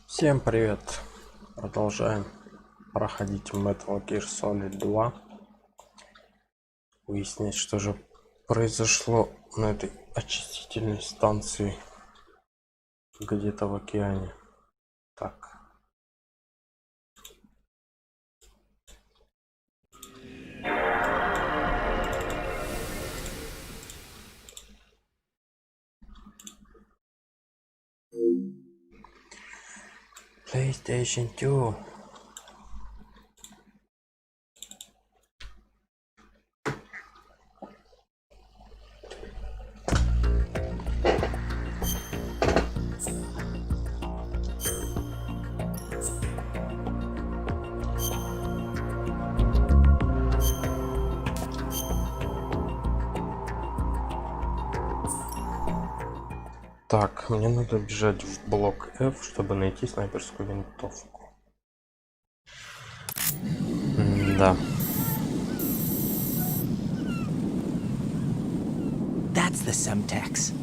Всем привет! Продолжаем проходить Metal Gear Solid 2. Выяснить, что же произошло на этой очистительной станции где-то в океане. Так. PlayStation 2. Так, мне надо бежать в блок F, чтобы найти снайперскую винтовку. Да. That's the Semtex.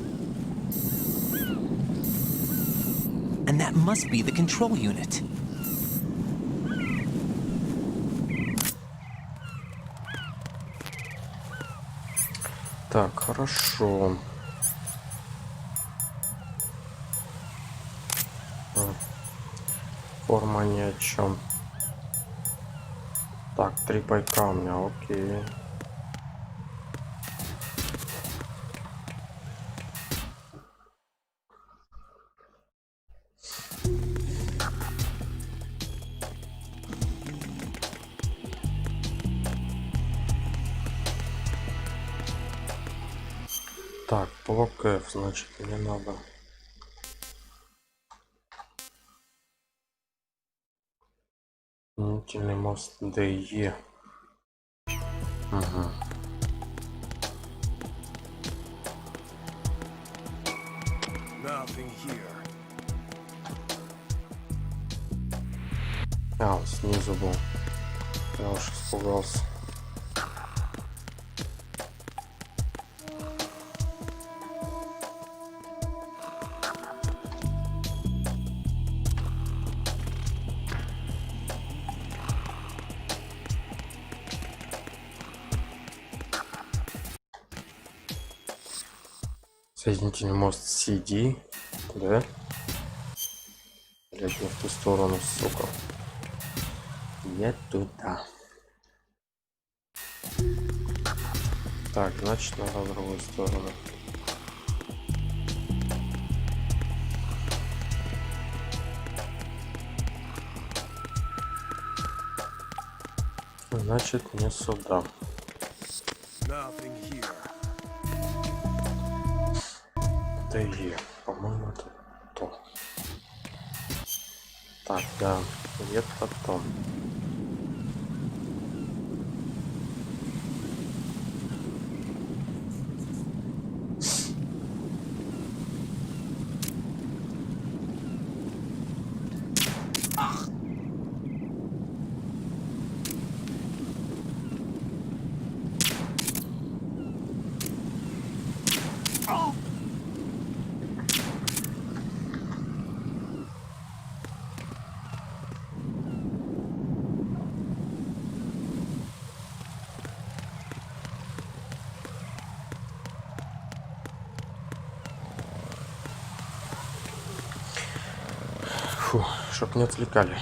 And that must be the control unit. Так, хорошо. Форма ни о чем. Так, 3 пайка у меня, окей. Так, блок F, значит, мне надо. Соединительный мост DE. Угу. А, он снизу был. Я уж испугался. Соединительный мост CD, да? Блять, не в ту сторону, сука. Я туда. Так, значит, надо в другую сторону. Значит, не сюда. DE, по-моему, это то. Так, да, нет, потом. Фу, чтоб не отвлекали.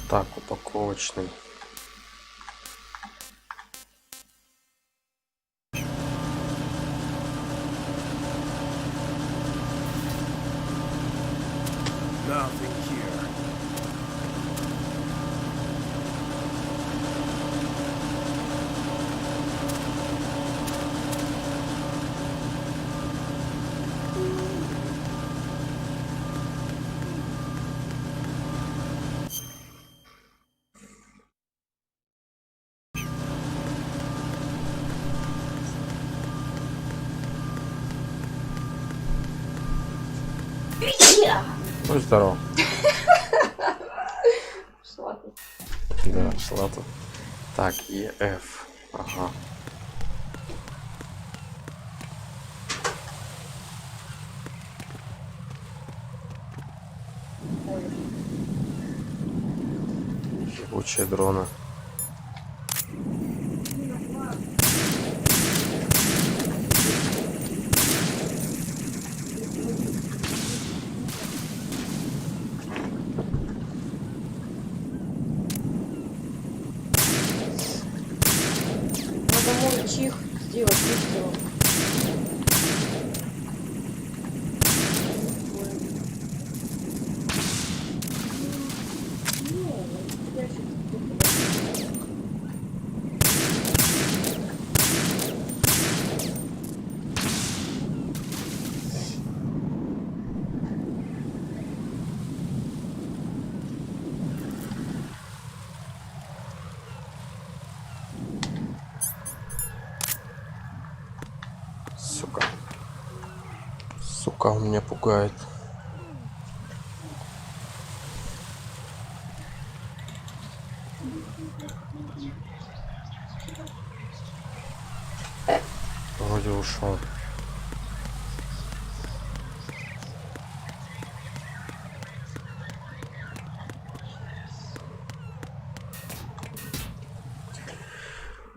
Так, упаковочный. Ну, здорово. Шла тут. Да, шла тут. Так, EF. Ага. Ебучие дроны. Надо может чих сделать выстрелом. Сука. Сука, он меня пугает. Вроде ушел.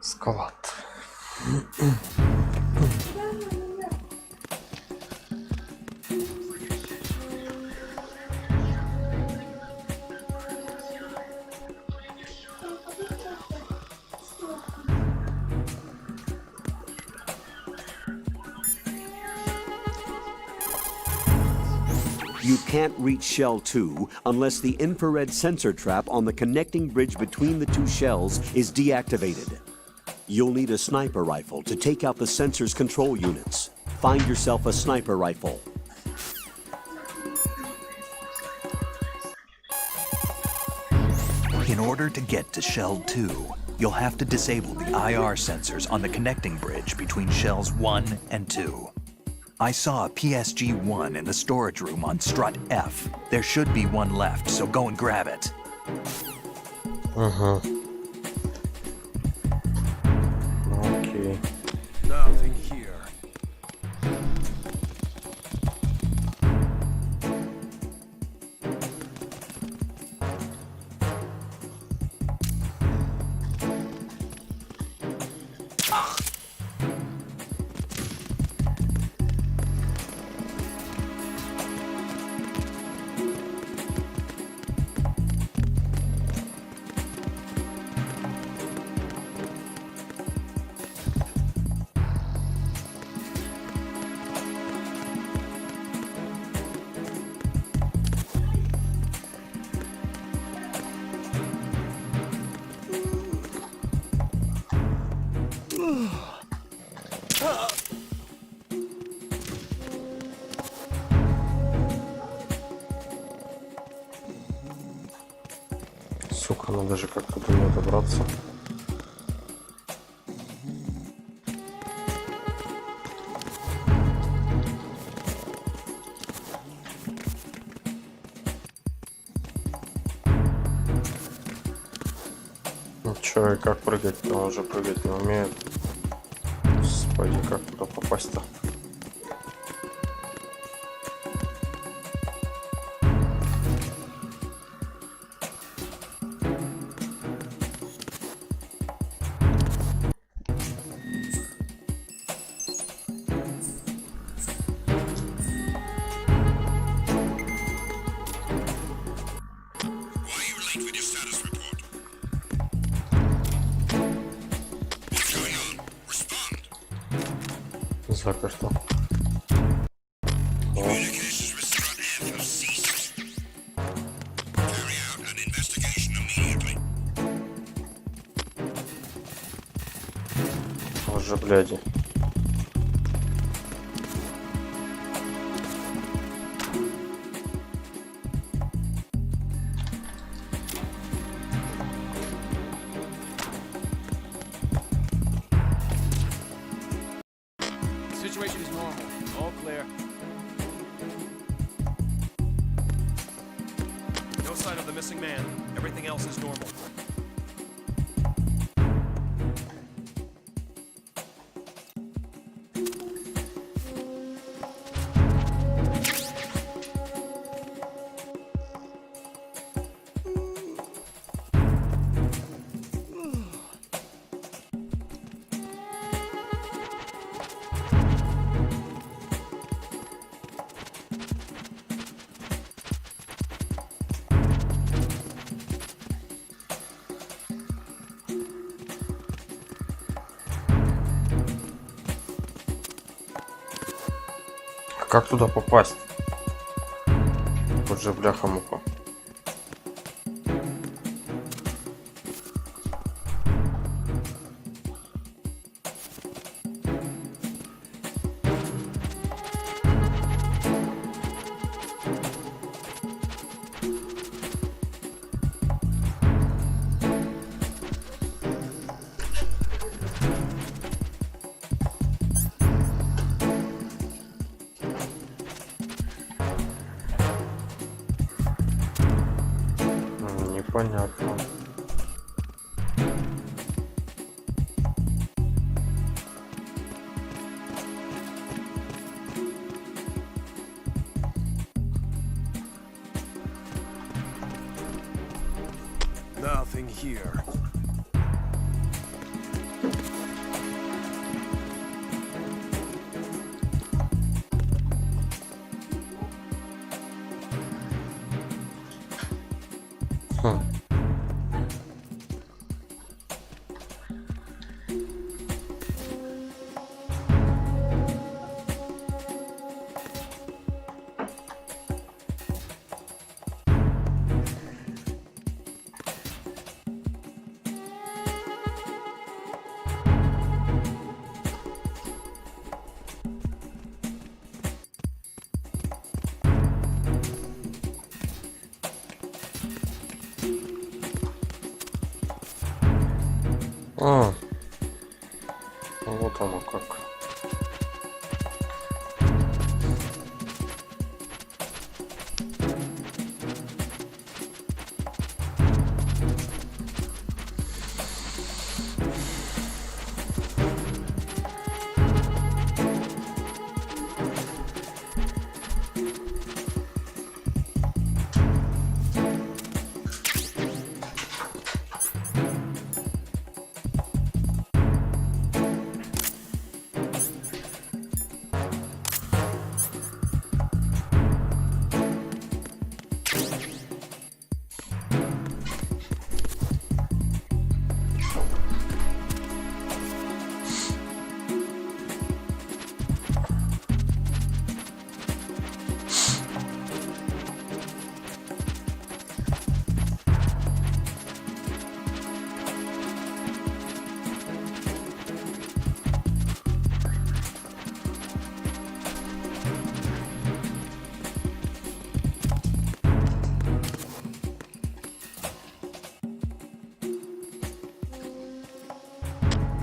Скалат. You can't reach Shell 2 unless the infrared sensor trap on the connecting bridge between the two shells is deactivated. You'll need a sniper rifle to take out the sensor's control units. Find yourself a sniper rifle. In order to get to Shell 2, you'll have to disable the IR sensors on the connecting bridge between Shells 1 and 2. I saw a PSG-1 in the storage room on strut F. There should be one left, so go and grab it. Ага. Окей. Nothing here. Сука, надо же как-то до него добраться. Ну чё, и как прыгать? Он уже прыгать не умеет. Господи, как туда попасть-то? Заперто. Уже, бляди. Situation is normal. All clear. No sign of the missing man. Everything else is normal. Как туда попасть? Вот же бляха-муха. Непонятно. Nothing here. Хм. А, вот оно как.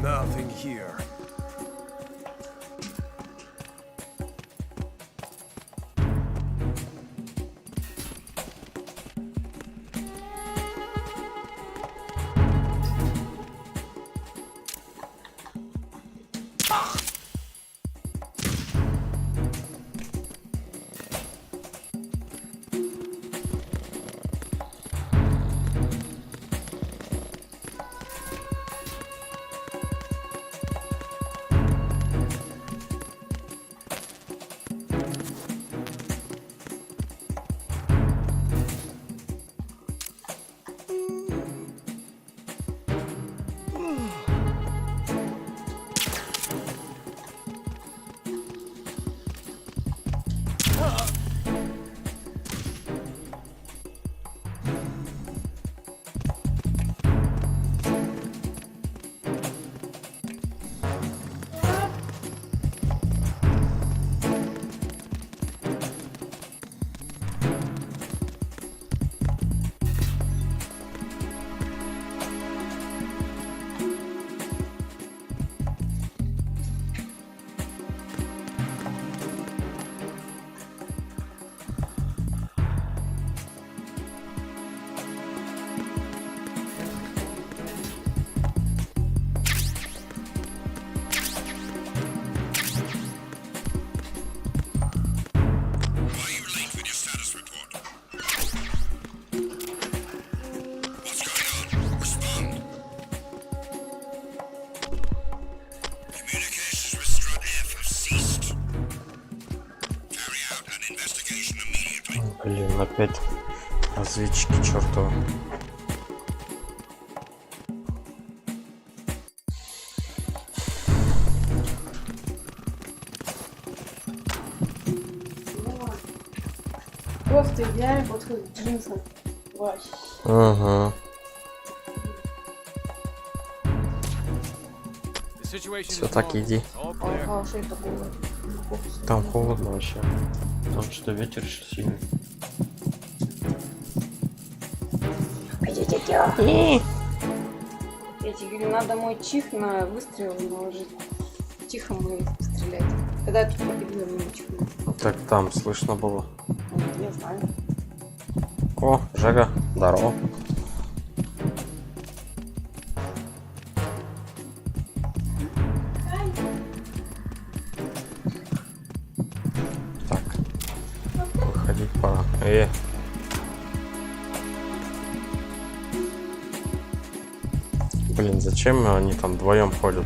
Nothing here. Блин, опять разведчики чертовы. Просто идеально подходит к джинсам. Вообще. Ага. Все, так иди. Ага, что это такое? Там холодно вообще. Там что, ветер сильный. Я тебе говорю, надо мой чих на выстрел наложить. Тихо мы стрелять. Когда тут победил мой чих. Так там слышно было. Не знаю. О, Жека, здорово. Так, выходить пора. Блин, зачем они там вдвоем ходят?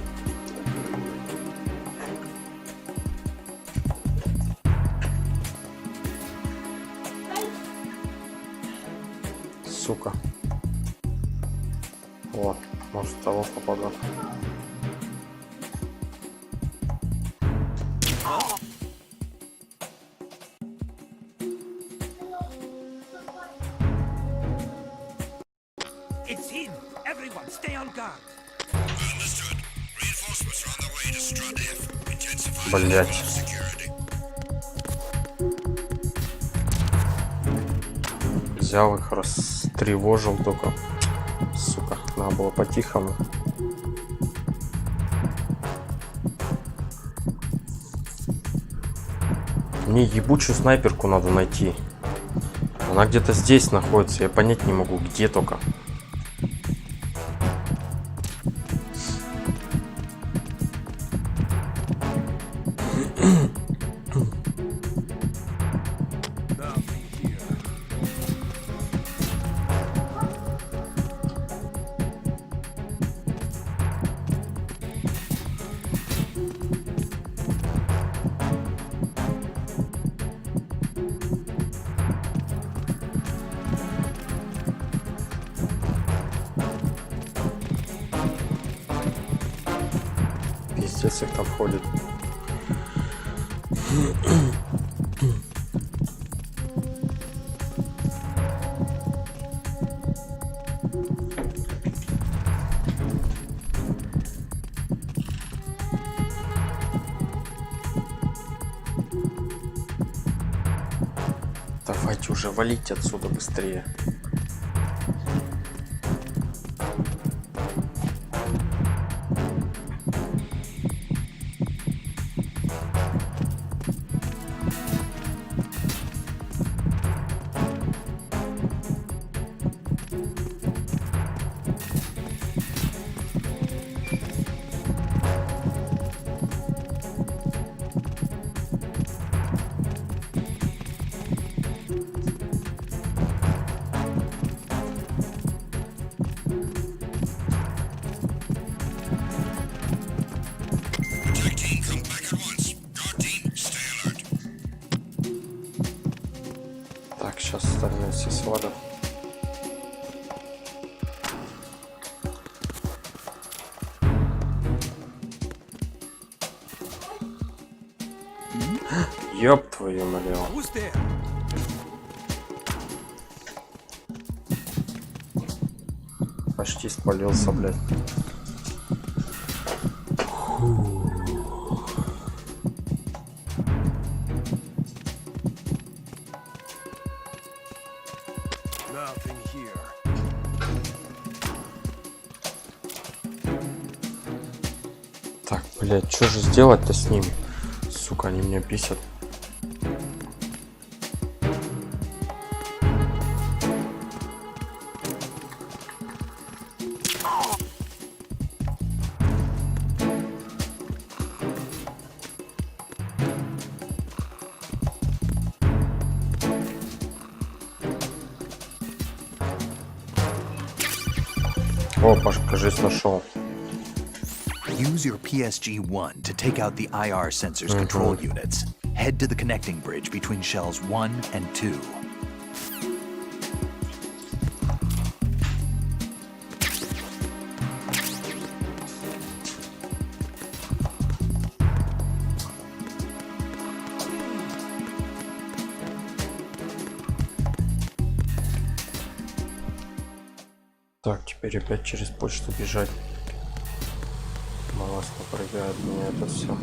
Сука. Вот, может того попадал. It's him! Everyone, stay on guard! Блять. Взял их, растревожил только. Сука, надо было по-тихому. Мне ебучую снайперку надо найти. Она где-то здесь находится, я понять не могу, где только. Пиздец, их там ходит. Давайте уже валите отсюда быстрее. Так, сейчас остальные все свалят. Ёб твою налево. Who's there? Почти спалился, блядь. Nothing here. Так, блядь, что же сделать-то с ними? Сука, они меня бесят. О, кажись, нашел. Use your PSG-1 to take out the IR sensors control units. Head to the connecting bridge between shells 1 and 2. Так, теперь опять через почту бежать. Малость напрягает меня это все.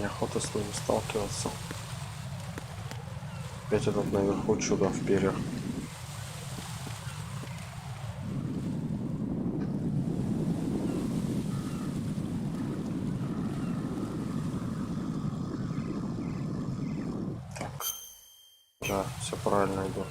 Неохота с ним сталкиваться. Опять этот наверху чудо в перьях. Так. Да, все правильно иду.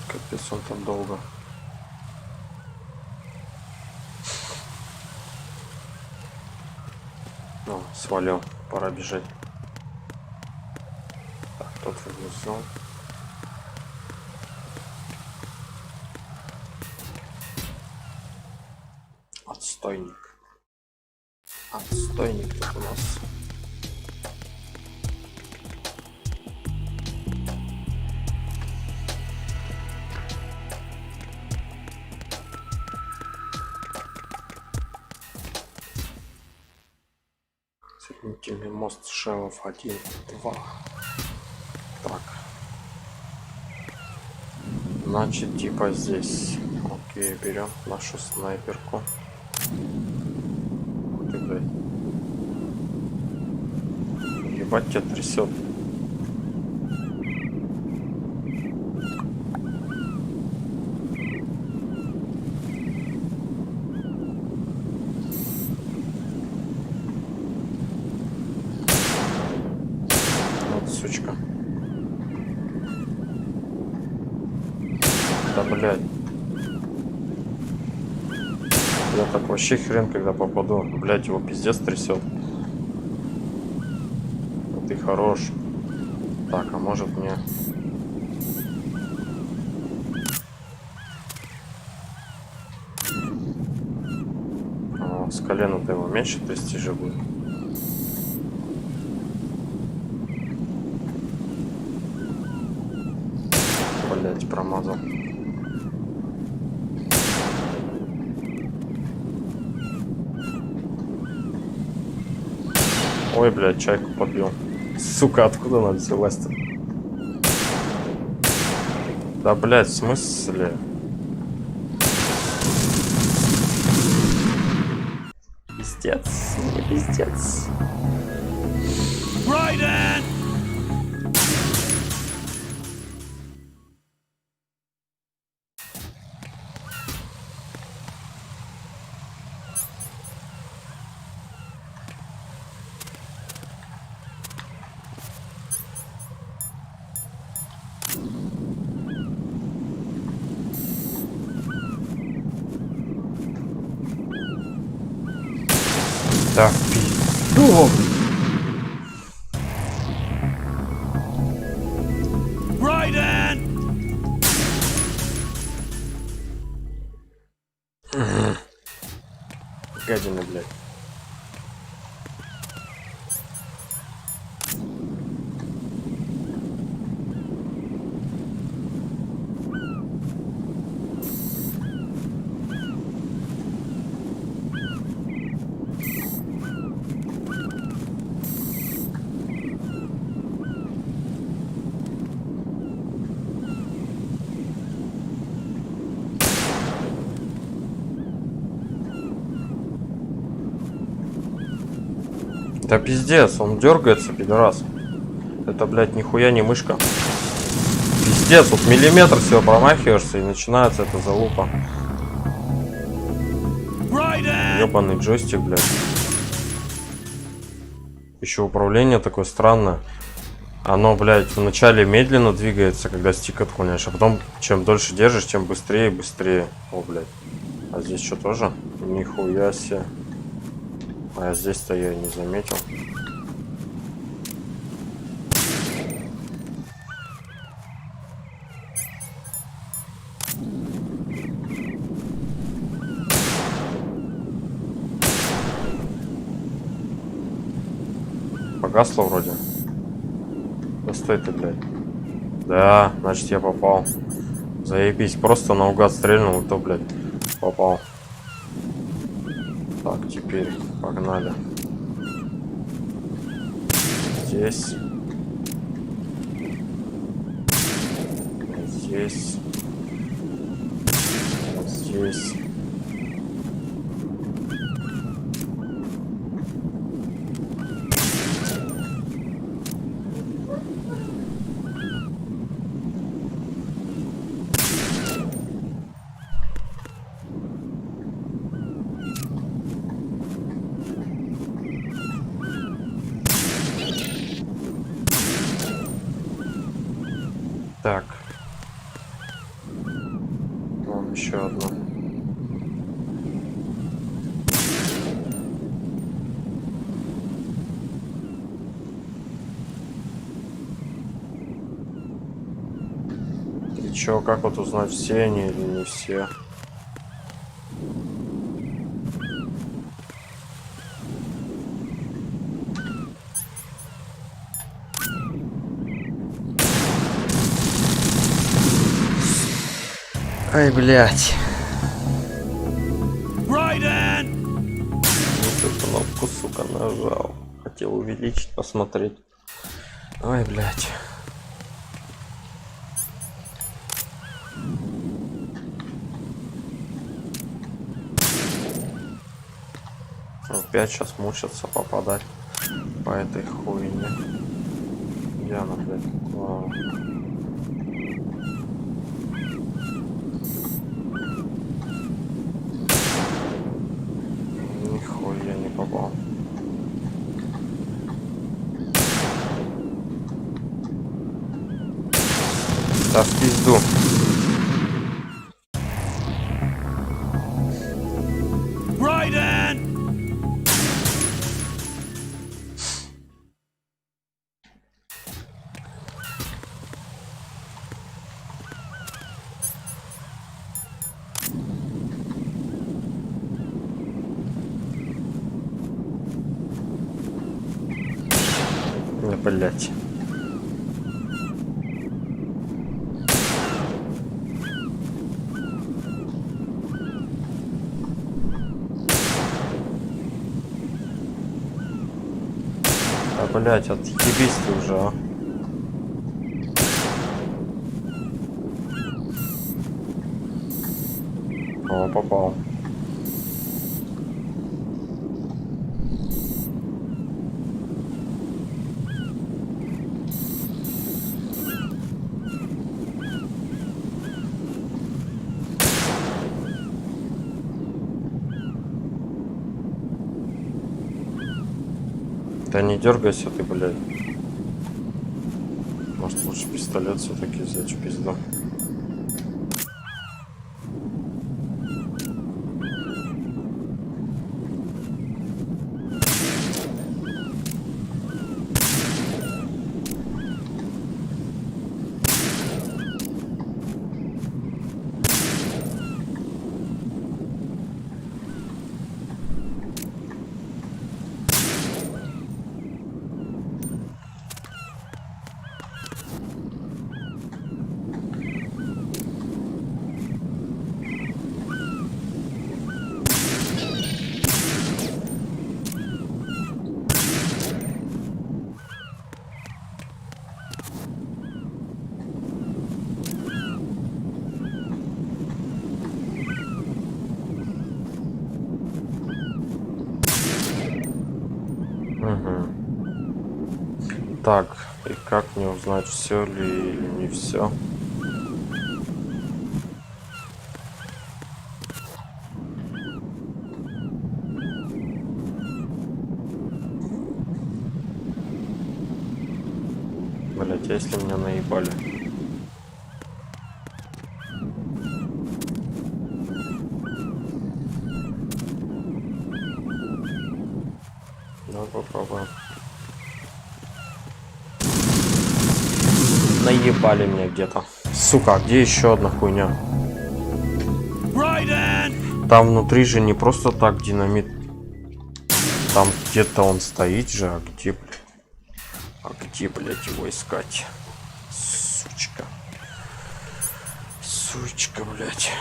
Капец, он там долго. Ну, свалил, пора бежать. Так, тот внизу. Отстойник. Отстойник тут у нас. Соединительный мост шелов 1, 2. Так. Значит, типа здесь. Окей, берем нашу снайперку. Ух ты, блядь. Ебать, тебя трясет. Сучка. Да, блядь. Я так вообще хрен когда попаду. Блядь, его пиздец трясет. Ты хорош. Так, а может мне... О, с колена-то его меньше трясти же будет. Блять, промазал. Ой, блядь, чайку подбил. Сука, откуда она взялась-то? Да, блядь, в смысле? Пиздец, не пиздец. Да, пизду. Гадина, блядь. Да пиздец, он дергается, пидорас. Это, блядь, нихуя не мышка. Пиздец, вот миллиметр всего промахиваешься и начинается эта залупа. Ёбаный джойстик, блядь. Еще управление такое странное. Оно, блядь, вначале медленно двигается, когда стик отклоняешь, а потом, чем дольше держишь, тем быстрее и быстрее. О, блядь. А здесь что тоже? Нихуя себе. А здесь-то я и не заметил. Погасло вроде. Да стой ты, блядь. Да, значит я попал. Заебись, просто наугад стрельнул, и то, блядь, попал. Так, теперь погнали. Здесь. Здесь. Здесь. Так. Вон еще одно. И чё, как вот узнать, все они или не все? Ай, блядь. Эту кнопку, сука, нажал. Хотел увеличить, посмотреть. Ай, блядь. Опять сейчас мучаться попадать по этой хуйне. Где она, блядь? Вау. Нихуя не попал. Да в пизду. Блять. А, блять, отъебись ты уже, а. О, попал. Да не дергайся ты, блядь. Может лучше пистолет все-таки взять в пизду. Угу. Так, и как мне узнать, все ли или не все? Блять, а если меня наебали? Давай попробуем. Наебали меня где-то. Сука, а где еще одна хуйня? Там внутри же не просто так динамит. Там где-то он стоит же, а где, блядь? А где, блядь, его искать? Сучка. Сучка, блядь.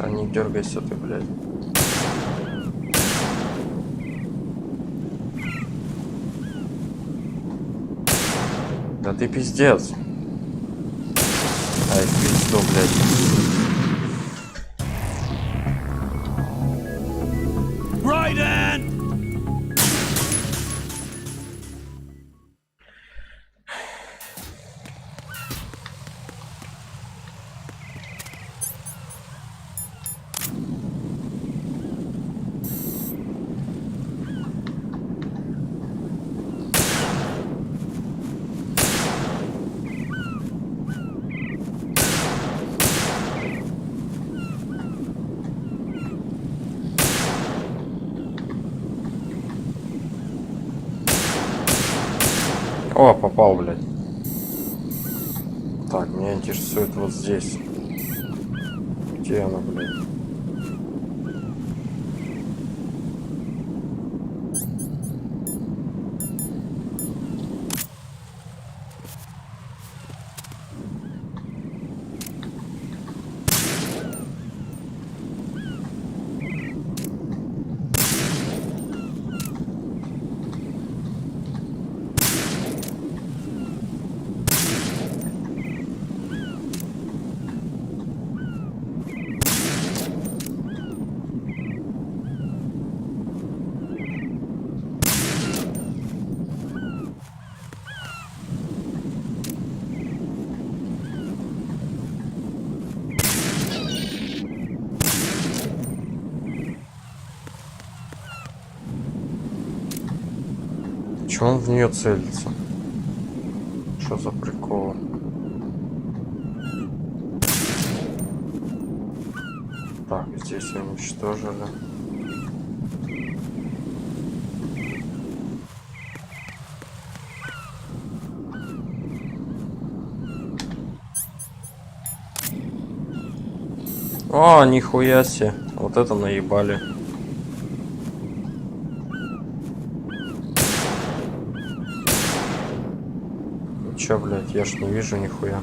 А не дергайся ты, блядь. Да ты пиздец. Ай, пизду, блядь. О, попал, блядь. Так, меня интересует вот здесь. Где она, блядь? Чего он в нее целится? Что за прикол? Так, здесь уничтожили. О, нихуя себе. Вот это наебали. Чё, блядь, я ж не вижу нихуя.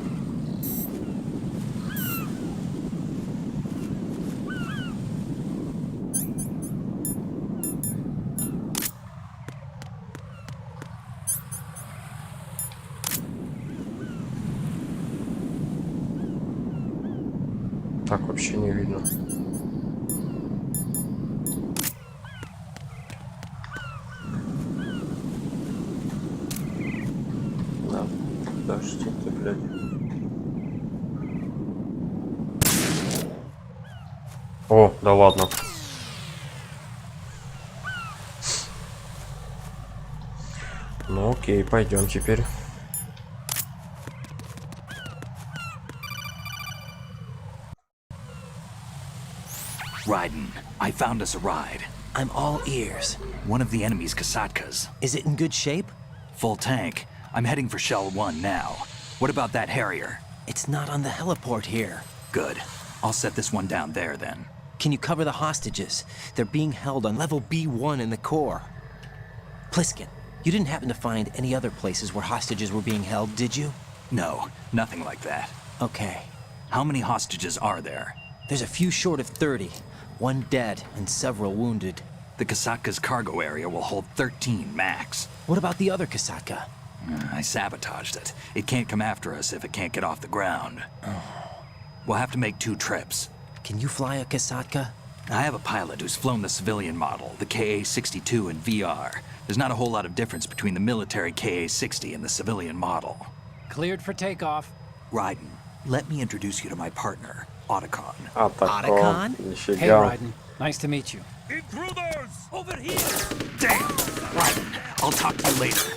Так вообще не видно. Да, подожди ты, блядь. О, да ладно. Ну окей, пойдем теперь. Raiden, I found us a ride. I'm all ears. One of the enemy's Kasatkas. Is it in good shape? Full tank. I'm heading for Shell 1 now. What about that Harrier? It's not on the heliport here. Good. I'll set this one down there then. Can you cover the hostages? They're being held on level B1 in the core. Pliskin, you didn't happen to find any other places where hostages were being held, did you? No, nothing like that. Okay. How many hostages are there? There's a few short of 30. One dead and several wounded. The Kasatka's cargo area will hold 13 max. What about the other Kasatka? I sabotaged it. It can't come after us if it can't get off the ground. We'll have to make 2 trips. Can you fly a Kasatka? I have a pilot who's flown the civilian model, the KA-62 in VR. There's not a whole lot of difference between the military KA-60 and the civilian model. Cleared for takeoff. Raiden, let me introduce you to my partner, Otacon. Otacon? Hey, Нифига. Raiden. Nice to meet you. Intruders! Over here! Damn! Raiden, I'll talk to you later.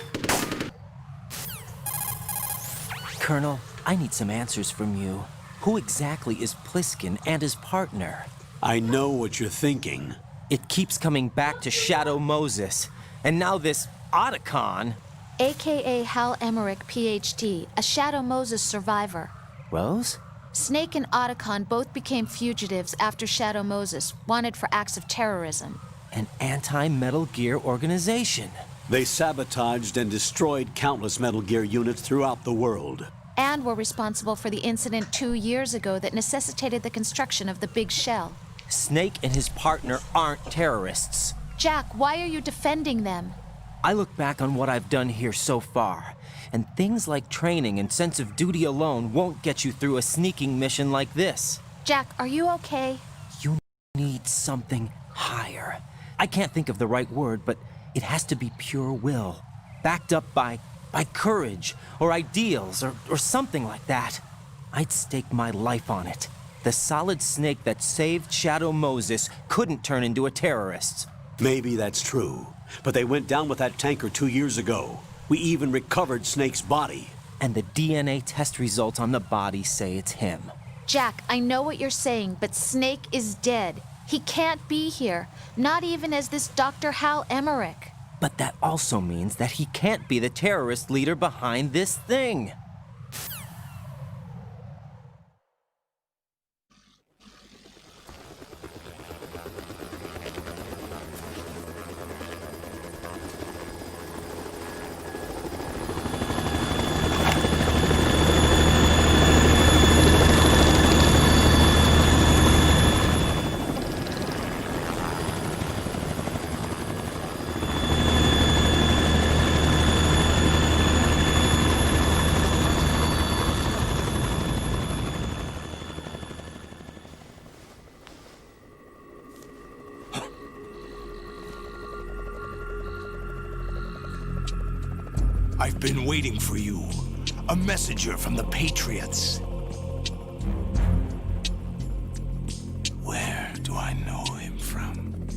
Colonel, I need some answers from you. Who exactly is Pliskin and his partner? I know what you're thinking. It keeps coming back to Shadow Moses. And now this Otacon. AKA Hal Emmerich, PhD, a Shadow Moses survivor. Rose? Snake and Otacon both became fugitives after Shadow Moses, wanted for acts of terrorism. An anti-Metal Gear organization. They sabotaged and destroyed countless Metal Gear units throughout the world. And were responsible for the incident 2 years ago that necessitated the construction of the Big Shell. Snake and his partner aren't terrorists. Jack, why are you defending them? I look back on what I've done here so far, and things like training and sense of duty alone won't get you through a sneaking mission like this. Jack, are you okay? You need something higher. I can't think of the right word, but it has to be pure will, backed up by courage, or ideals, or something like that. I'd stake my life on it. The solid snake that saved Shadow Moses couldn't turn into a terrorist. Maybe that's true, but they went down with that tanker 2 years ago. We even recovered Snake's body. And the DNA test results on the body say it's him. Jack, I know what you're saying, but Snake is dead. He can't be here, not even as this Dr. Hal Emmerich. But that also means that he can't be the terrorist leader behind this thing. I've been waiting for you. A messenger from the Patriots. Where do I know him from?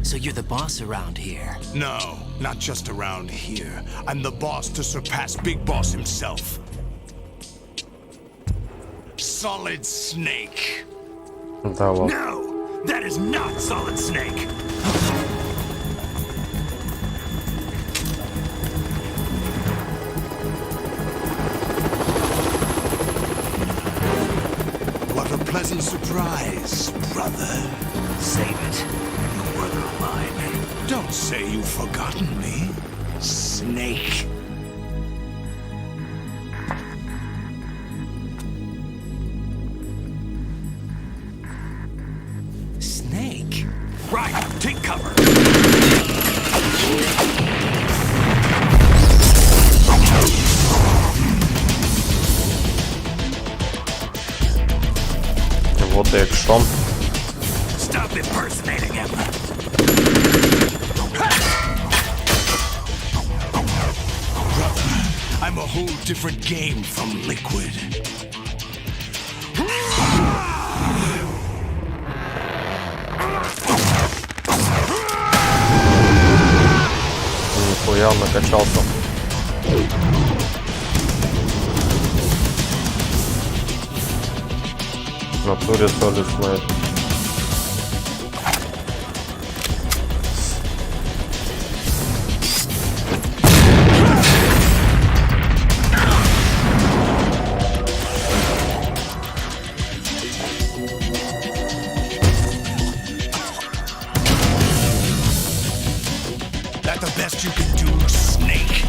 So you're the boss around here? No, not just around here. I'm the boss to surpass Big Boss himself. Solid Snake. Да ладно. No, that is not Solid Snake. What a pleasant surprise, brother. Save it. You brother of mine. Don't say you've forgotten me, Snake. Snake? Right, take cover. Вот и экшон. Stop impersonating him. Brother, I'm a whole different game from Liquid. Нихуя он накачался. В натуре Solid Snake. That the best you can do, Snake?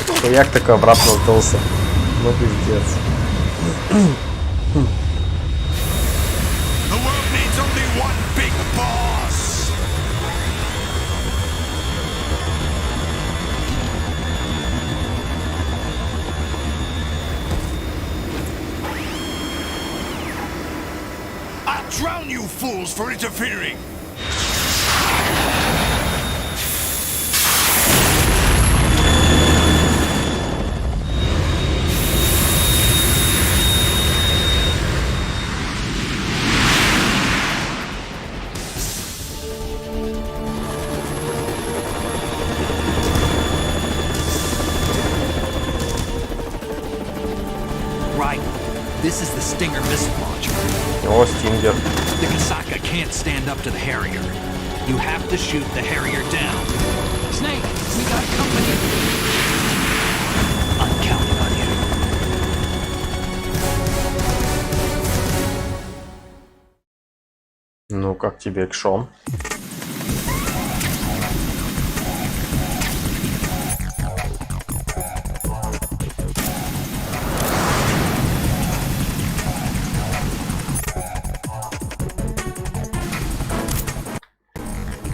Хуяк такой обратно сдался. Ну пиздец. The world needs only one big boss. I'll drown you fools for interfering. Right. This is the Stinger missile launcher. О, Стингер. The Kasaka can't stand up to the Harrier. You have to shoot the Harrier down. Snake, we got company. I'm counting on you. Ну, как тебе экшон?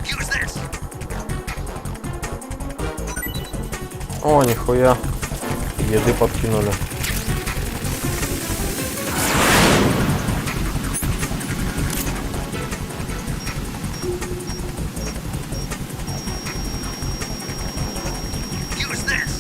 Use this. О, нихуя. Еды подкинули. Use this.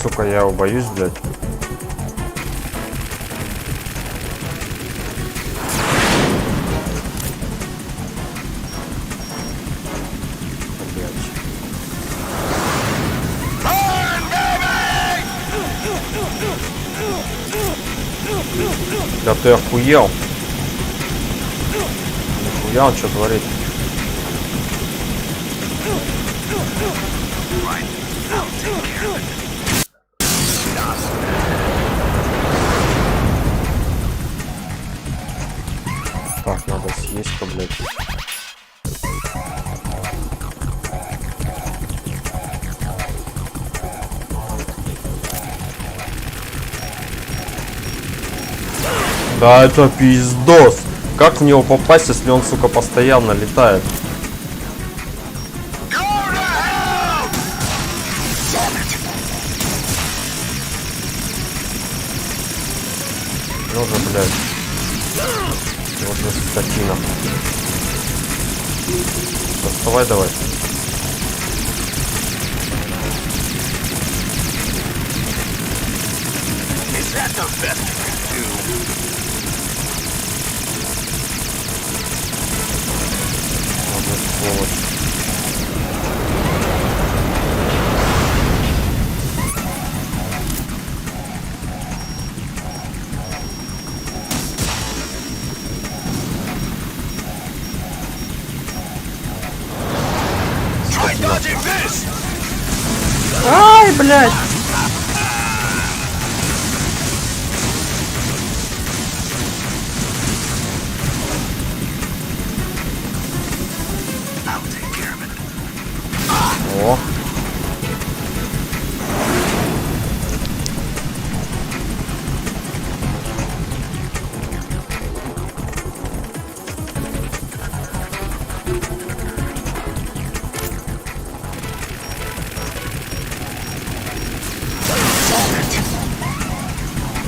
Сука, я его боюсь, блядь. Да ты охуел. Нихуя он что творит? Так, надо съесть-ка, блядь. Да это пиздос. Как в него попасть, если он, сука, постоянно летает? Ну же, блядь. Вот же скотина. Доставай давай. Вот же сволочь. Ай, блядь! О!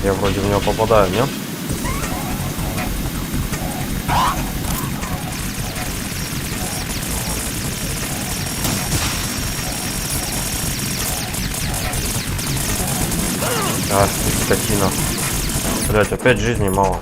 Я вроде в него попадаю, нет? Ах ты скотина. Блять, опять жизни мало.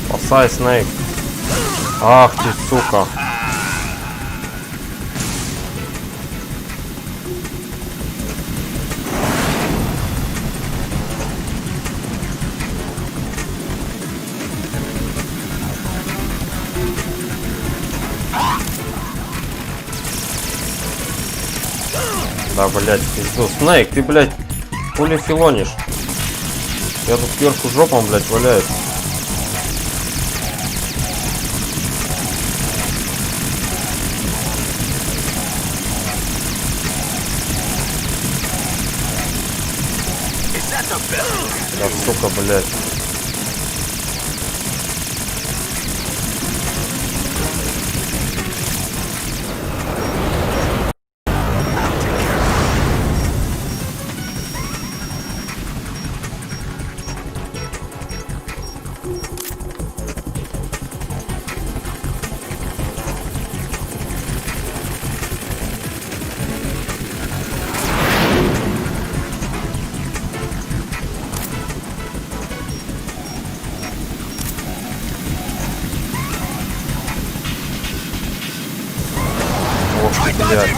Спасай, Снейк. Ах ты, сука. Да, блядь, пизду. Снейк, ты, блядь, хули филонишь? Я тут кверху жопом, блядь, валяюсь. Да, сука, блядь. Блядь.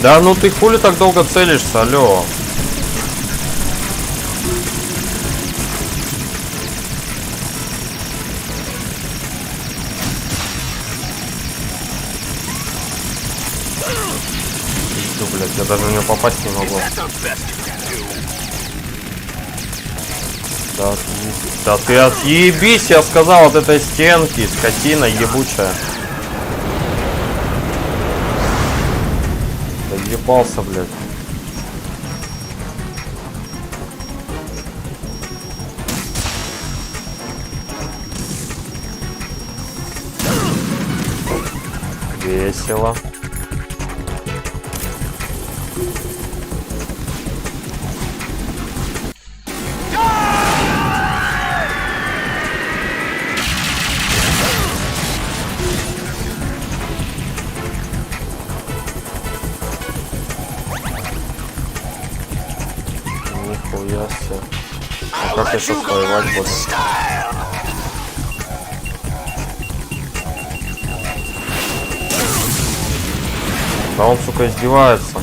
Да ну ты хули так долго целишься, алло. Что, блядь, я даже в него попасть не могу. Да ты отъебись, я сказал, от этой стенки, скотина ебучая. Да ебался, блядь. Весело. Нихуя себе. А как я сейчас воевать буду? Да он, сука, издевается.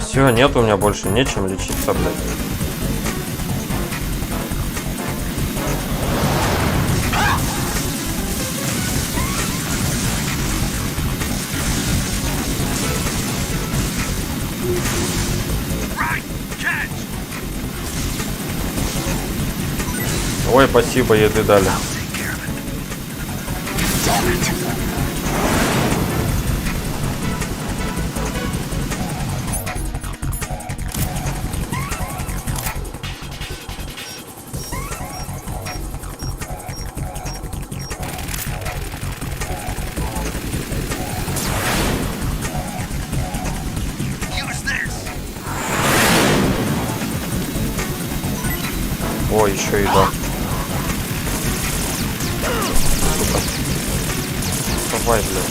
Все, нет у меня больше нечем лечиться, блядь. Ой, спасибо, еды дали. Ой, еще еда. Давай, блядь.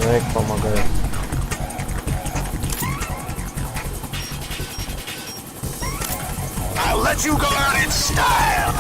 Снейк помогает. I'll let you go out in style.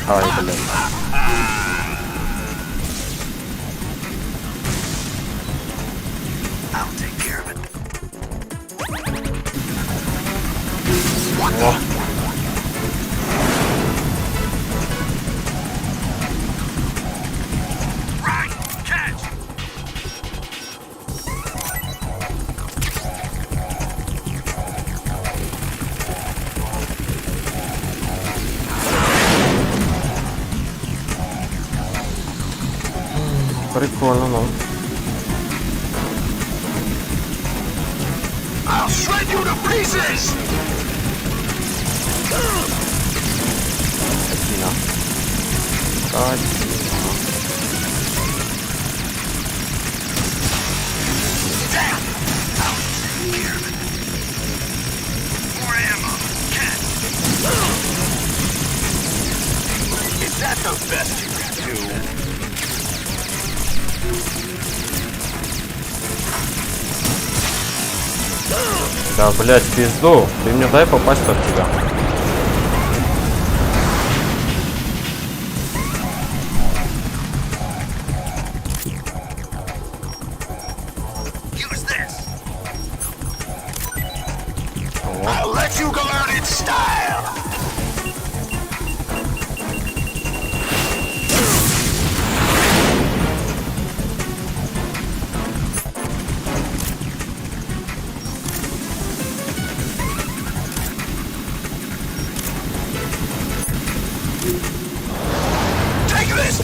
Ай, блин. I'll take care of it. О. Right, catch. Прикольно, ну. I'll shred you to pieces. Катина. Катина. Damn. I'll take care of it. More ammo. Catch. Is that the best you can do? Да, блядь, пизду. Ты мне дай попасть от тебя. Use this. I'll let you go out in style. Take this.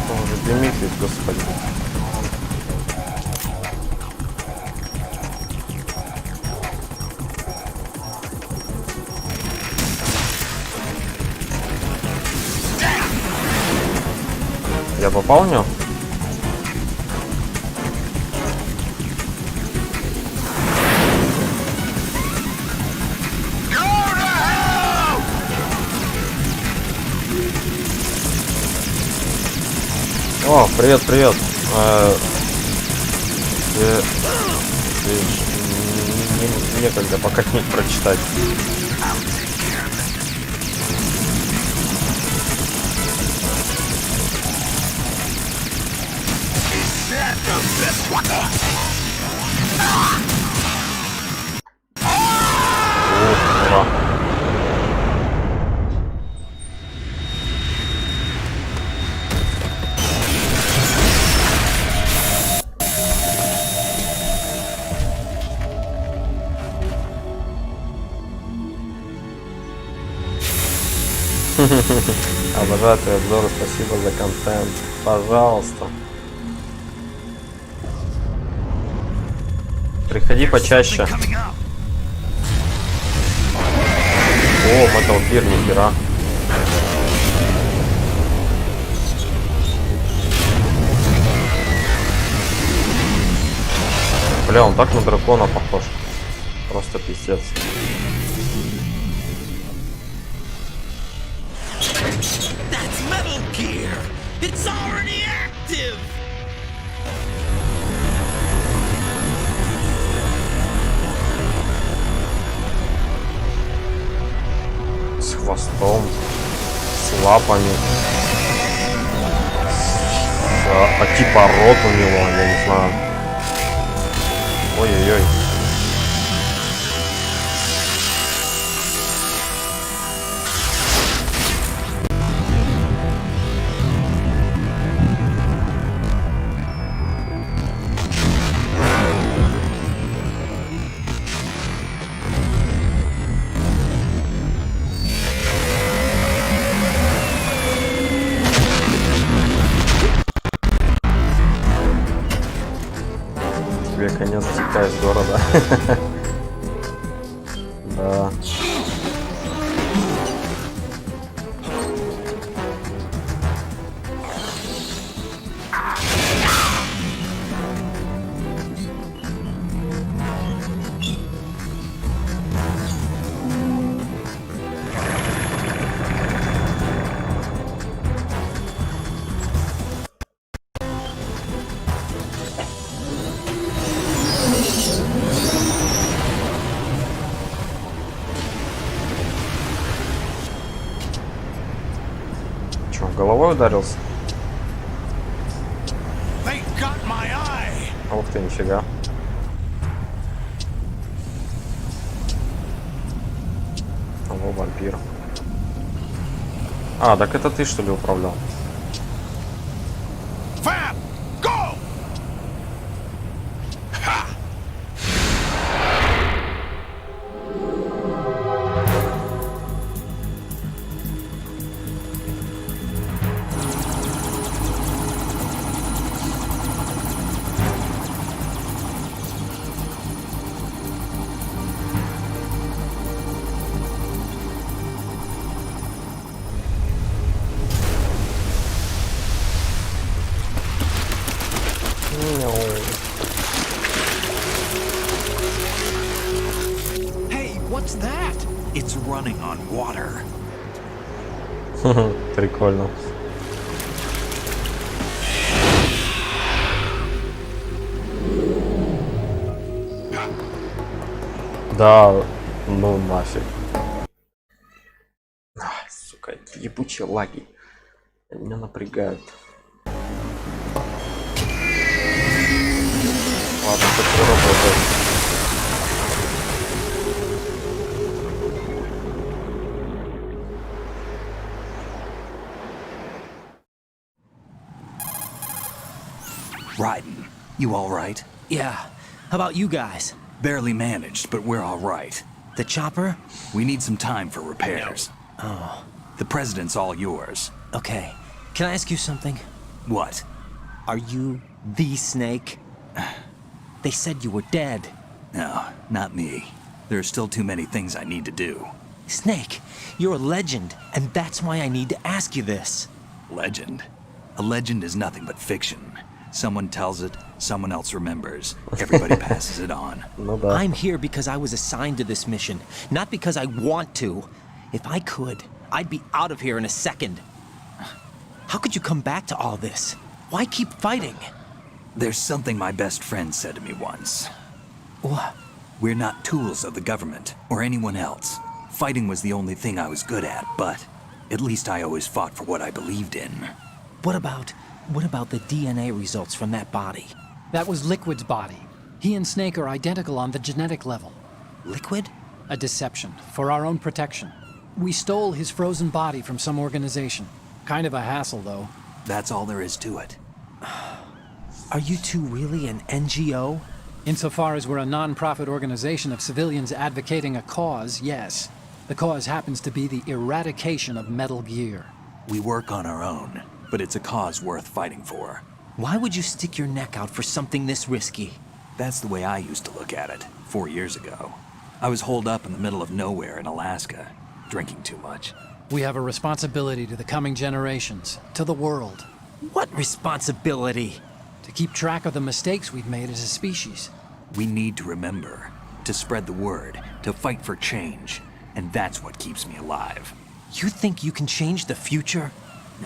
Боже, Дмитрий, господи. Я попал в него? Go to hell! О, привет, привет. Некогда пока книг прочитать. That the best one. Ура. Обожаю твои обзоры, спасибо за контент. Пожалуйста. Приходи почаще. О, Metal Gear, нихера. Бля, он так на дракона похож. Просто пиздец. That's Metal Gear! It's already active! С хвостом, с лапами, типа рот у него, я не знаю. Ой-ой-ой. тебе конец текай из города. Да. Головой ударился? Ух ты, нифига. О, вампир. А, так это ты, что ли, управлял? Прикольно. Да, ну нафиг. Сука, ебучие лаги. Меня напрягают. Ладно, так все работает. Raiden, you all right? Yeah. How about you guys? Barely managed, but we're all right. The chopper? We need some time for repairs. Oh. The president's all yours. Okay. Can I ask you something? What? Are you the Snake? They said you were dead. No, not me. There are still too many things I need to do. Snake, you're a legend, and that's why I need to ask you this. Legend? A legend is nothing but fiction. Someone tells it, someone else remembers. Everybody passes it on. I'm here because I was assigned to this mission, not because I want to. If I could, I'd be out of here in a second. How could you come back to all this? Why keep fighting? There's something my best friend said to me once. What? We're not tools of the government or anyone else. Fighting was the only thing I was good at, but at least I always fought for what I believed in. What about the DNA results from that body? That was Liquid's body. He and Snake are identical on the genetic level. Liquid? A deception, for our own protection. We stole his frozen body from some organization. Kind of a hassle, though. That's all there is to it. Are you two really an NGO? Insofar as we're a non-profit organization of civilians advocating a cause, yes. The cause happens to be the eradication of Metal Gear. We work on our own, but it's a cause worth fighting for. Why would you stick your neck out for something this risky? That's the way I used to look at it, 4 years ago. I was holed up in the middle of nowhere in Alaska, drinking too much. We have a responsibility to the coming generations, to the world. What responsibility? To keep track of the mistakes we've made as a species. We need to remember, to spread the word, to fight for change, and that's what keeps me alive. You think you can change the future?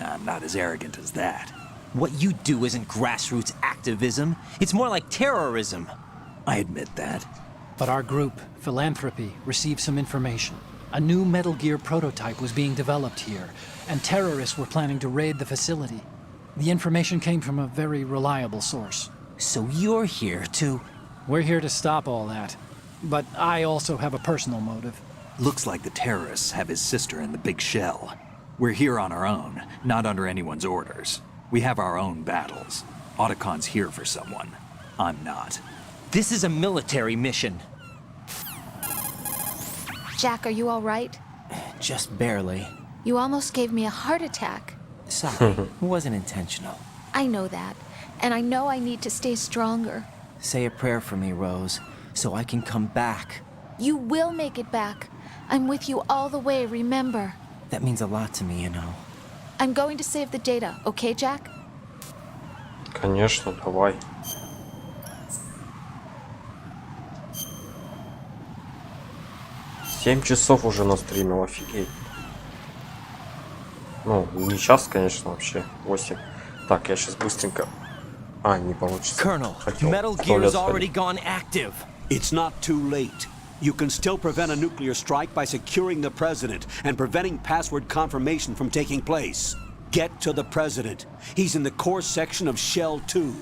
I'm not as arrogant as that. What you do isn't grassroots activism. It's more like terrorism. I admit that. But our group, Philanthropy, received some information. A new Metal Gear prototype was being developed here, and terrorists were planning to raid the facility. The information came from a very reliable source. So you're here to... We're here to stop all that. But I also have a personal motive. Looks like the terrorists have his sister in the big shell. We're here on our own, not under anyone's orders. We have our own battles. Otacon's here for someone. I'm not. This is a military mission. Jack, are you all right? Just barely. You almost gave me a heart attack. Sorry, it wasn't intentional. I know that, and I know I need to stay stronger. Say a prayer for me, Rose, so I can come back. You will make it back. I'm with you all the way, remember. That means a lot to me, you know. I'm going to save the data, okay, Jack? Конечно, давай. Семь часов уже настримил, офигеть. Ну, не час, конечно, вообще. 8. Так, я сейчас быстренько... А, не получится. Colonel, Хотел Metal в Gear туалет has already сходить. gone active. It's not too late. You can still prevent a nuclear strike by securing the president and preventing password confirmation from taking place. Get to the president. He's in the core section of Shell 2.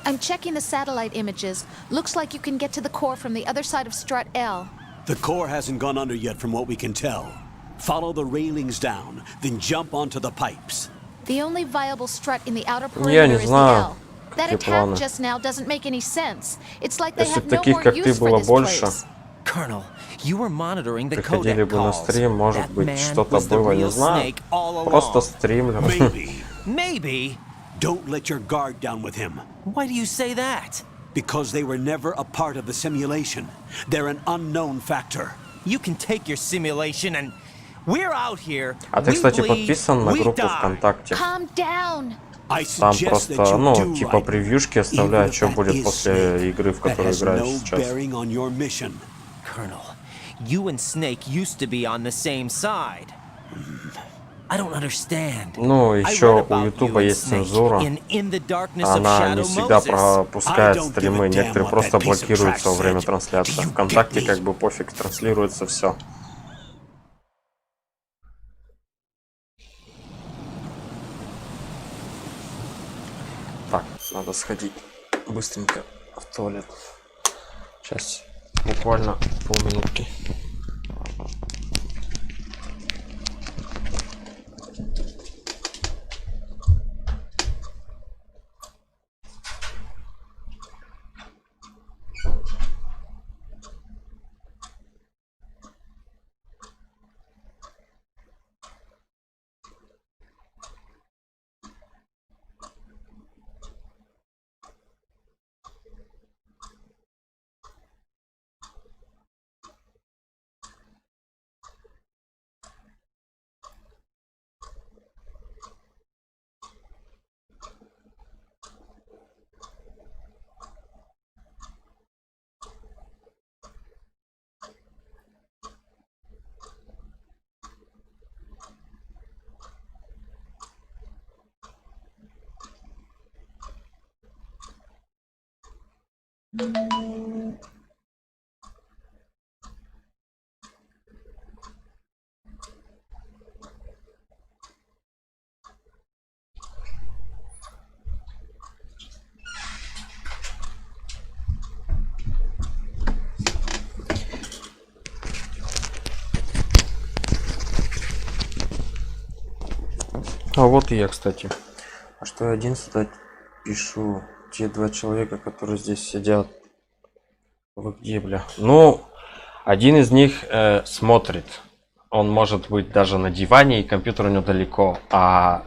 I'm checking the satellite images. Looks like you can get to the core from the other side of Strut L. The core hasn't gone under yet from what we can tell. Follow the railings down, then jump onto the pipes. The only viable strut in the outer Я perimeter не is the знаю, L. That какие attack планы. just now doesn't make any sense. It's like they Если have бы no таких, more как ты, use for было this больше, place. Colonel, you were monitoring the приходили codec бы на calls. стрим, может That быть, man что-то was the было, не real знаю. Snake all Просто along. стримлю. Maybe. Maybe? Don't let your guard down with him. Why do you say that? Because they were never a part of the simulation. They're an unknown factor. You can take your simulation and we're out here. А ты, We кстати, bleed, подписан на we группу die. ВКонтакте? Calm down. I Там suggest that просто, you ну, do типа right, превьюшки even оставляют, if что that будет is после Snake. игры, в That которую has играешь no сейчас. bearing on your mission. Colonel, you and Snake used to be on the same side. I don't understand. Ну, I еще read у about Ютуба you and есть Snake цензура. in the darkness of Она не Shadow всегда Moses. пропускает I don't стримы, give a damn некоторые what просто that piece of блокируются во trash время said. трансляции. Do you ВКонтакте get me? как бы пофиг, транслируется все. Так, надо сходить быстренько в туалет. Сейчас, буквально полминутки. А вот и я, кстати. А что я один стать пишу? Те два человека, которые здесь сидят. Вы где, бля? Ну, один из них смотрит. Он может быть даже на диване, и компьютер у него далеко. А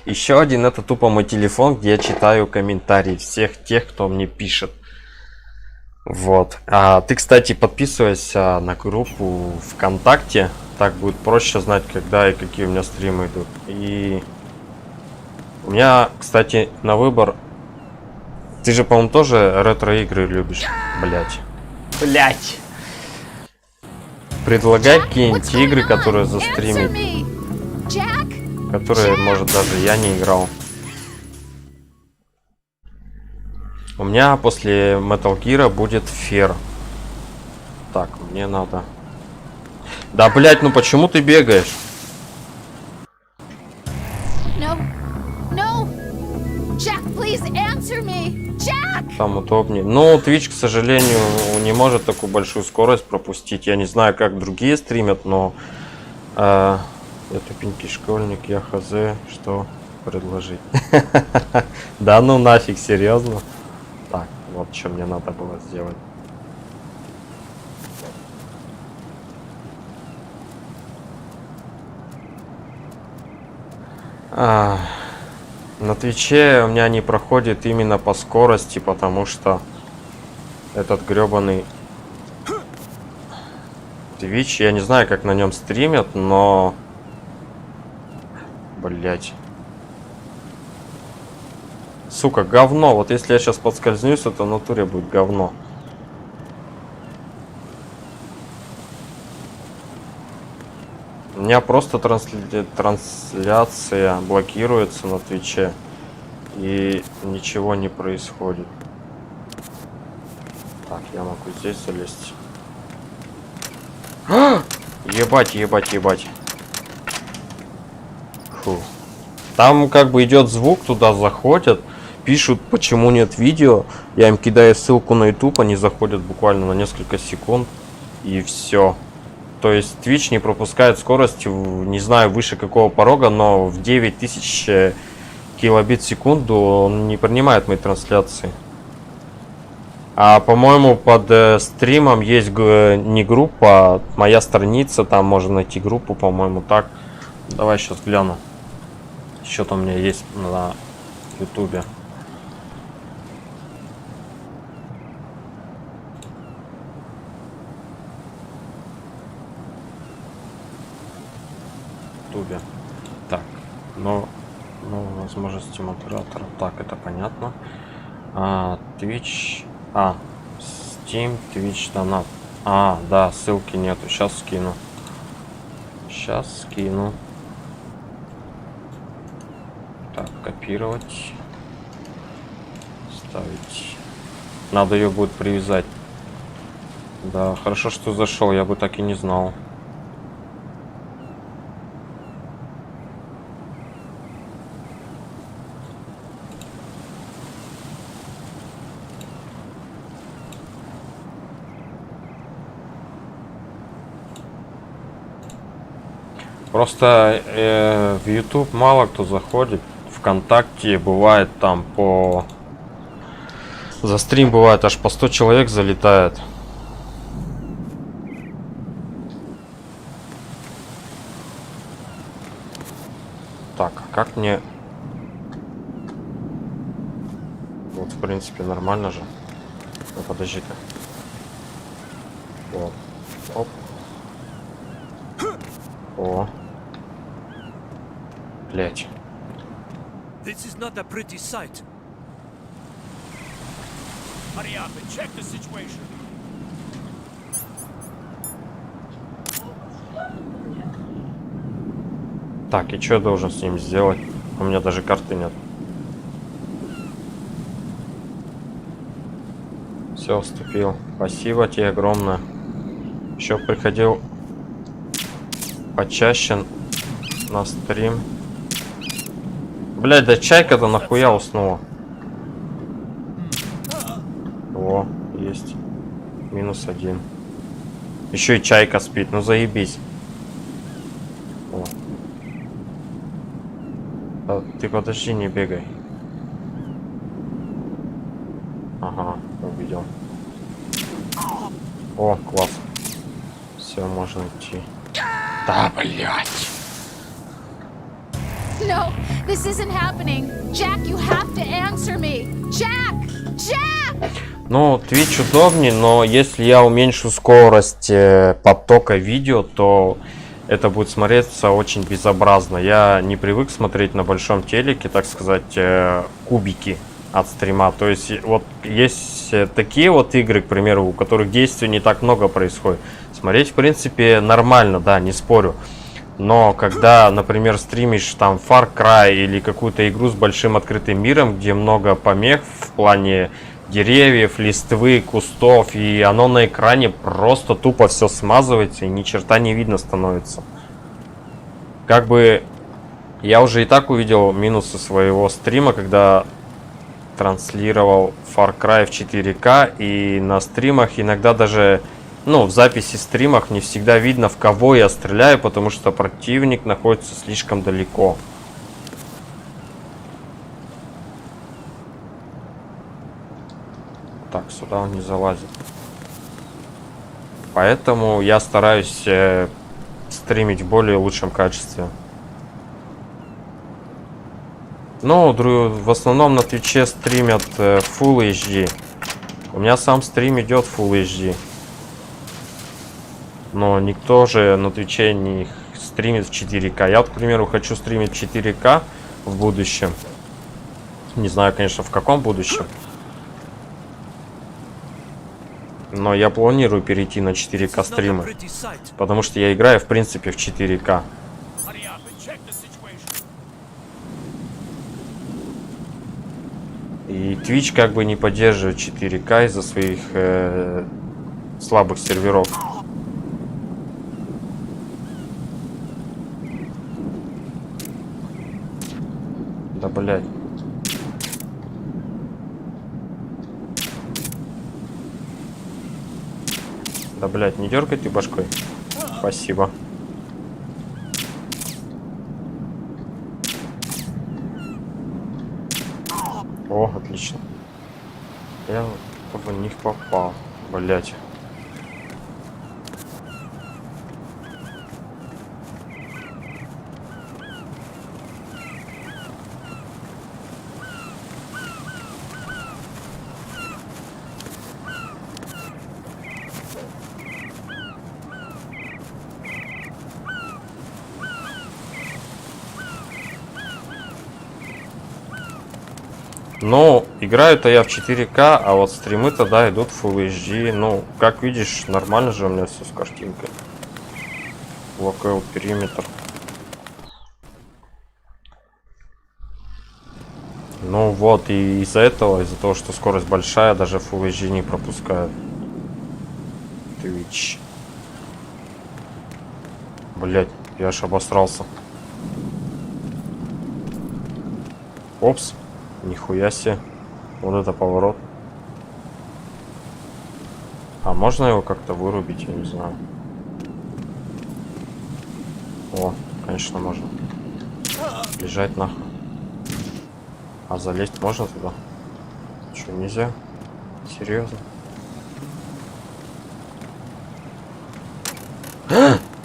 еще один — это тупо мой телефон, где я читаю комментарии всех тех, кто мне пишет. Вот. А ты, кстати, подписывайся на группу ВКонтакте. Так будет проще знать, когда и какие у меня стримы идут. И у меня, кстати, на выбор. Ты же, по-моему, тоже ретро-игры любишь. Блять. Предлагай какие-нибудь игры, которые застримить. Которые, может, даже я не играл. У меня после Metal Gear будет Фер. Так, мне надо. Да, блять, ну почему ты бегаешь? No. No. Jack, please answer me. Jack! Там удобнее. Ну, Twitch, к сожалению, не может такую большую скорость пропустить. Я не знаю, как другие стримят, но... я тупенький школьник, я хз, что предложить. Да ну нафиг, серьезно? Так, вот что мне надо было сделать. На Твиче у меня не проходит именно по скорости, потому что этот гребаный Twitch. Я не знаю, как на нем стримят, но... Блять. Сука, говно. Вот если я сейчас подскользнусь, это в натуре будет говно. У меня просто трансляция блокируется на Твиче. И ничего не происходит. Так, я могу здесь залезть. Ебать, ебать, ебать. Фу. Там как бы идет звук, туда заходят, пишут, почему нет видео. Я им кидаю ссылку на YouTube, они заходят буквально на несколько секунд. И все. То есть Twitch не пропускает скорость, не знаю выше какого порога, но в 9000 килобит в секунду он не принимает мои трансляции. А по-моему под стримом есть не группа, а моя страница, там можно найти группу, по-моему, так. Давай сейчас гляну. Что там у меня есть на ютубе. Так, но возможности модератора. Так, это понятно. Twitch. Steam, Twitch, донат. Да, ссылки нету. Сейчас скину. Так, копировать. Ставить. Надо ее будет привязать. Да, хорошо, что зашел. Я бы так и не знал. Просто в YouTube мало кто заходит. ВКонтакте бывает там за стрим бывает аж по 100 человек залетает. Так, а как мне... Вот, в принципе, нормально же. Ну, подожди-ка. Вот. Оп. О. Блять. This is not a pretty sight. Hurry up and check the situation. Так, и что я должен с ним сделать? У меня даже карты нет. Все, вступил. Спасибо тебе огромное. Еще приходил почаще на стрим. Блядь, да чайка-то нахуя уснула? О, есть. -1. Еще и чайка спит, ну заебись. О. Да, ты подожди, не бегай. Ага, увидел. О, класс. Все, можно идти. Да, блядь. No, this isn't happening. Jack, you have to answer me. Jack! Jack! Ну, Twitch удобнее, но если я уменьшу скорость потока видео, то это будет смотреться очень безобразно. Я не привык смотреть на большом телеке, так сказать, кубики от стрима. То есть, вот есть такие вот игры, к примеру, у которых действий не так много происходит. Смотреть, в принципе, нормально, да, не спорю. Но когда, например, стримишь там Far Cry или какую-то игру с большим открытым миром, где много помех в плане деревьев, листвы, кустов, и оно на экране просто тупо все смазывается и ни черта не видно становится. Как бы я уже и так увидел минусы своего стрима, когда транслировал Far Cry в 4К, и на стримах иногда даже... Ну, в записи стримах не всегда видно, в кого я стреляю, потому что противник находится слишком далеко. Так, сюда он не залазит. Поэтому я стараюсь стримить в более лучшем качестве. Ну, в основном на Твиче стримят Full HD. У меня сам стрим идет Full HD. Но никто же на Твиче не стримит в 4К. Я вот, к примеру, хочу стримить 4К в будущем. Не знаю, конечно, в каком будущем. Но я планирую перейти на 4К стримы. Потому что я играю, в принципе, в 4К. И Twitch как бы не поддерживает 4К из-за своих слабых серверов. Да, блядь. Да, блядь, не дергай ты башкой. Спасибо. О, отлично. Я в них попал. Блядь. Ну, играю-то я в 4К, а вот стримы тогда идут в Full HD. Ну, как видишь, нормально же у меня все с картинкой. Локал периметр. Ну вот, и из-за этого, из-за того, что скорость большая, даже Full HD не пропускает. Twitch. Блять, я аж обосрался. Опс. Нихуя себе. Вот это поворот. А можно его как-то вырубить, я не знаю. О, конечно, можно. Лежать нахуй. А залезть можно туда? Что, нельзя? Серьезно?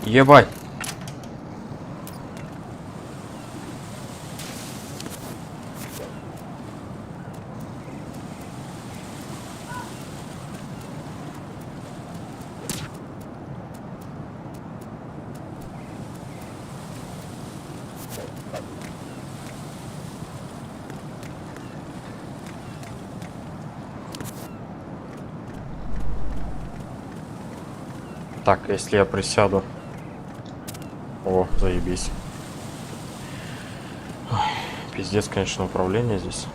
Ебать! Так, если я присяду. О, заебись. Ой, пиздец, конечно, управление здесь.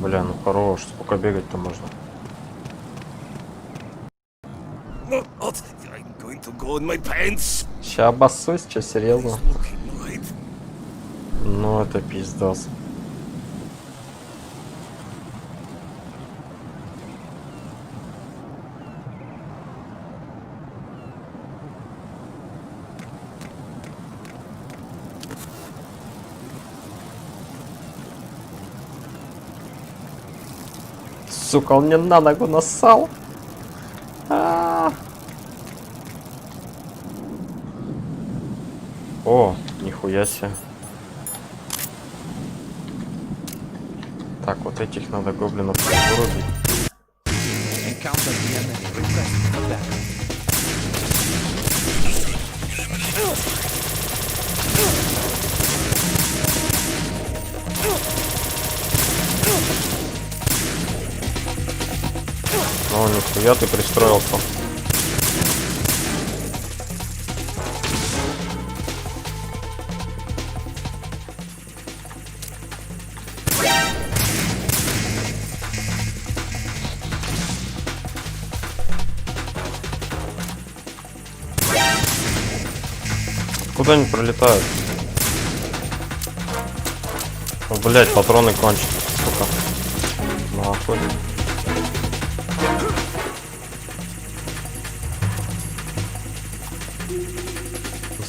Бля, ну хорош, сколько бегать-то можно. Ща обоссусь, что серьезно? Ну это пиздос. Сука, он мне на ногу нассал. О, нихуя себе. Так, вот этих надо гоблинов вырубить. О, нихуя ты пристроился. Куда они пролетают? О, блять, патроны кончились, сука. Нахуй.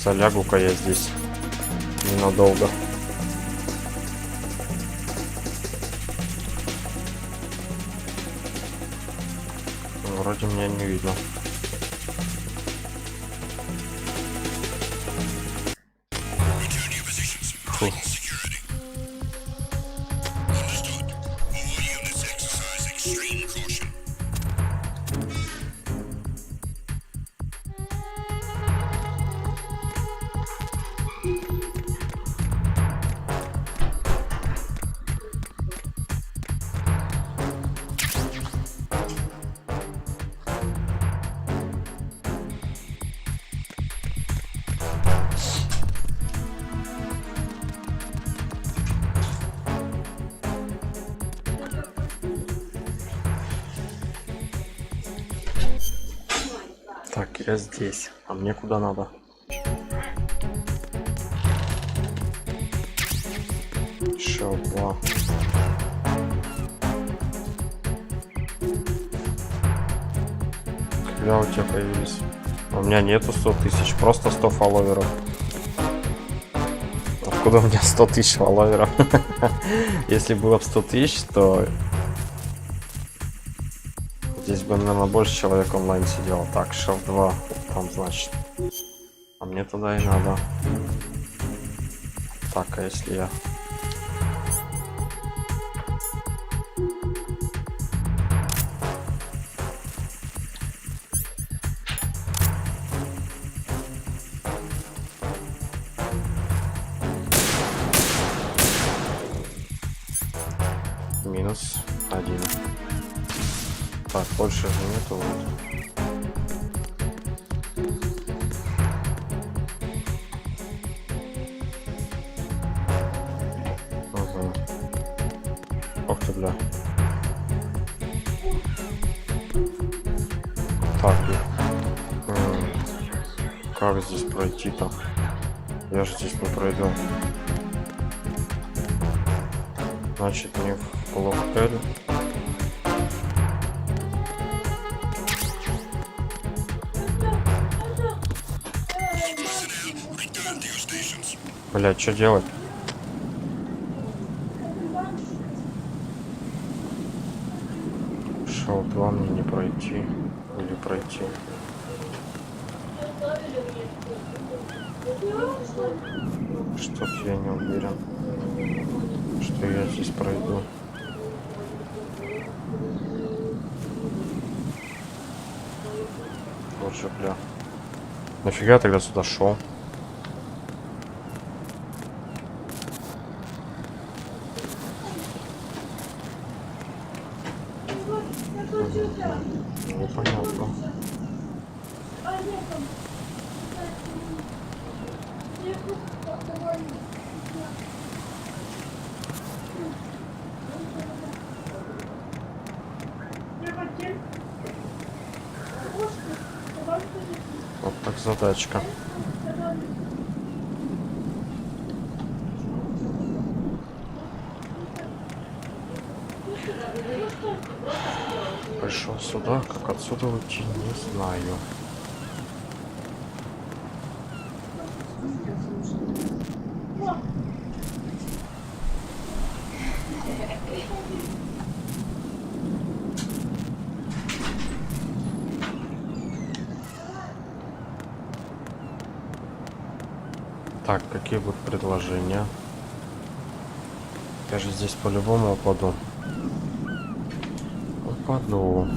Залягу-ка я здесь ненадолго. Вроде меня не видно. Фу. Я здесь. А мне куда надо? Еще 2. Когда у тебя появились? У меня нету 100 тысяч, просто 100 фолловеров. Откуда у меня 100 тысяч фолловеров? Если было бы 100 тысяч, то здесь бы, наверное, больше человек онлайн сидело. Так, шел 2. Там, значит. А мне туда и надо. Так, а если я... Минус 1. Так, больше же нету. Ага. Ох ты, бля. Так, как здесь пройти-то? Я же здесь не пройду. Значит, не в блок L. Блять, что делать? Шел 2 мне не пройти. Или пройти. Что-то я не уверен, что я здесь пройду. Вот же, бля. Нафига я тогда сюда шел? Непонятно. Вот так задачка. Пришел сюда, как отсюда уйти, не знаю. Так, какие будут предложения? Я же здесь по-любому упаду. Упаду.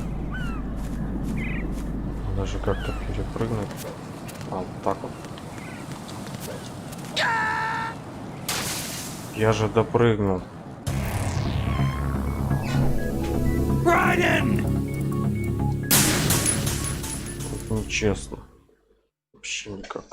Даже как-то перепрыгнуть. А, вот так вот. Я же допрыгнул. Это нечестно. Вообще никак.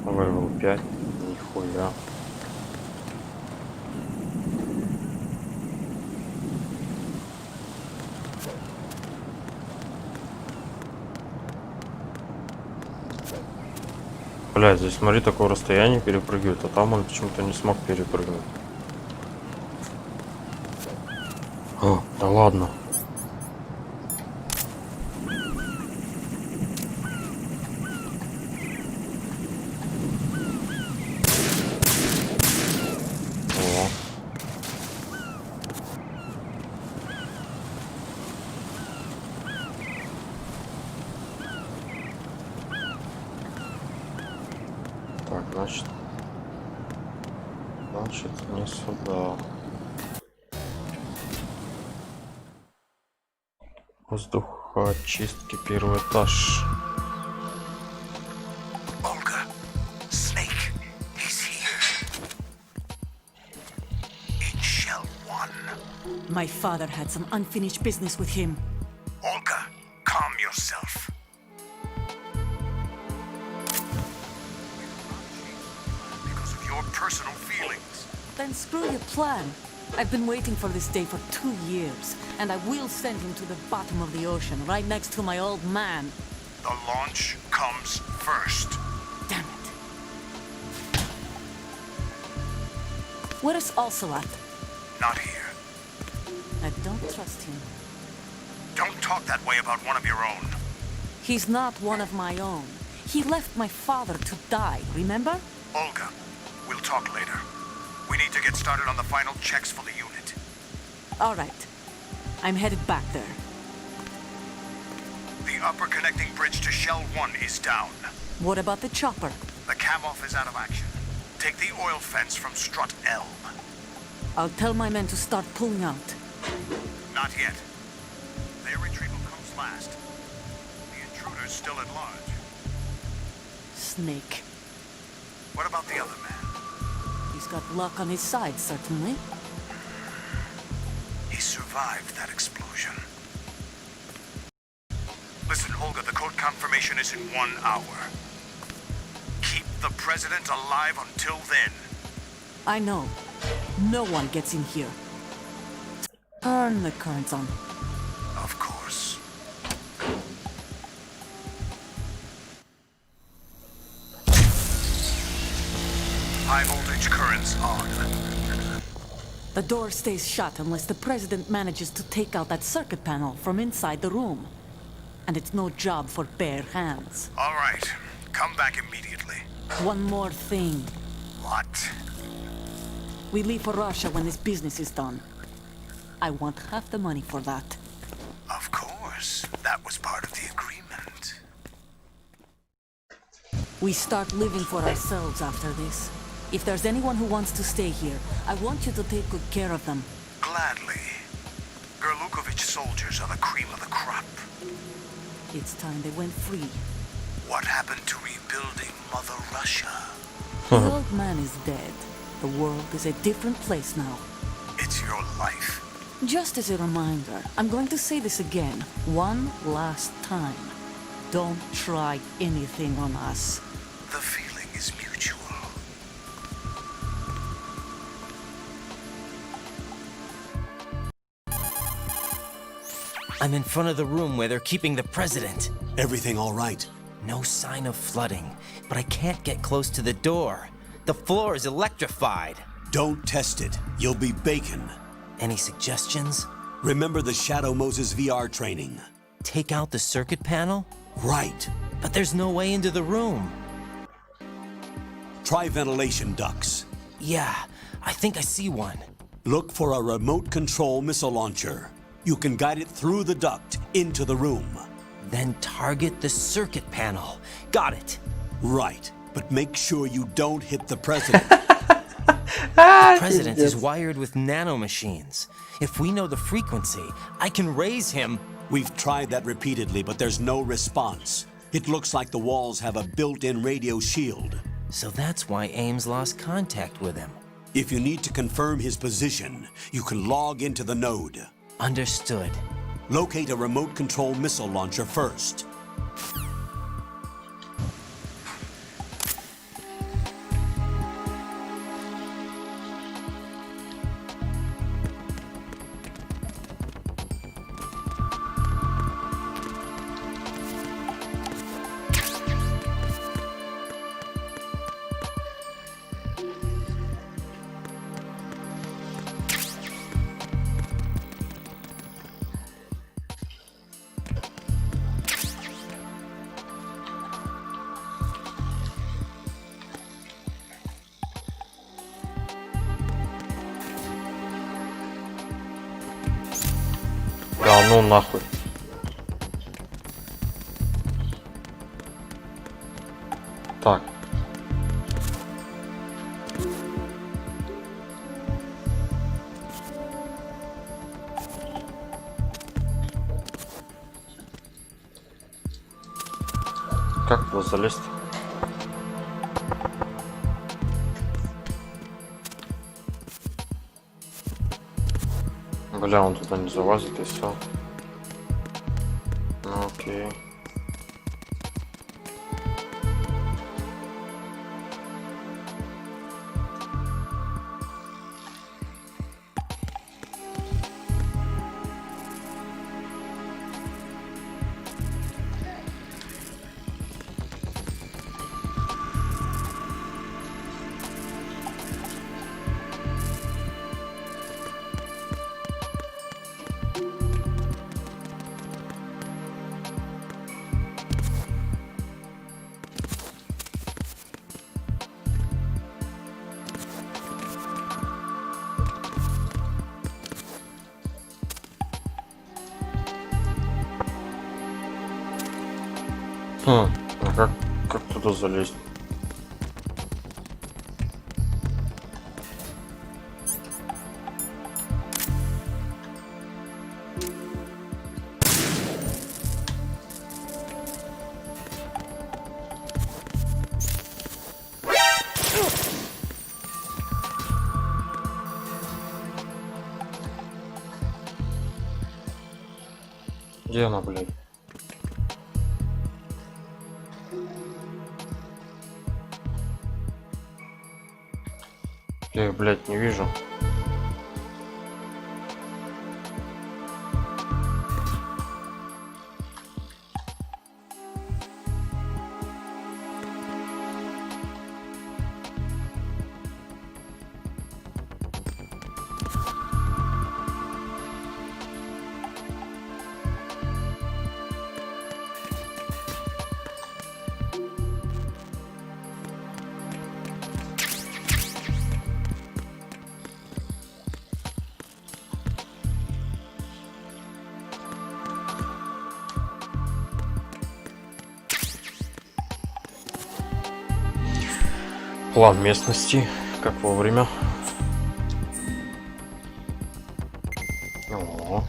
Вырвал 5. Нихуя. Бля, здесь смотри, такое расстояние перепрыгивает, а там он почему-то не смог перепрыгнуть. А, да ладно. Так, значит, Значит, не сюда. Воздухоочистки, первый этаж. Olga, Snake, he's here. In Shell 1. My father had some unfinished business with him. Olga, calm yourself. Because of your personal feelings. Then screw your plan. I've been waiting for this day for 2 years, and I will send him to the bottom of the ocean, right next to my old man. The launch comes first. Damn it. Where's Ocelot? Not here. I don't trust him. Don't talk that way about one of your own. He's not one of my own. He left my father to die, remember? Olga, we'll talk later. We need to get started on the final checks for the unit. All right. I'm headed back there. The upper connecting bridge to Shell 1 is down. What about the chopper? The cam-off is out of action. Take the oil fence from strut L. I'll tell my men to start pulling out. Not yet. Their retrieval comes last. The intruder's still at large. Snake. What about the other man? He's got luck on his side, certainly. He survived that explosion. Listen, Olga, the code confirmation is in 1 hour. Keep the president alive until then. I know. No one gets in here. Turn the currents on. Of course. High voltage currents on. The door stays shut unless the president manages to take out that circuit panel from inside the room. And it's no job for bare hands. All right. Come back immediately. One more thing. What? We leave for Russia when this business is done. I want half the money for that. Of course. That was part of the agreement. We start living for ourselves after this. If there's anyone who wants to stay here, I want you to take good care of them. Gladly. Gerlukovich soldiers are the cream of the crop. It's time they went free. What happened to rebuilding Mother Russia? The old man is dead. The world is a different place now. It's your life. Just as a reminder, I'm going to say this again, one last time. Don't try anything on us. The feeling is mutual. I'm in front of the room where they're keeping the president. Everything all right? No sign of flooding, but I can't get close to the door. The floor is electrified. Don't test it. You'll be bacon. Any suggestions? Remember the Shadow Moses VR training? Take out the circuit panel? Right. But there's no way into the room. Try ventilation ducts. Yeah, I think I see one. Look for a remote control missile launcher. You can guide it through the duct into the room. Then target the circuit panel. Got it. Right. But make sure you don't hit the president. The president is wired with nanomachines. If we know the frequency, I can raise him. We've tried that repeatedly, but there's no response. It looks like the walls have a built-in radio shield. So that's why Ames lost contact with him. If you need to confirm his position, you can log into the node. Understood. Locate a remote control missile launcher first. Да ну нахуй. Так. как туда залезть? Бля, он туда не залазит и все. Ну окей. А как туда залезть? Где она, блядь? Я их, блядь, не вижу. План местности, как вовремя. О.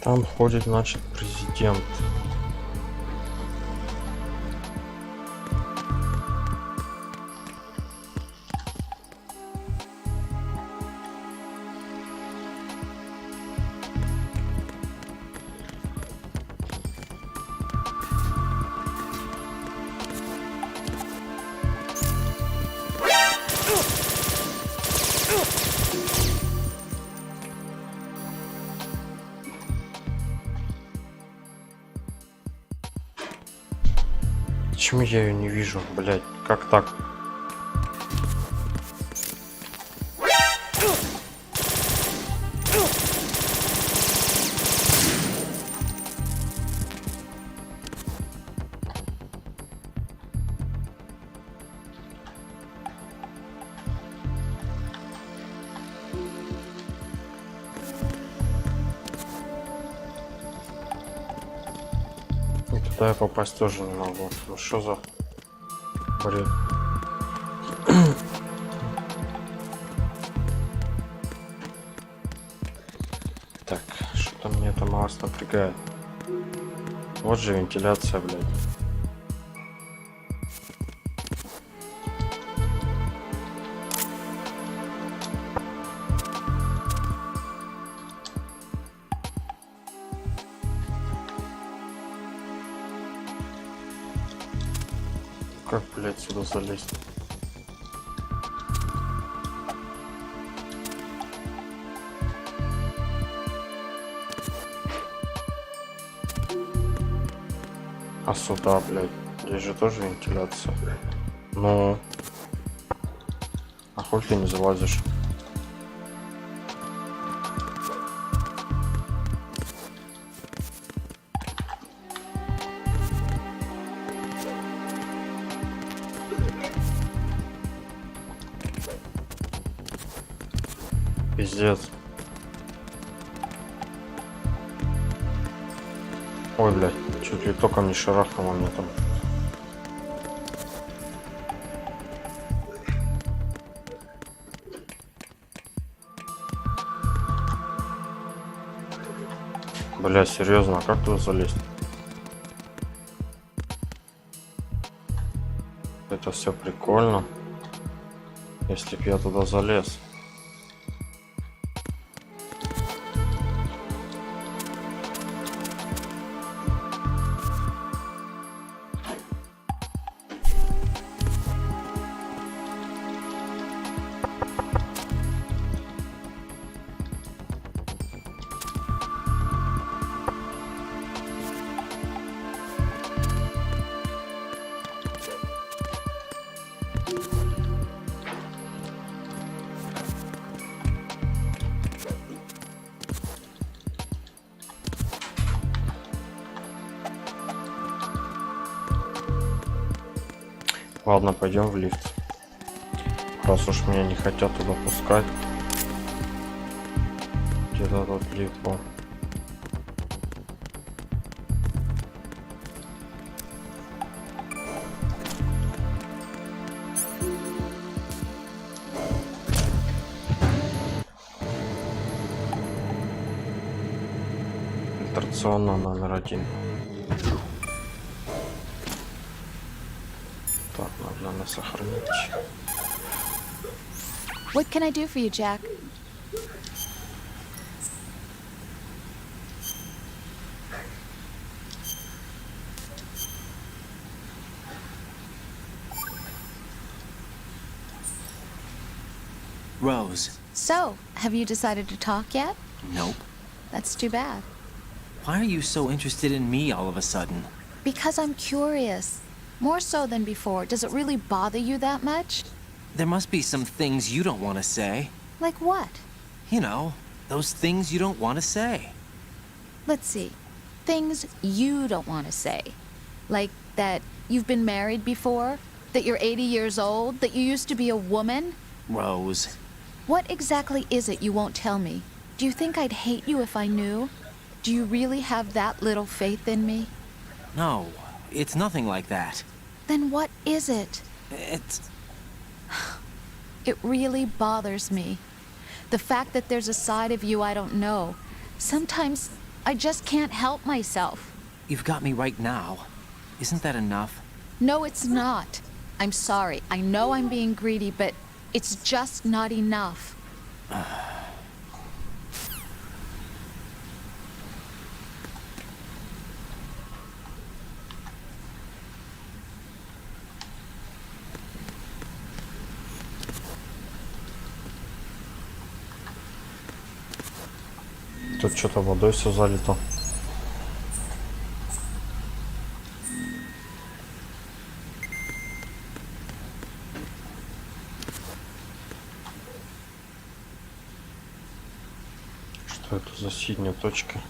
Там ходит, значит, президент. Почему я ее не вижу, блядь? Как так? Туда я попасть тоже не могу. Ну что за бред? Так, что-то мне это мало напрягает. Вот же вентиляция, блядь. Как, блядь, сюда залезть? А сюда, блядь, здесь же тоже вентиляция. Ну, а хуй ты не залазишь? Пиздец. Ой, блядь, чуть ли током не шарахнуло мне там. Бля, серьезно, а как туда залезть? Это все прикольно. Если б я туда залез. Ладно, пойдем в лифт. Раз уж меня не хотят туда пускать. Где-то тут лифт был. Фильтрационная номер 1. Так, надо сохранить. What can I do for you, Jack? Rose. So, have you decided to talk yet? Nope. That's too bad. Why are you so interested in me all of a sudden? Because I'm curious. More so than before. Does it really bother you that much? There must be some things you don't want to say. Like what? You know, those things you don't want to say. Let's see. Things you don't want to say. Like that you've been married before? That you're 80 years old? That you used to be a woman? Rose. What exactly is it you won't tell me? Do you think I'd hate you if I knew? Do you really have that little faith in me? No, it's nothing like that. Then what is it? It's... It really bothers me. The fact that there's a side of you I don't know. Sometimes I just can't help myself. You've got me right now. Isn't that enough? No, it's not. I'm sorry. I know I'm being greedy, but it's just not enough. Тут что-то водой все залито. Что это за синяя точка?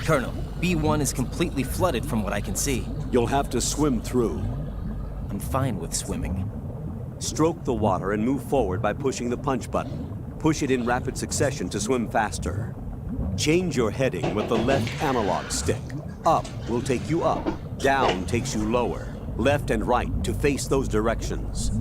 Colonel, B1 is completely flooded from what I can see. You'll have to swim through. I'm fine with swimming. Stroke the water and move forward by pushing the punch button. Push it in rapid succession to swim faster. Change your heading with the left analog stick. Up will take you up. Down takes you lower. Left and right to face those directions.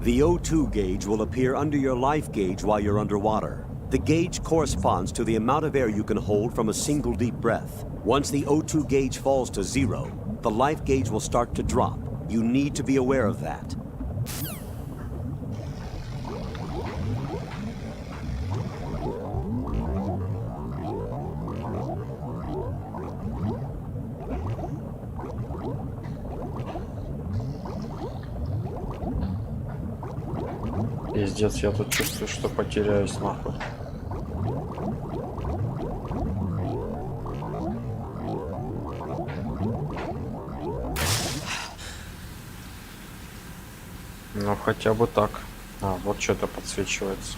The O2 gauge will appear under your life gauge while you're underwater. The gauge corresponds to the amount of air you can hold from a single deep breath. Once the O2 gauge falls to 0, the life gauge will start to drop. You need to be aware of that. Пиздец, я тут чувствую, что потеряюсь нахуй. Ну хотя бы так. А, вот что-то подсвечивается.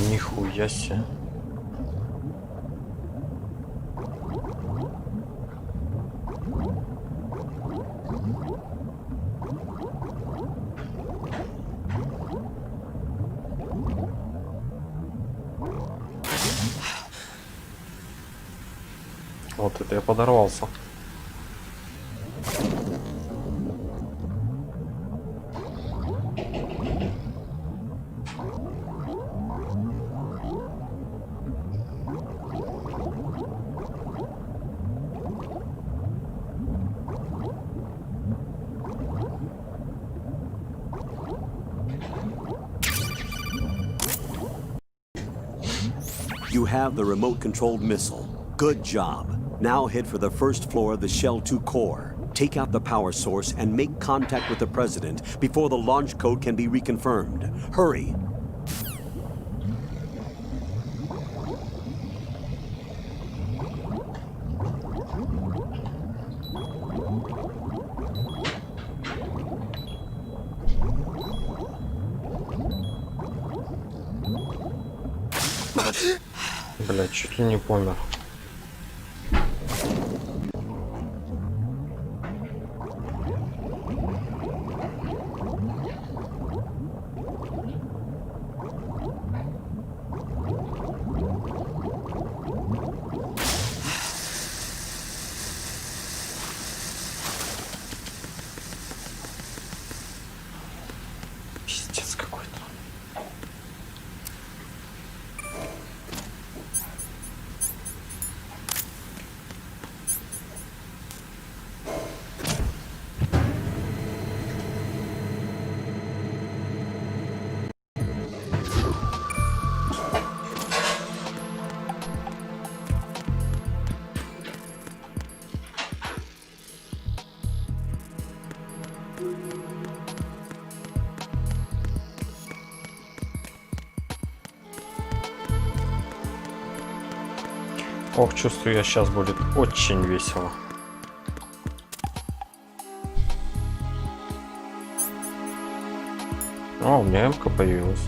Нихуя себе. Вот это я подорвался. You have the remote-controlled missile. Good job. Now head for the first floor of the Shell 2 core. Take out the power source and make contact with the President before the launch code can be reconfirmed. Hurry! Бля, чуть ли не помер. Пиздец какой-то. Ох, чувствую, я сейчас будет очень весело. О, у меня МК появилась.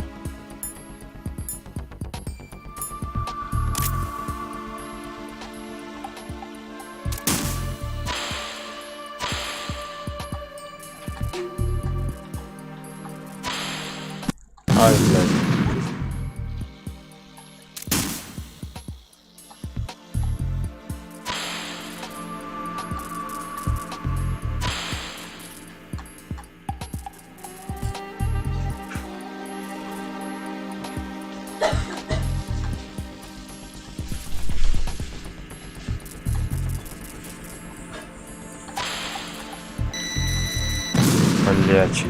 Ай, блядь. Блять.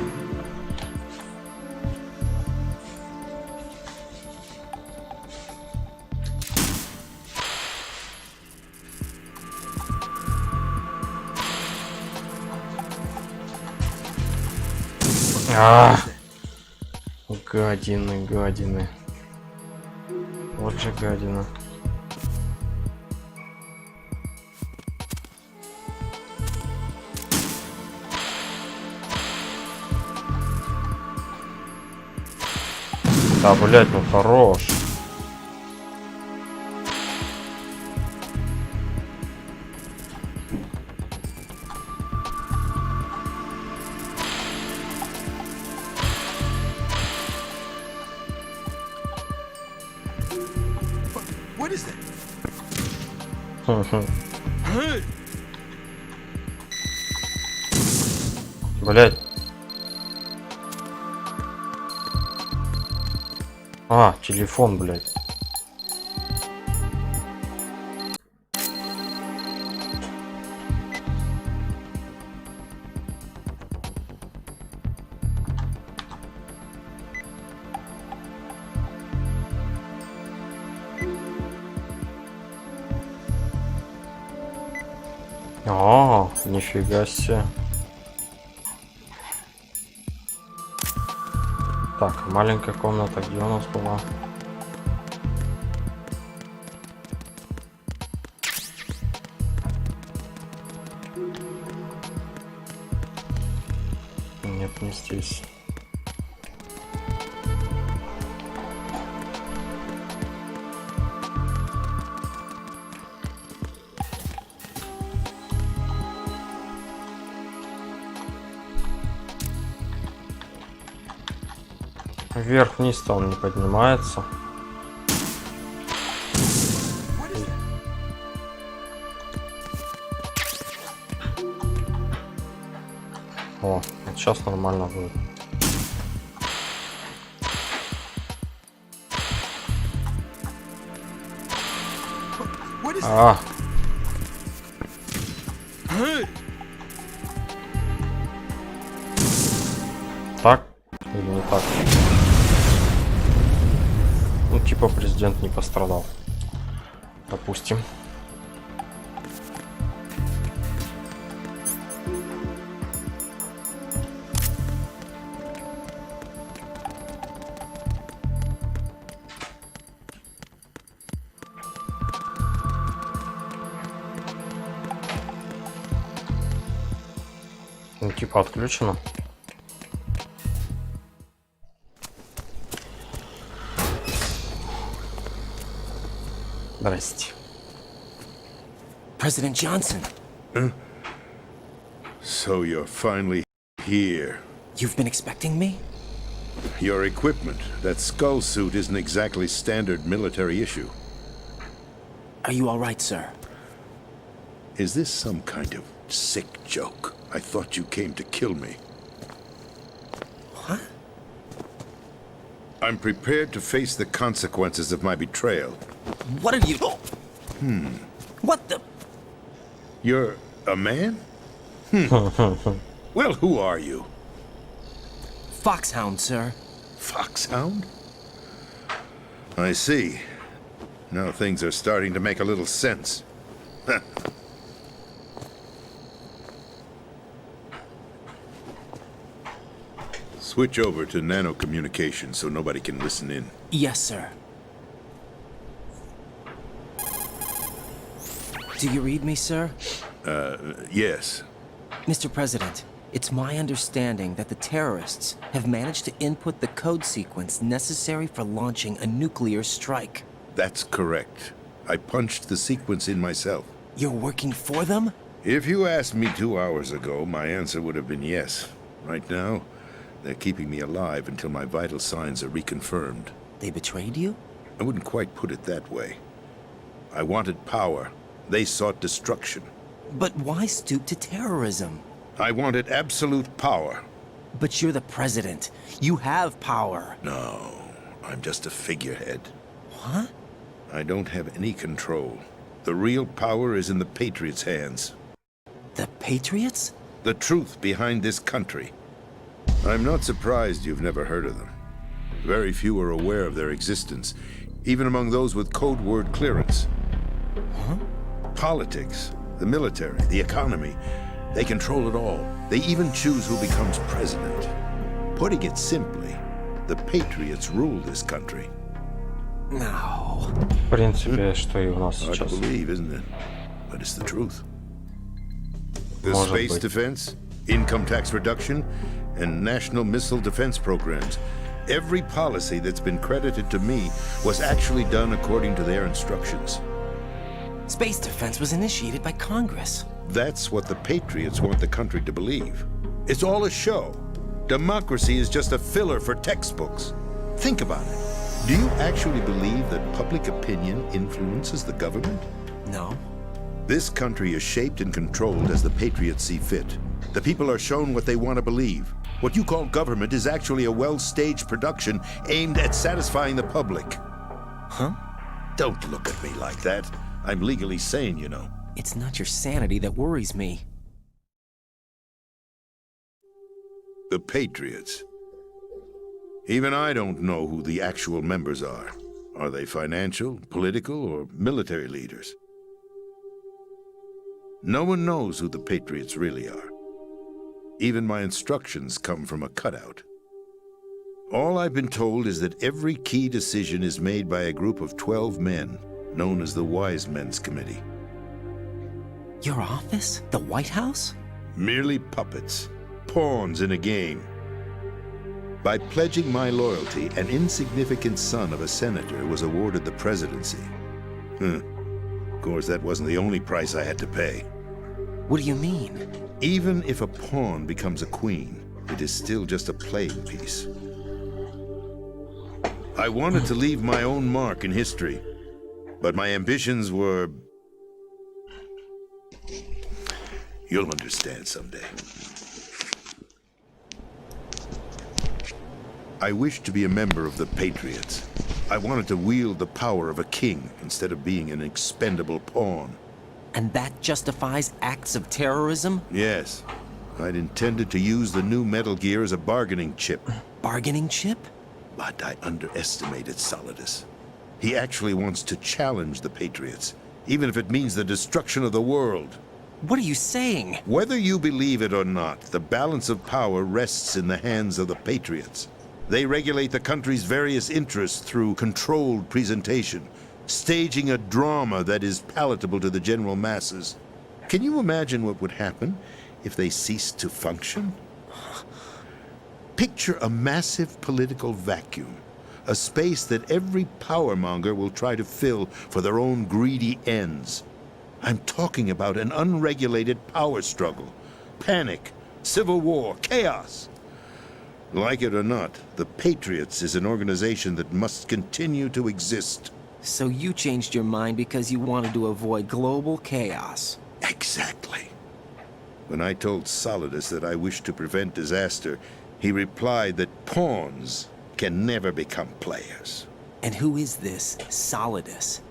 Гадины, гадины. Вот же гадина. Да, блять, ну хорош. What is that? Блять. А, телефон, блядь. О, нифига себе. Так, маленькая комната, где у нас была? Нет, не здесь. Вверх-вниз-то он не поднимается. О, вот сейчас нормально будет. А. Так или не так? Ну, типа президент не пострадал. Допустим. Ну, типа отключено. Здрасте. President Johnson. So you're finally here. You've been expecting me? Your equipment, that skull suit isn't exactly standard military issue. Are you all right, sir? Is this some kind of sick joke? I thought you came to kill me. What? I'm prepared to face the consequences of my betrayal. What are you... What the... You're a man? Well, who are you? Foxhound, sir. Foxhound? I see. Now things are starting to make a little sense. Switch over to nano-communication so nobody can listen in. Yes, sir. Do you read me, sir? Yes. Mr. President, it's my understanding that the terrorists have managed to input the code sequence necessary for launching a nuclear strike. That's correct. I punched the sequence in myself. You're working for them? If you asked me 2 hours ago, my answer would have been yes. Right now, they're keeping me alive until my vital signs are reconfirmed. They betrayed you? I wouldn't quite put it that way. I wanted power. They sought destruction. But why stoop to terrorism? I wanted absolute power. But you're the president. You have power. No, I'm just a figurehead. What? I don't have any control. The real power is in the Patriots' hands. The Patriots? The truth behind this country. I'm not surprised you've never heard of them. Very few are aware of their existence, even among those with code word clearance. Huh? Politics, the military, the economy, they control it all. They even choose who becomes president. Putting it simply, the Patriots rule this country. No. В принципе, что и у нас Hard to сейчас. believe, isn't it? But it's the truth. The Может space быть. defense, income tax reduction, and national missile defense programs. Every policy that's been credited to me was actually done according to their instructions. Space defense was initiated by Congress. That's what the Patriots want the country to believe. It's all a show. Democracy is just a filler for textbooks. Think about it. Do you actually believe that public opinion influences the government? No. This country is shaped and controlled as the Patriots see fit. The people are shown what they want to believe. What you call government is actually a well-staged production aimed at satisfying the public. Huh? Don't look at me like that. I'm legally sane, you know. It's not your sanity that worries me. The Patriots. Even I don't know who the actual members are. Are they financial, political, or military leaders? No one knows who the Patriots really are. Even my instructions come from a cutout. All I've been told is that every key decision is made by a group of 12 men, known as the Wise Men's Committee. Your office? The White House? Merely puppets, pawns in a game. By pledging my loyalty, an insignificant son of a senator was awarded the presidency. Of course, that wasn't the only price I had to pay. What do you mean? Even if a pawn becomes a queen, it is still just a playing piece. I wanted to leave my own mark in history, but my ambitions were... You'll understand someday. I wished to be a member of the Patriots. I wanted to wield the power of a king instead of being an expendable pawn. And that justifies acts of terrorism? Yes. I'd intended to use the new Metal Gear as a bargaining chip. Bargaining chip? But I underestimated Solidus. He actually wants to challenge the Patriots, even if it means the destruction of the world. What are you saying? Whether you believe it or not, the balance of power rests in the hands of the Patriots. They regulate the country's various interests through controlled presentation, staging a drama that is palatable to the general masses. Can you imagine what would happen if they ceased to function? Picture a massive political vacuum, a space that every powermonger will try to fill for their own greedy ends. I'm talking about an unregulated power struggle, panic, civil war, chaos. Like it or not, the Patriots is an organization that must continue to exist. So you changed your mind because you wanted to avoid global chaos. Exactly. When I told Solidus that I wished to prevent disaster, he replied that pawns can never become players. And who is this Solidus?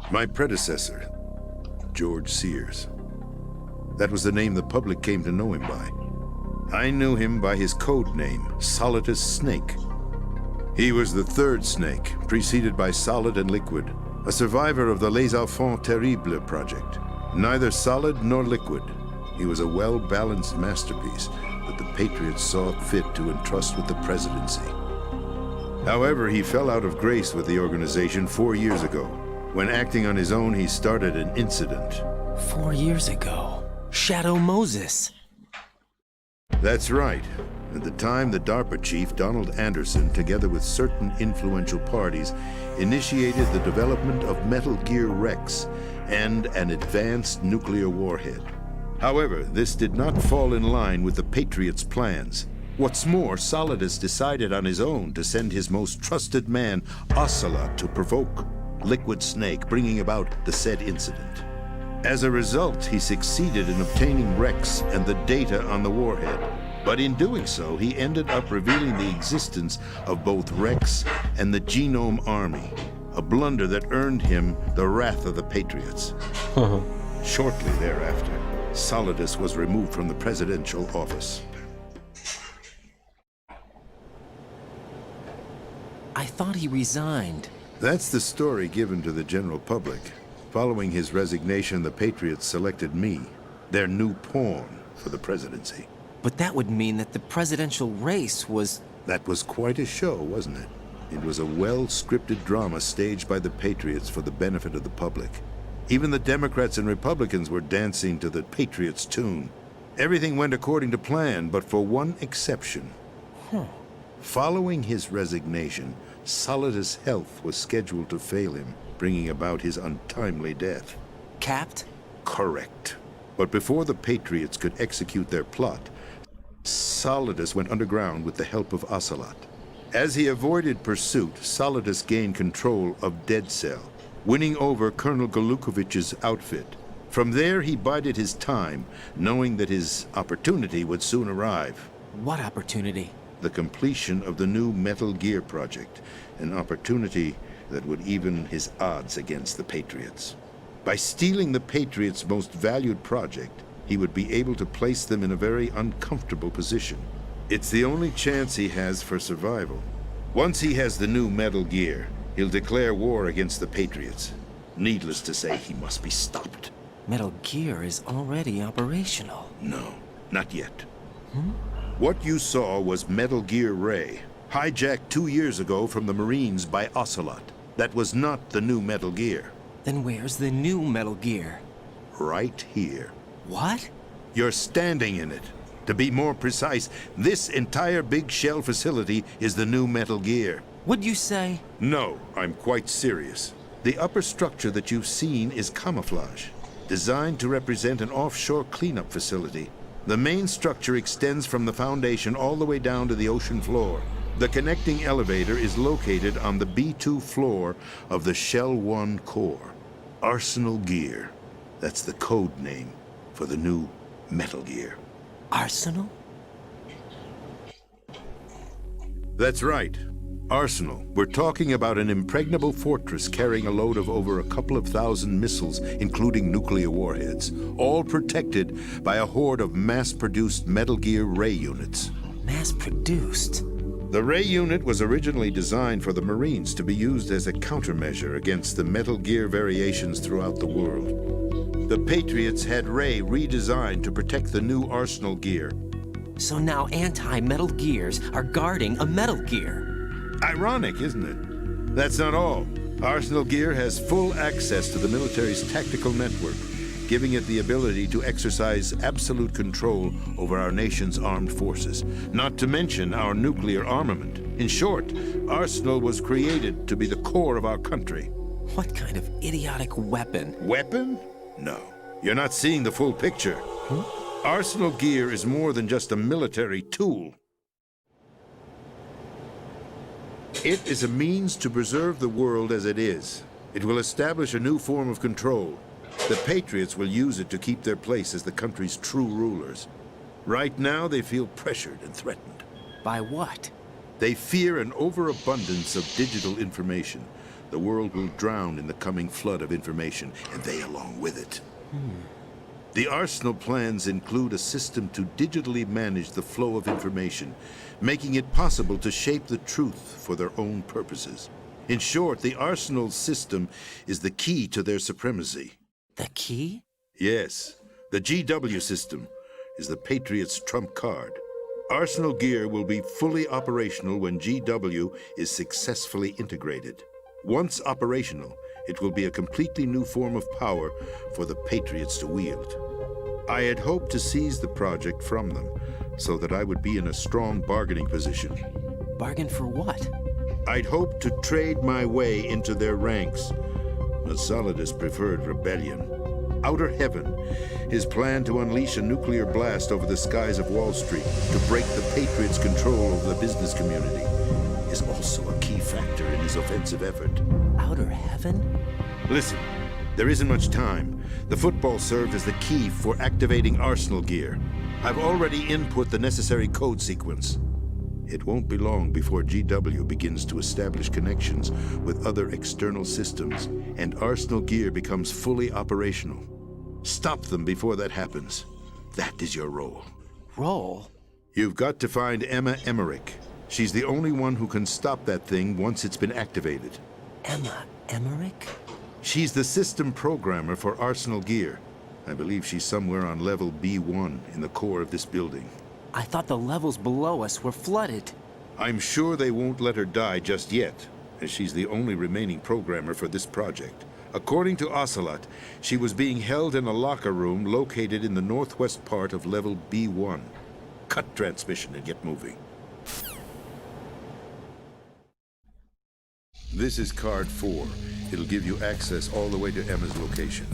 My predecessor, George Sears. That was the name the public came to know him by. I knew him by his code name, Solidus Snake. He was the third snake, preceded by Solid and Liquid, a survivor of the Les Enfants Terribles project. Neither solid nor liquid, he was a well-balanced masterpiece that the Patriots saw fit to entrust with the presidency. However, he fell out of grace with the organization 4 years ago. When acting on his own, he started an incident. 4 years ago? Shadow Moses. That's right. At the time, the DARPA chief, Donald Anderson, together with certain influential parties, initiated the development of Metal Gear Rex and an advanced nuclear warhead. However, this did not fall in line with the Patriots' plans. What's more, Solidus decided on his own to send his most trusted man, Ocelot, to provoke Liquid Snake, bringing about the said incident. As a result, he succeeded in obtaining Rex and the data on the warhead. But in doing so, he ended up revealing the existence of both Rex and the Genome Army, a blunder that earned him the wrath of the Patriots. Shortly thereafter, Solidus was removed from the presidential office. I thought he resigned. That's the story given to the general public. Following his resignation, the Patriots selected me, their new pawn, for the presidency. But that would mean that the presidential race was... That was quite a show, wasn't it? It was a well-scripted drama staged by the Patriots for the benefit of the public. Even the Democrats and Republicans were dancing to the Patriots' tune. Everything went according to plan, but for one exception. Following his resignation, Solidus' health was scheduled to fail him, bringing about his untimely death. Capped? Correct. But before the Patriots could execute their plot, Solidus went underground with the help of Ocelot. As he avoided pursuit, Solidus gained control of Dead Cell, winning over Colonel Golukovich's outfit. From there, he bided his time, knowing that his opportunity would soon arrive. What opportunity? The completion of the new Metal Gear project, an opportunity that would even his odds against the Patriots. By stealing the Patriots' most valued project, he would be able to place them in a very uncomfortable position. It's the only chance he has for survival. Once he has the new Metal Gear, he'll declare war against the Patriots. Needless to say, he must be stopped. Metal Gear is already operational. No, not yet. What you saw was Metal Gear Ray, hijacked 2 years ago from the Marines by Ocelot. That was not the new Metal Gear. Then where's the new Metal Gear? Right here. What? You're standing in it. To be more precise, this entire big shell facility is the new Metal Gear. What'd you say? No, I'm quite serious. The upper structure that you've seen is camouflage, designed to represent an offshore cleanup facility. The main structure extends from the foundation all the way down to the ocean floor. The connecting elevator is located on the B2 floor of the Shell 1 core. Arsenal Gear. That's the code name for the new Metal Gear. Arsenal? That's right. Arsenal. We're talking about an impregnable fortress carrying a load of over a couple of thousand missiles, including nuclear warheads, all protected by a horde of mass-produced Metal Gear Ray units. Mass-produced? The Ray unit was originally designed for the Marines to be used as a countermeasure against the Metal Gear variations throughout the world. The Patriots had Ray redesigned to protect the new Arsenal Gear. So now anti-Metal Gears are guarding a Metal Gear. Ironic, isn't it? That's not all. Arsenal Gear has full access to the military's tactical network, giving it the ability to exercise absolute control over our nation's armed forces, not to mention our nuclear armament. In short, Arsenal was created to be the core of our country. What kind of idiotic weapon? Weapon? No. You're not seeing the full picture. Arsenal Gear is more than just a military tool. It is a means to preserve the world as it is. It will establish a new form of control. The Patriots will use it to keep their place as the country's true rulers. Right now, they feel pressured and threatened. By what? They fear an overabundance of digital information. The world will drown in the coming flood of information, and they along with it. The Arsenal plans include a system to digitally manage the flow of information, making it possible to shape the truth for their own purposes. In short, the Arsenal system is the key to their supremacy. The key? Yes. The GW system is the Patriots' trump card. Arsenal Gear will be fully operational when GW is successfully integrated. Once operational, it will be a completely new form of power for the Patriots to wield. I had hoped to seize the project from them, so that I would be in a strong bargaining position. Bargain for what? I'd hoped to trade my way into their ranks. But Solidus preferred rebellion. Outer Heaven, his plan to unleash a nuclear blast over the skies of Wall Street to break the Patriots' control over the business community, is also a key factor in his offensive effort. Outer Heaven? Listen, there isn't much time. The football served as the key for activating Arsenal Gear. I've already input the necessary code sequence. It won't be long before GW begins to establish connections with other external systems, and Arsenal Gear becomes fully operational. Stop them before that happens. That is your role. Role? You've got to find Emma Emmerich. She's the only one who can stop that thing once it's been activated. Emma Emmerich? She's the system programmer for Arsenal Gear. I believe she's somewhere on level B1 in the core of this building. I thought the levels below us were flooded. I'm sure they won't let her die just yet, as she's the only remaining programmer for this project. According to Ocelot, she was being held in a locker room located in the northwest part of level B1. Cut transmission and get moving. This is card 4. It'll give you access all the way to Emma's location.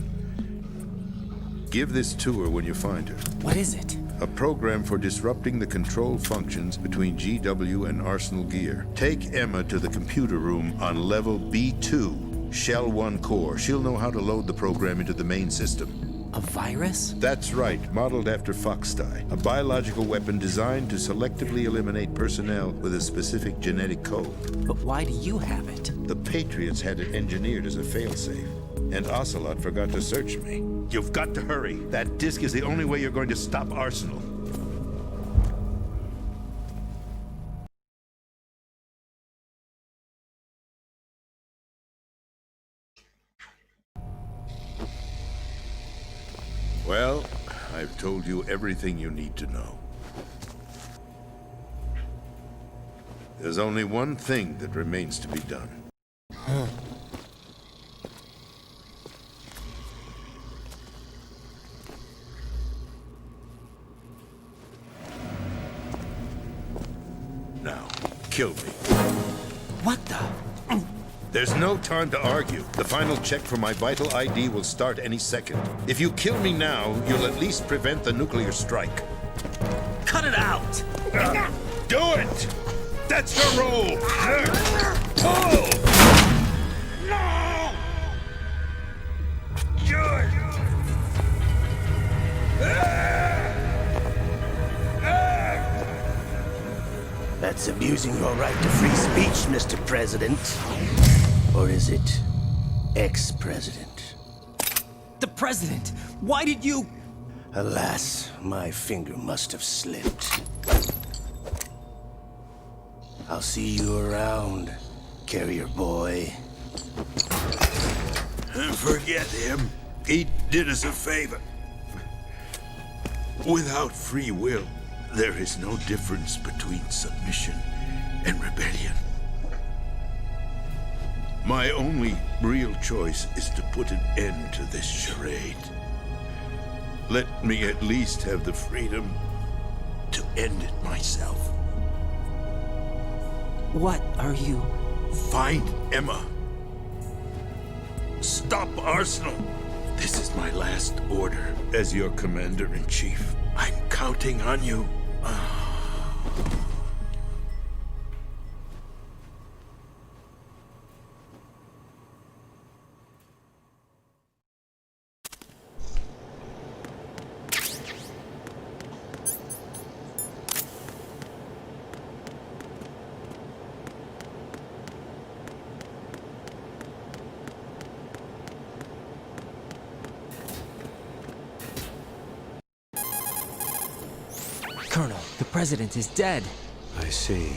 Give this to her when you find her. What is it? A program for disrupting the control functions between GW and Arsenal gear. Take Emma to the computer room on level B2, Shell 1 core. She'll know how to load the program into the main system. A virus? That's right, modeled after Foxdie, a biological weapon designed to selectively eliminate personnel with a specific genetic code. But why do you have it? The Patriots had it engineered as a failsafe, and Ocelot forgot to search me. You've got to hurry. That disk is the only way you're going to stop Arsenal. Well, I've told you everything you need to know. There's only one thing that remains to be done. Now, kill me. What the? There's no time to argue. The final check for my vital ID will start any second. If you kill me now, you'll at least prevent the nuclear strike. Cut it out! Do it! That's your role! Pull! No! Good! That's abusing your right to free speech, Mr. President. Or is it ex-president? The president! Why did you... Alas, my finger must have slipped. I'll see you around, carrier boy. Forget him. He did us a favor. Without free will, there is no difference between submission and rebellion. My only real choice is to put an end to this charade. Let me at least have the freedom to end it myself. What are you... Find Emma. Stop Arsenal. This is my last order as your commander-in-chief. I'm counting on you. Colonel, the president is dead. I see.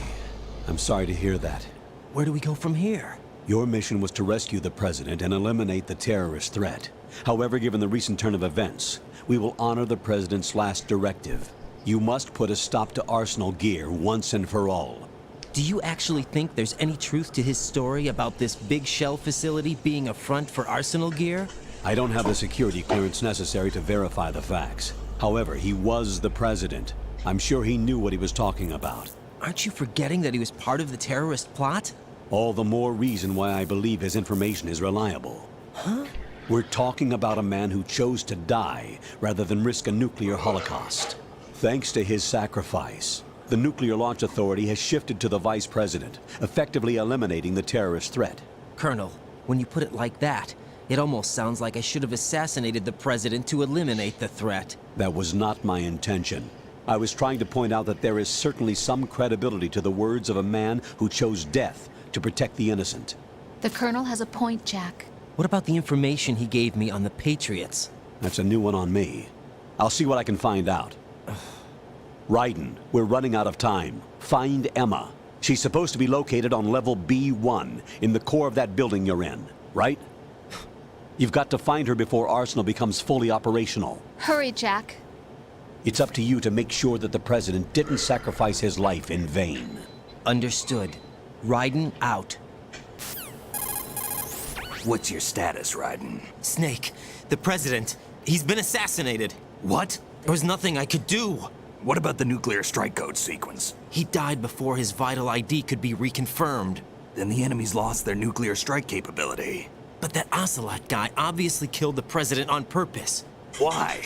I'm sorry to hear that. Where do we go from here? Your mission was to rescue the president and eliminate the terrorist threat. However, given the recent turn of events, we will honor the president's last directive. You must put a stop to Arsenal gear once and for all. Do you actually think there's any truth to his story about this big shell facility being a front for Arsenal gear? I don't have the security clearance necessary to verify the facts. However, he was the president. I'm sure he knew what he was talking about. Aren't you forgetting that he was part of the terrorist plot? All the more reason why I believe his information is reliable. Huh? We're talking about a man who chose to die rather than risk a nuclear holocaust. Thanks to his sacrifice, the Nuclear Launch Authority has shifted to the vice president, effectively eliminating the terrorist threat. Colonel, when you put it like that, it almost sounds like I should have assassinated the president to eliminate the threat. That was not my intention. I was trying to point out that there is certainly some credibility to the words of a man who chose death to protect the innocent. The Colonel has a point, Jack. What about the information he gave me on the Patriots? That's a new one on me. I'll see what I can find out. Raiden, we're running out of time. Find Emma. She's supposed to be located on level B1, in the core of that building you're in, right? You've got to find her before Arsenal becomes fully operational. Hurry, Jack. It's up to you to make sure that the president didn't sacrifice his life in vain. Understood. Raiden out. What's your status, Raiden? Snake, the president, he's been assassinated. What? There was nothing I could do. What about the nuclear strike code sequence? He died before his vital ID could be reconfirmed. Then the enemy's lost their nuclear strike capability. But that Ocelot guy obviously killed the president on purpose. Why?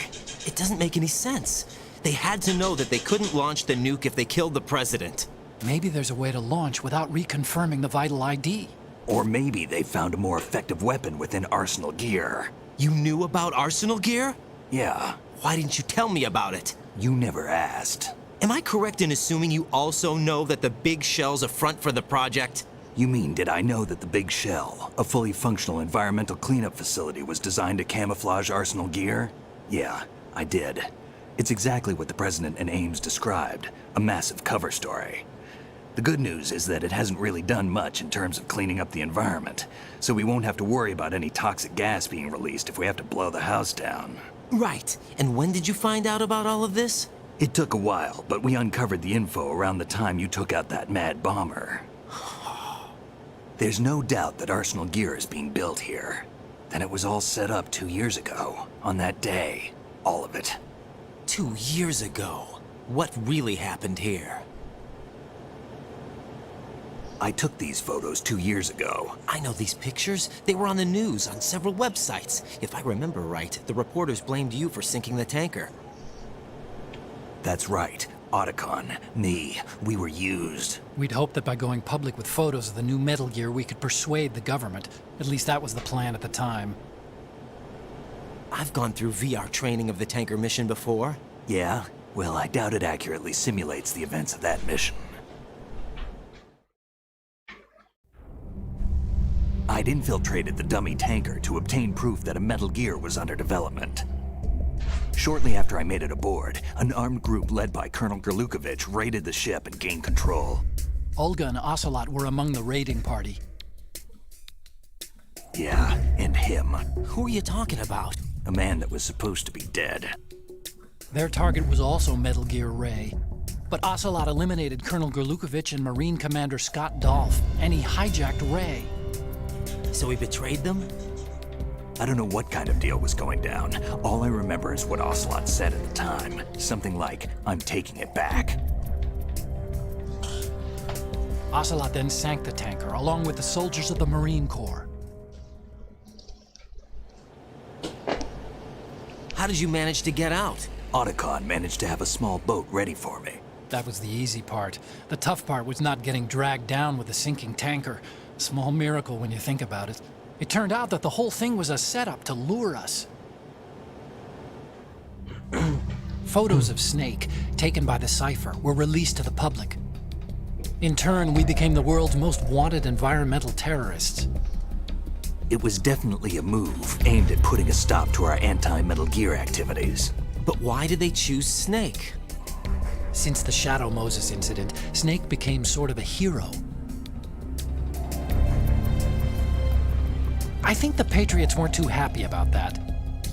It doesn't make any sense. They had to know that they couldn't launch the nuke if they killed the president. Maybe there's a way to launch without reconfirming the vital ID. Or maybe they found a more effective weapon within Arsenal gear. You knew about Arsenal gear? Yeah. Why didn't you tell me about it? You never asked. Am I correct in assuming you also know that the big shell's a front for the project? You mean, did I know that the Big Shell, a fully functional environmental cleanup facility, was designed to camouflage Arsenal gear? Yeah, I did. It's exactly what the President and Ames described, a massive cover story. The good news is that it hasn't really done much in terms of cleaning up the environment, so we won't have to worry about any toxic gas being released if we have to blow the house down. Right. And when did you find out about all of this? It took a while, but we uncovered the info around the time you took out that mad bomber. There's no doubt that Arsenal gear is being built here. Then it was all set up 2 years ago, on that day. All of it. 2 years ago? What really happened here? I took these photos 2 years ago. I know these pictures. They were on the news, on several websites. If I remember right, the reporters blamed you for sinking the tanker. That's right. Otacon, me, we were used. We'd hoped that by going public with photos of the new Metal Gear, we could persuade the government. At least that was the plan at the time. I've gone through VR training of the tanker mission before. Yeah? Well, I doubt it accurately simulates the events of that mission. I'd infiltrated the dummy tanker to obtain proof that a Metal Gear was under development. Shortly after I made it aboard, an armed group led by Colonel Gerlukovich raided the ship and gained control. Olga and Ocelot were among the raiding party. Yeah, and him. Who are you talking about? A man that was supposed to be dead. Their target was also Metal Gear Ray. But Ocelot eliminated Colonel Gerlukovich and Marine Commander Scott Dolph, and he hijacked Ray. So he betrayed them? I don't know what kind of deal was going down. All I remember is what Ocelot said at the time. Something like, "I'm taking it back." Ocelot then sank the tanker, along with the soldiers of the Marine Corps. How did you manage to get out? Otacon managed to have a small boat ready for me. That was the easy part. The tough part was not getting dragged down with a sinking tanker. A small miracle when you think about it. It turned out that the whole thing was a setup to lure us. Photos of Snake, taken by the Cypher, were released to the public. In turn, we became the world's most wanted environmental terrorists. It was definitely a move aimed at putting a stop to our anti-Metal Gear activities. But why did they choose Snake? Since the Shadow Moses incident, Snake became sort of a hero. I think the Patriots weren't too happy about that.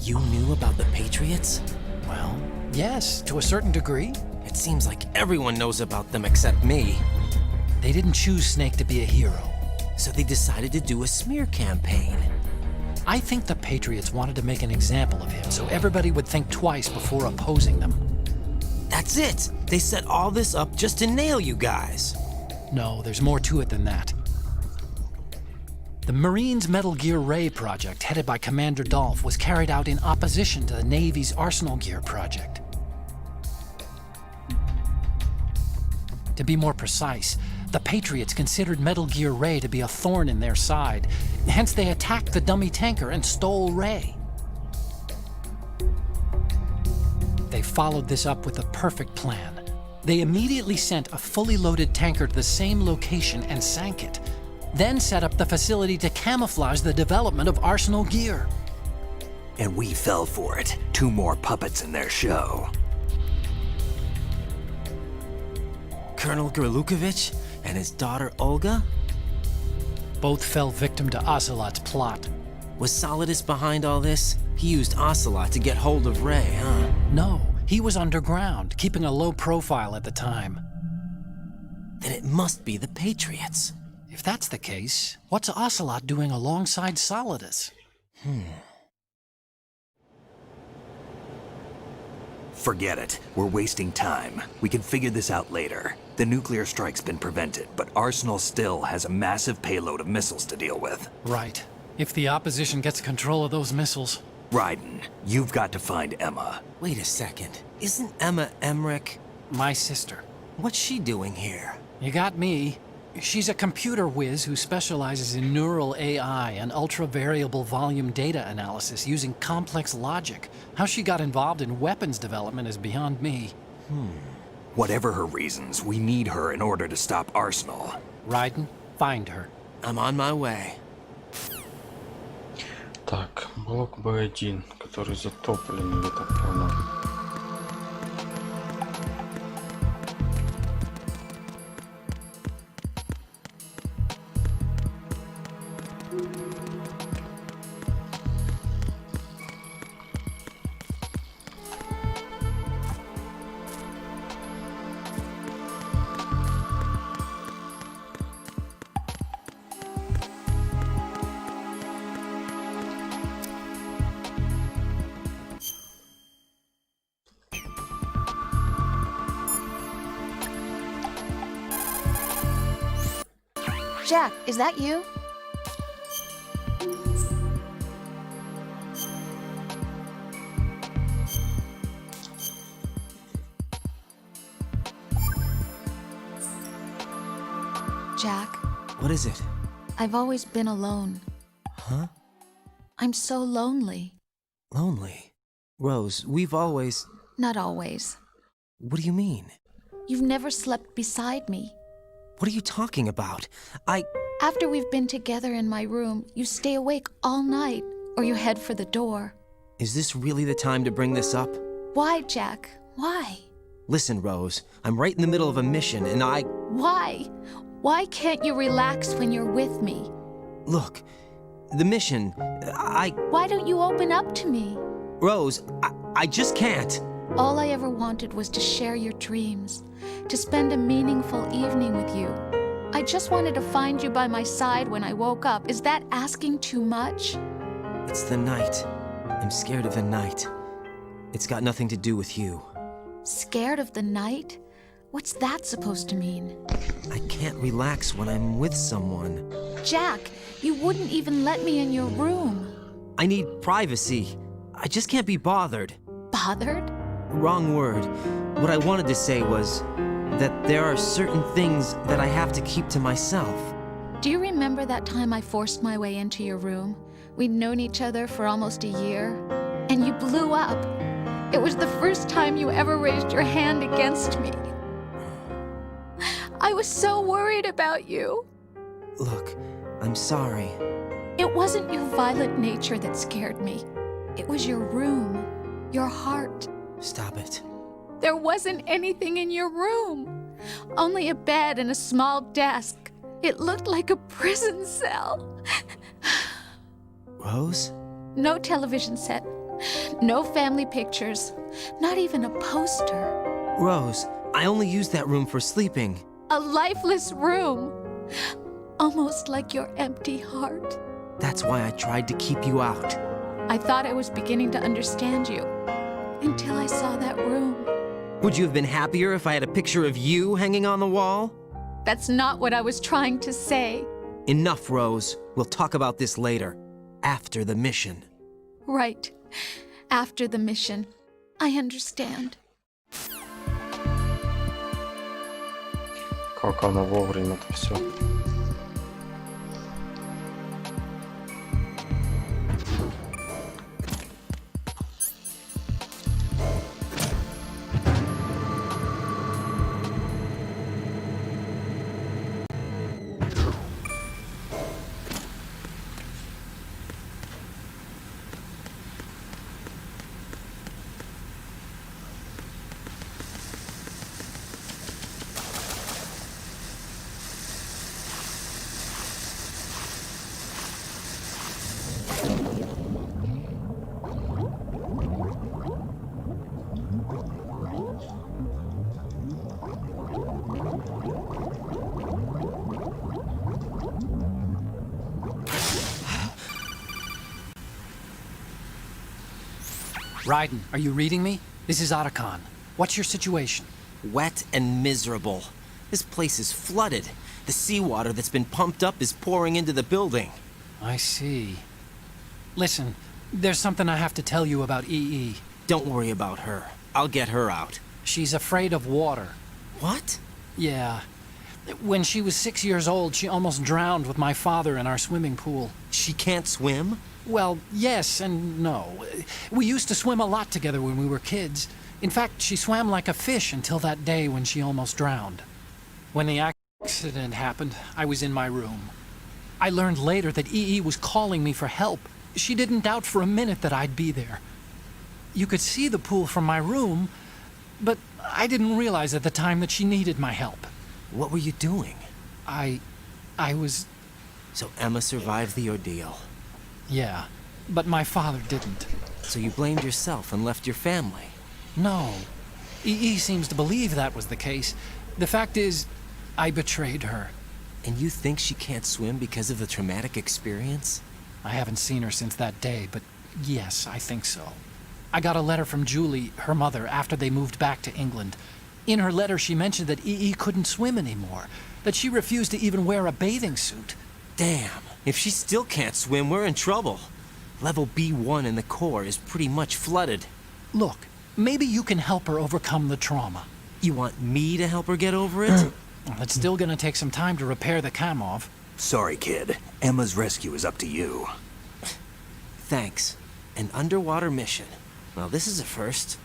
You knew about the Patriots? Well, yes, to a certain degree. It seems like everyone knows about them except me. They didn't choose Snake to be a hero. So they decided to do a smear campaign. I think the Patriots wanted to make an example of him so everybody would think twice before opposing them. That's it! They set all this up just to nail you guys. No, there's more to it than that. The Marines' Metal Gear Ray project, headed by Commander Dolph, was carried out in opposition to the Navy's Arsenal Gear project. To be more precise, the Patriots considered Metal Gear Ray to be a thorn in their side. Hence, they attacked the dummy tanker and stole Ray. They followed this up with a perfect plan. They immediately sent a fully loaded tanker to the same location and sank it. Then set up the facility to camouflage the development of Arsenal Gear. And we fell for it. 2 more puppets in their show. Colonel Gerlukovich and his daughter Olga? Both fell victim to Ocelot's plot. Was Solidus behind all this? He used Ocelot to get hold of Ray, huh? No, he was underground, keeping a low profile at the time. Then it must be the Patriots. If that's the case, what's Ocelot doing alongside Solidus? Forget it. We're wasting time. We can figure this out later. The nuclear strike's been prevented, but Arsenal still has a massive payload of missiles to deal with. Right. If the opposition gets control of those missiles... Raiden, you've got to find Emma. Wait a second. Isn't Emma Emmerich? My sister. What's she doing here? You got me. She's a computer whiz who specializes in neural AI and ultra-variable volume data analysis using complex logic. How she got involved in weapons development is beyond me. Whatever her reasons, we need her in order to stop Arsenal. Raiden, find her. I'm on my way. Так, блок Б1, который затоплен, я так понял. Jack, is that you? Jack, What is it? I've always been alone. Huh? I'm so lonely. Lonely? Rose, we've always... Not always. What do you mean? You've never slept beside me. What are you talking about? After we've been together in my room, you stay awake all night, or you head for the door. Is this really the time to bring this up? Why, Jack? Why? Listen, Rose, I'm right in the middle of a mission and Why? Why can't you relax when you're with me? Look, the mission, Why don't you open up to me? Rose, I just can't. All I ever wanted was to share your dreams, to spend a meaningful evening with you. I just wanted to find you by my side when I woke up. Is that asking too much? It's the night. I'm scared of the night. It's got nothing to do with you. Scared of the night? What's that supposed to mean? I can't relax when I'm with someone. Jack, you wouldn't even let me in your room. I need privacy. I just can't be bothered. Bothered? Wrong word. What I wanted to say was that there are certain things that I have to keep to myself. Do you remember that time I forced my way into your room? We'd known each other for almost a year, and you blew up. It was the first time you ever raised your hand against me. I was so worried about you. Look, I'm sorry. It wasn't your violent nature that scared me. It was your room, your heart. Stop it. There wasn't anything in your room. Only a bed and a small desk. It looked like a prison cell. Rose? No television set. No family pictures. Not even a poster. Rose, I only use that room for sleeping. A lifeless room. Almost like your empty heart. That's why I tried to keep you out. I thought I was beginning to understand you. Until I saw that room. Would you have been happier if I had a picture of you hanging on the wall? That's not what I was trying to say. Enough, Rose. We'll talk about this later. After the mission. Right. After the mission. I understand. Как она вовремя-то все. Raiden, are you reading me? This is Otacon. What's your situation? Wet and miserable. This place is flooded. The seawater that's been pumped up is pouring into the building. I see. Listen, there's something I have to tell you about EE. Don't worry about her. I'll get her out. She's afraid of water. What? Yeah. When she was 6 years old, she almost drowned with my father in our swimming pool. She can't swim? Well, yes and no. We used to swim a lot together when we were kids. In fact, she swam like a fish until that day when she almost drowned. When the accident happened, I was in my room. I learned later that EE was calling me for help. She didn't doubt for a minute that I'd be there. You could see the pool from my room, but I didn't realize at the time that she needed my help. What were you doing? I was... So Emma survived the ordeal. Yeah, but my father didn't. So you blamed yourself and left your family? No. EE seems to believe that was the case. The fact is, I betrayed her. And you think she can't swim because of the traumatic experience? I haven't seen her since that day, but yes, I think so. I got a letter from Julie, her mother, after they moved back to England. In her letter, she mentioned that EE couldn't swim anymore, that she refused to even wear a bathing suit. Damn, if she still can't swim, we're in trouble. Level B1 in the core is pretty much flooded. Look, maybe you can help her overcome the trauma. You want me to help her get over it? Well, it's still gonna take some time to repair the Kamov. Sorry, kid. Emma's rescue is up to you. Thanks. An underwater mission. Well, this is a first.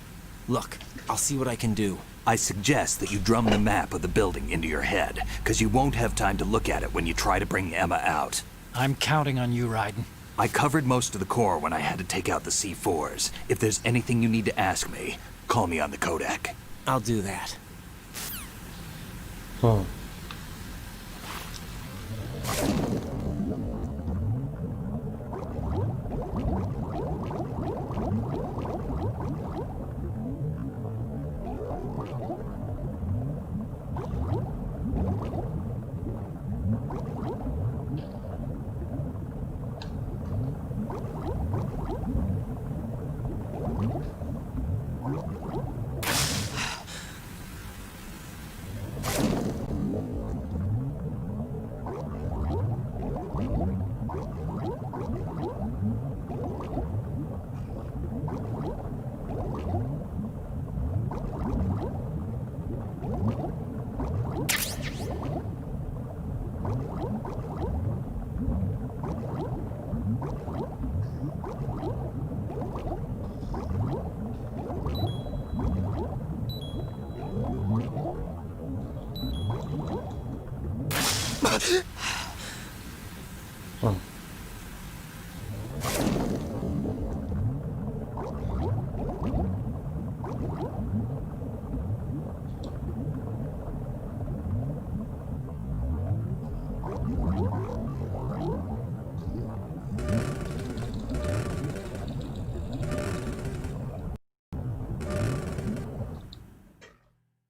Look, I'll see what I can do. I suggest that you drum the map of the building into your head, because you won't have time to look at it when you try to bring Emma out. I'm counting on you, Raiden. I covered most of the core when I had to take out the C4s. If there's anything you need to ask me, call me on the codec. I'll do that. Huh.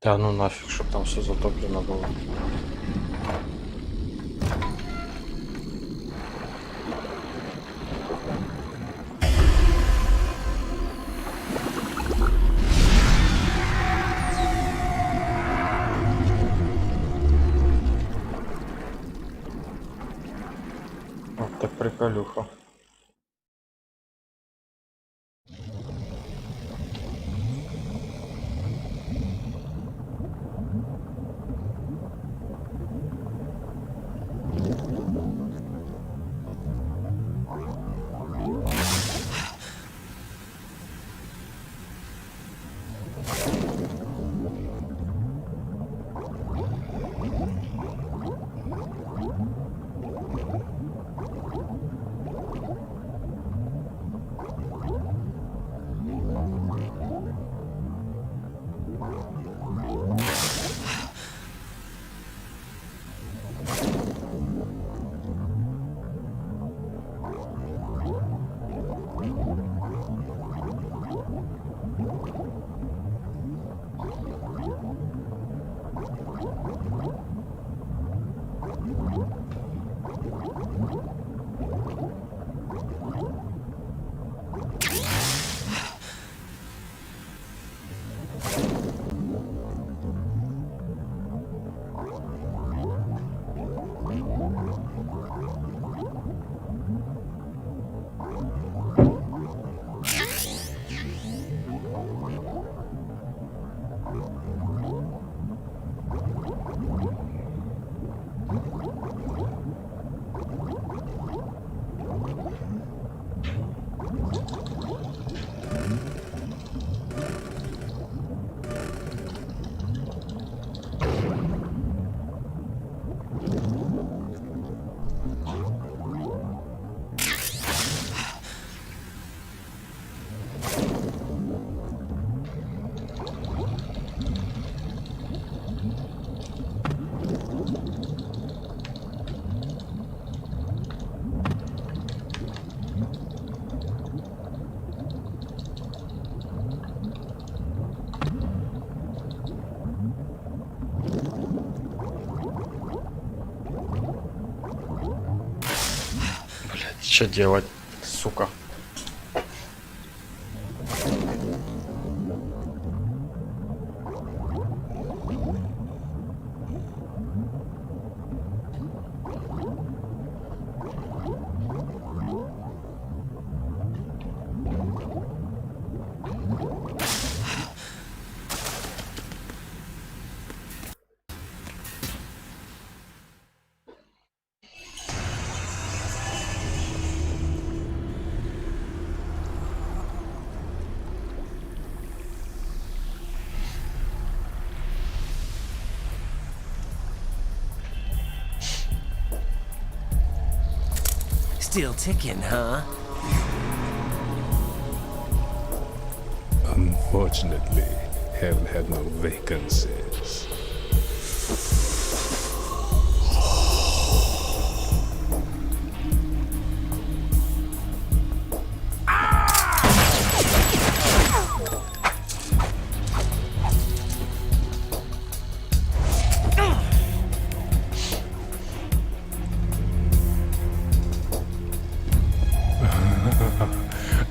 Да ну нафиг, чтобы там все затоплено было. Вот так приколюха. Че делать, сука? Still ticking, huh? Unfortunately, hell had no vacancies.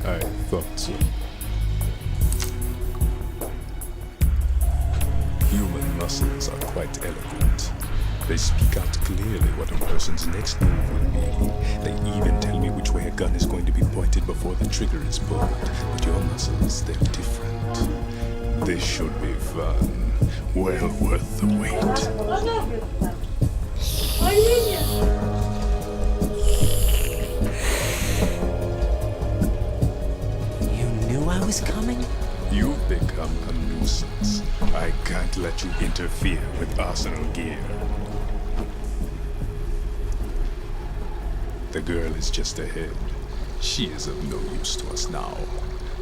I thought so. Human muscles are quite eloquent. They speak out clearly what a person's next move will be. They even tell me which way a gun is going to be pointed before the trigger is pulled. But your muscles, they're different. This should be fun. Well worth the wait. I was coming? You've become a nuisance. I can't let you interfere with arsenal gear. The girl is just ahead. She is of no use to us now.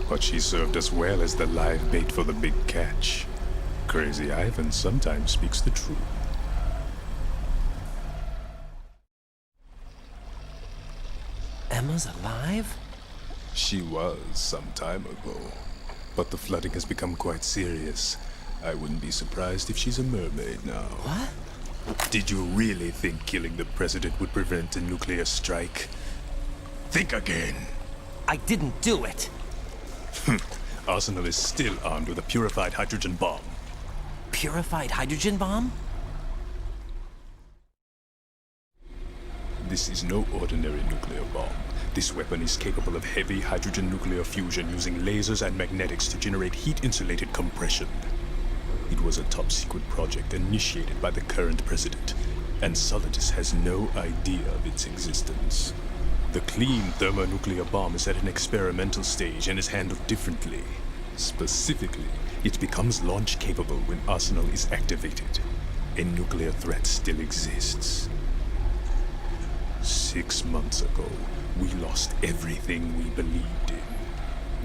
But she served us well as the live bait for the big catch. Crazy Ivan sometimes speaks the truth. Emma's alive? She was some time ago, but the flooding has become quite serious. I wouldn't be surprised if she's a mermaid now. What? Did you really think killing the president would prevent a nuclear strike? Think again. I didn't do it. Arsenal is still armed with a purified hydrogen bomb. Purified hydrogen bomb? This is no ordinary nuclear bomb. This weapon is capable of heavy hydrogen nuclear fusion using lasers and magnetics to generate heat-insulated compression. It was a top-secret project initiated by the current president, and Solidus has no idea of its existence. The clean thermonuclear bomb is at an experimental stage and is handled differently. Specifically, it becomes launch-capable when Arsenal is activated. A nuclear threat still exists. 6 months ago, we lost everything we believed in.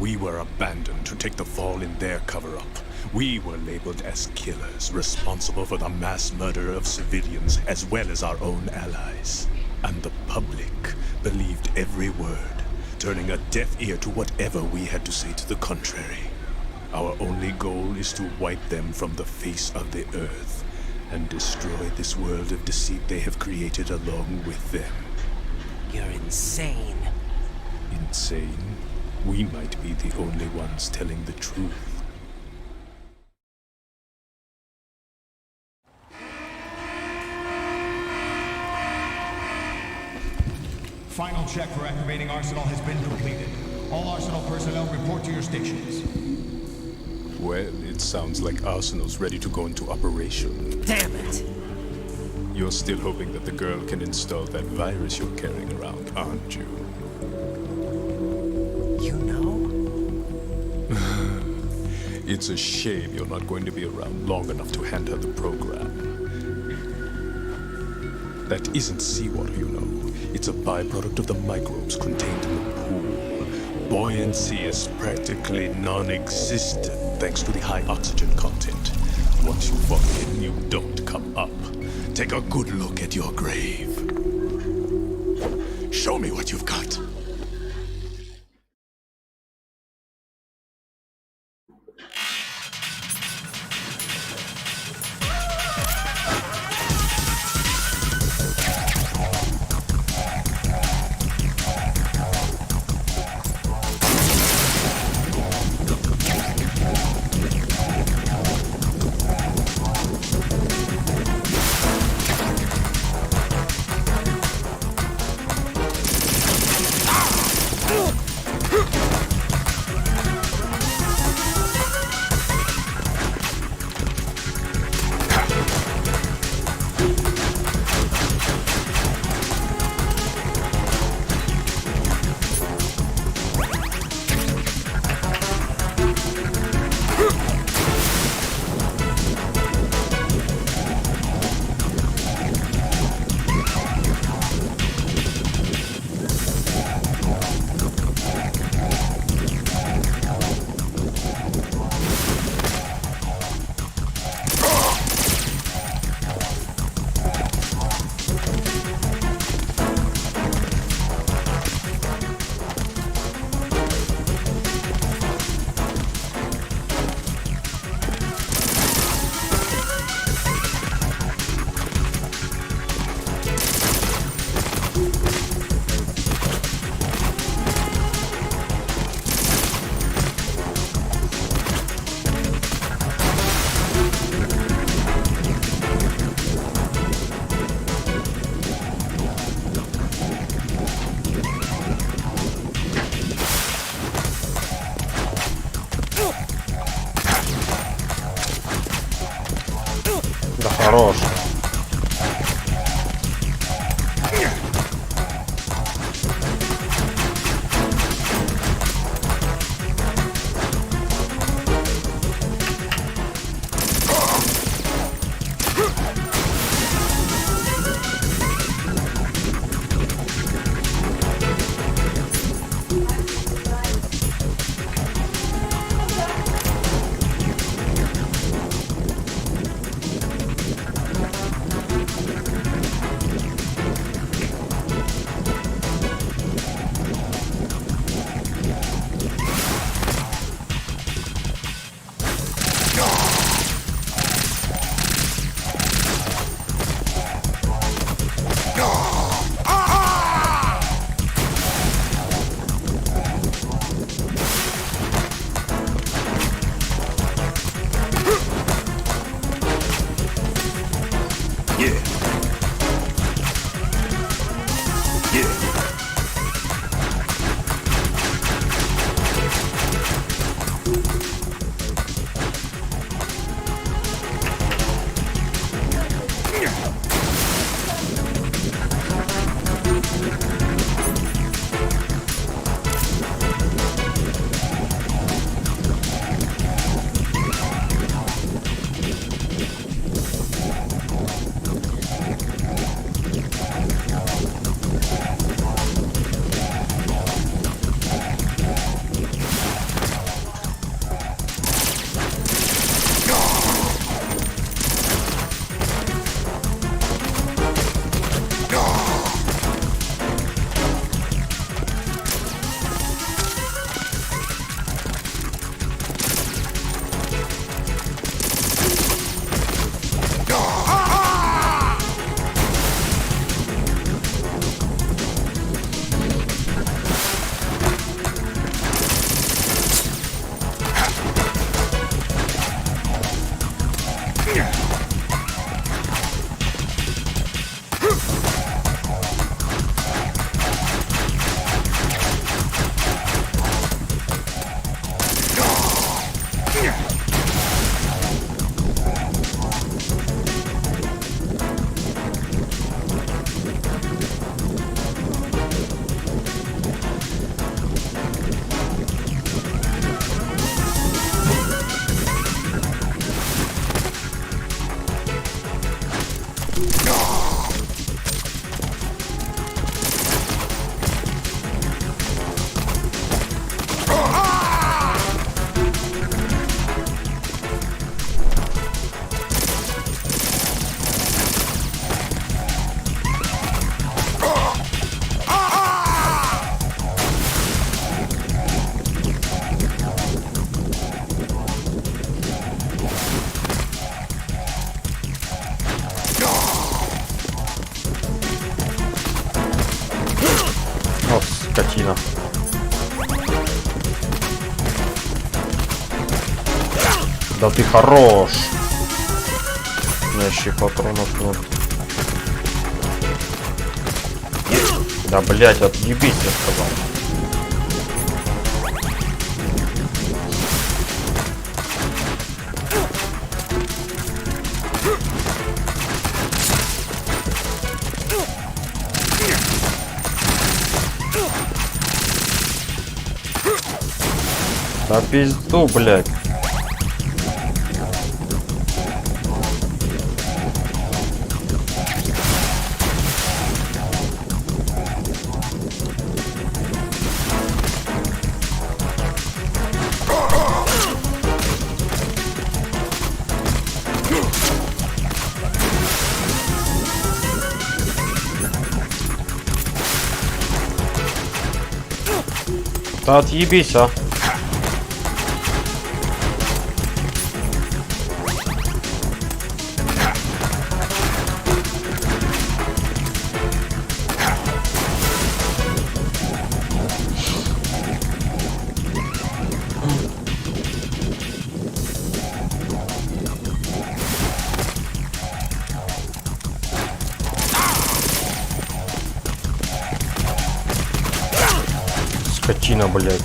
We were abandoned to take the fall in their cover-up. We were labeled as killers, responsible for the mass murder of civilians as well as our own allies. And the public believed every word, turning a deaf ear to whatever we had to say to the contrary. Our only goal is to wipe them from the face of the earth and destroy this world of deceit they have created along with them. You're insane. Insane? We might be the only ones telling the truth. Final check for activating Arsenal has been completed. All Arsenal personnel report to your stations. Well, it sounds like Arsenal's ready to go into operation. Damn it! You're still hoping that the girl can install that virus you're carrying around, aren't you? You know? It's a shame you're not going to be around long enough to hand her the program. That isn't seawater, you know. It's a byproduct of the microbes contained in the pool. Buoyancy is practically non-existent thanks to the high oxygen content. Once you fall in, you don't come up. Take a good look at your grave. Show me what you've got. Хорош. Скотина. Да ты хорош. У меня еще патронов нет. Да блять, отъебись, я сказал. Да пизду, блядь. Да отъебись, а. Скотина, блядь.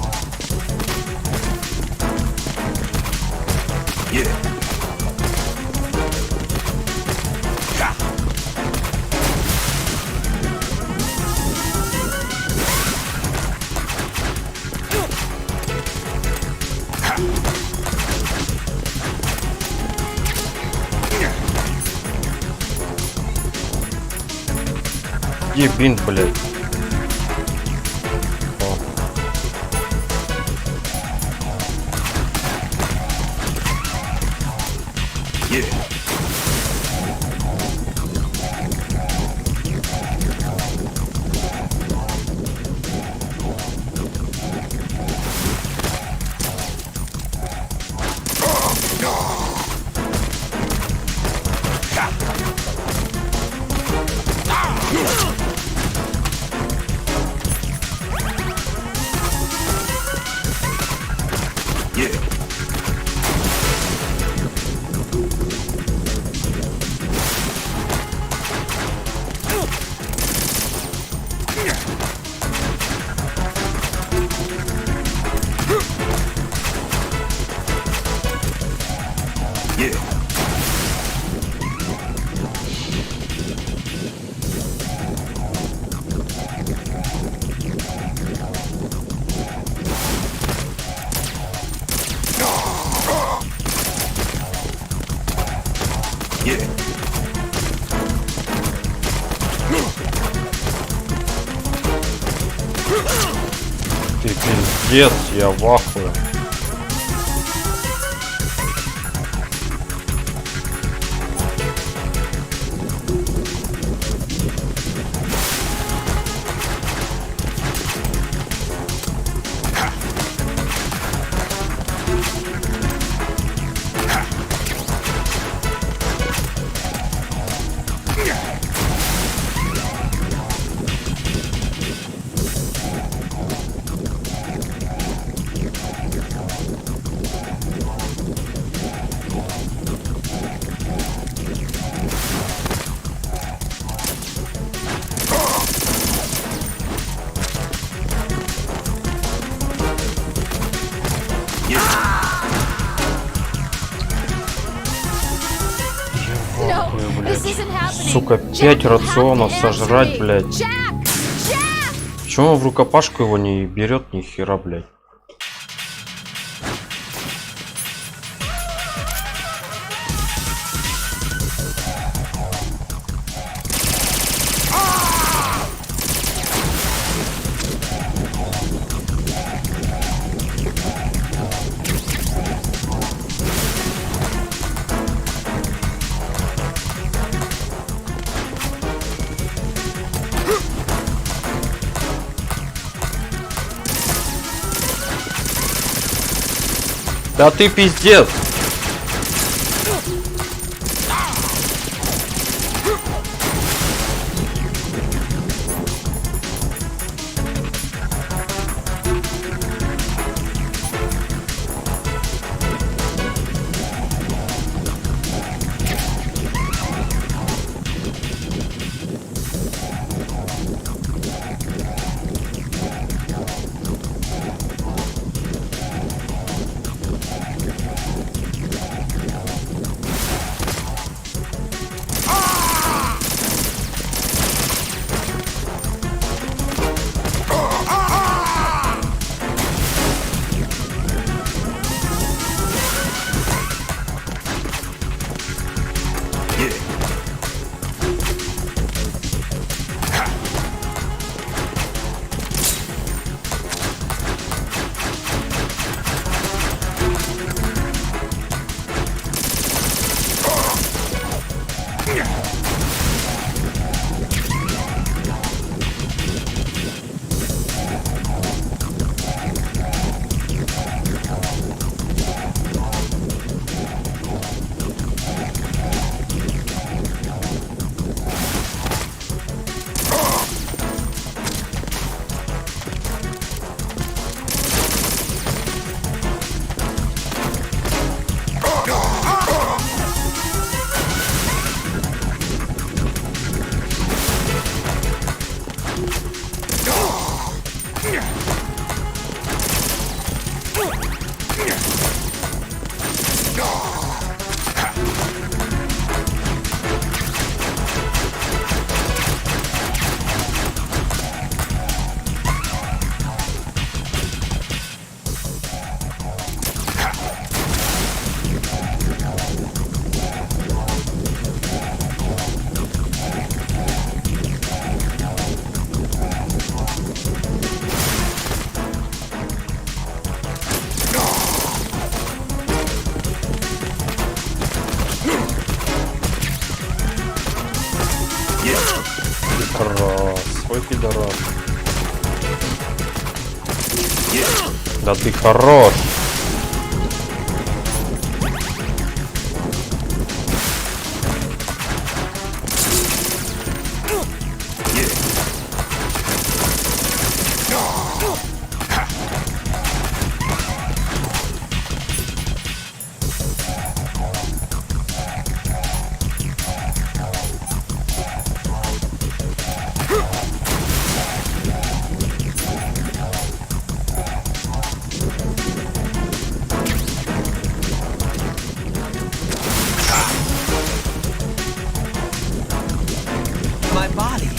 Где бинт, блядь? О. Ты пиздец, я в ахуе. Сука, 5 рационов сожрать, блядь. Почему он в рукопашку его не берет ни хера, блядь? Да ты пиздец! пидорас. Да ты хорош. My body.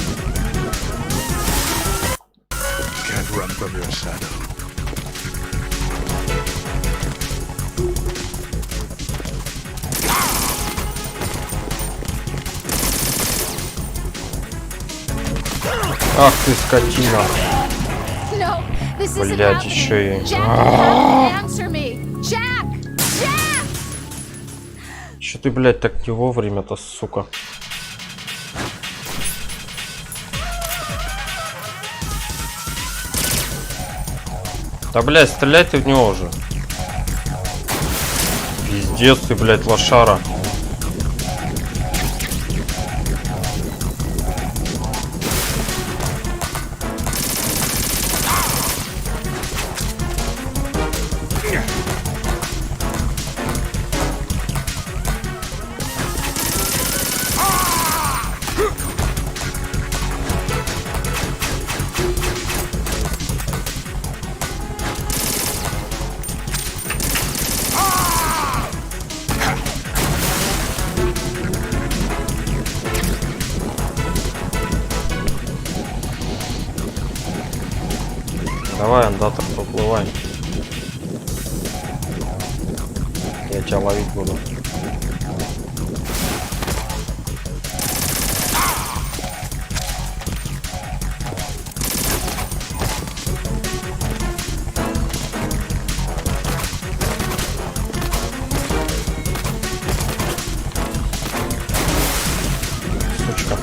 Can't run from your shadow. Ах ты скотина. No, this isn't Блять, happening. еще и. Jack, you have to answer me. Jack! Jack! Че ты, блядь, так не вовремя-то, сука? Да, блядь, стреляй ты в него уже. Пиздец ты, блядь, лошара. Давай, андатор, поплывай. Я тебя ловить буду. Сучка.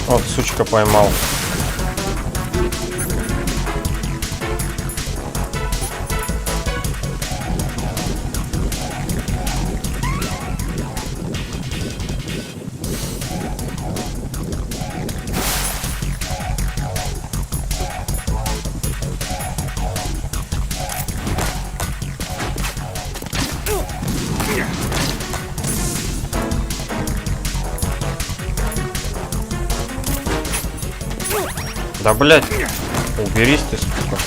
Вот, сучка, поймал. Да, блядь, уберись ты, сука.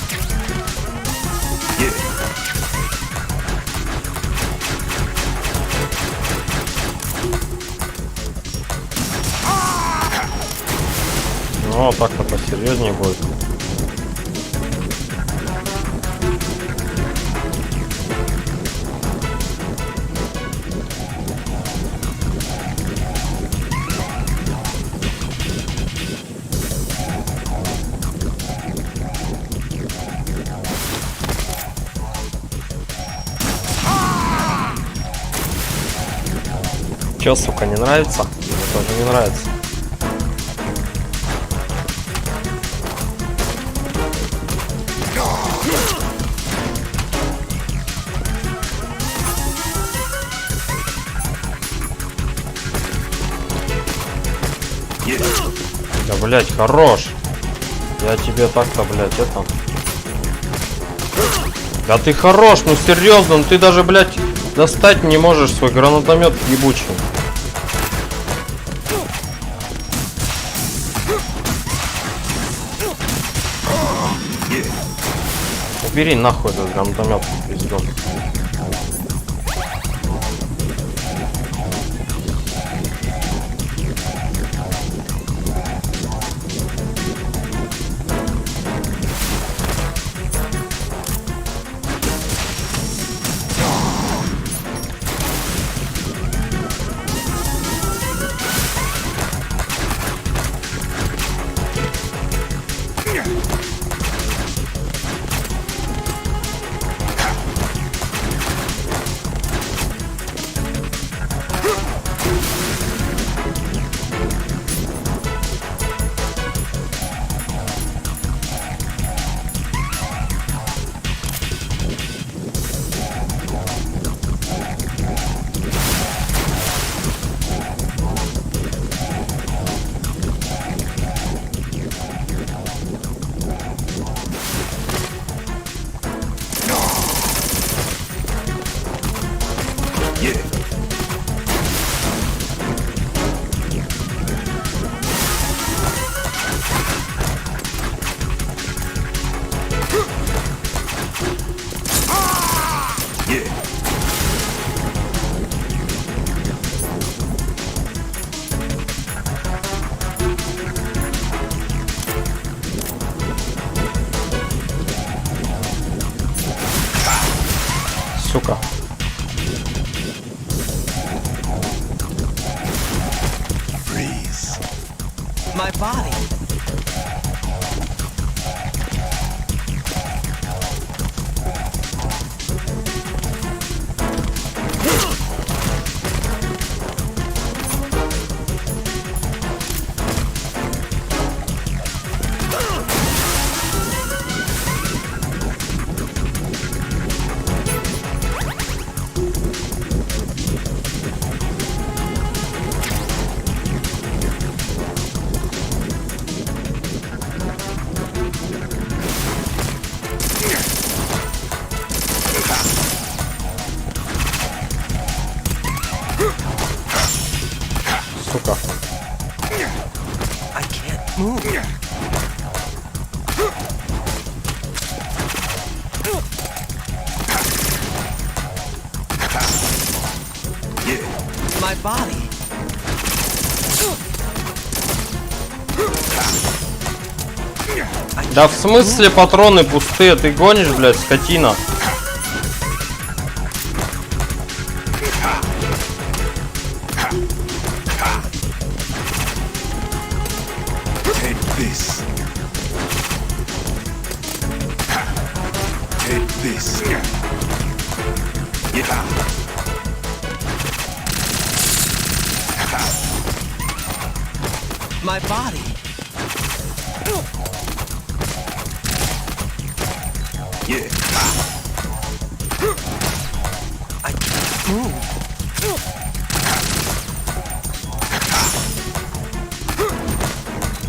Ну, так-то посерьезнее будет. Че, сука, не нравится? Мне тоже не нравится. Да, блять, хорош. Я тебе так-то, блядь, это... Да ты хорош, ну серьезно, ну ты даже, блядь, достать не можешь свой гранатомет ебучий. Убери нахуй этот гранатомет, пиздон. Сука. Freeze. My body. Сука. I can't move. My body. Да в смысле патроны пустые? Ты гонишь, блядь, скотина? My body. Yeah. I can't move.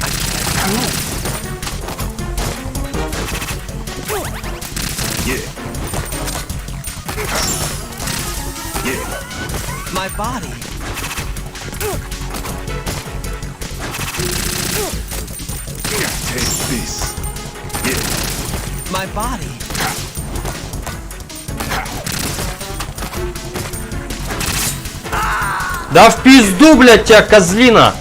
I can't move. Yeah. Yeah. My body. Take this. Yeah. My body. Да в пизду, блядь, тебя, козлина!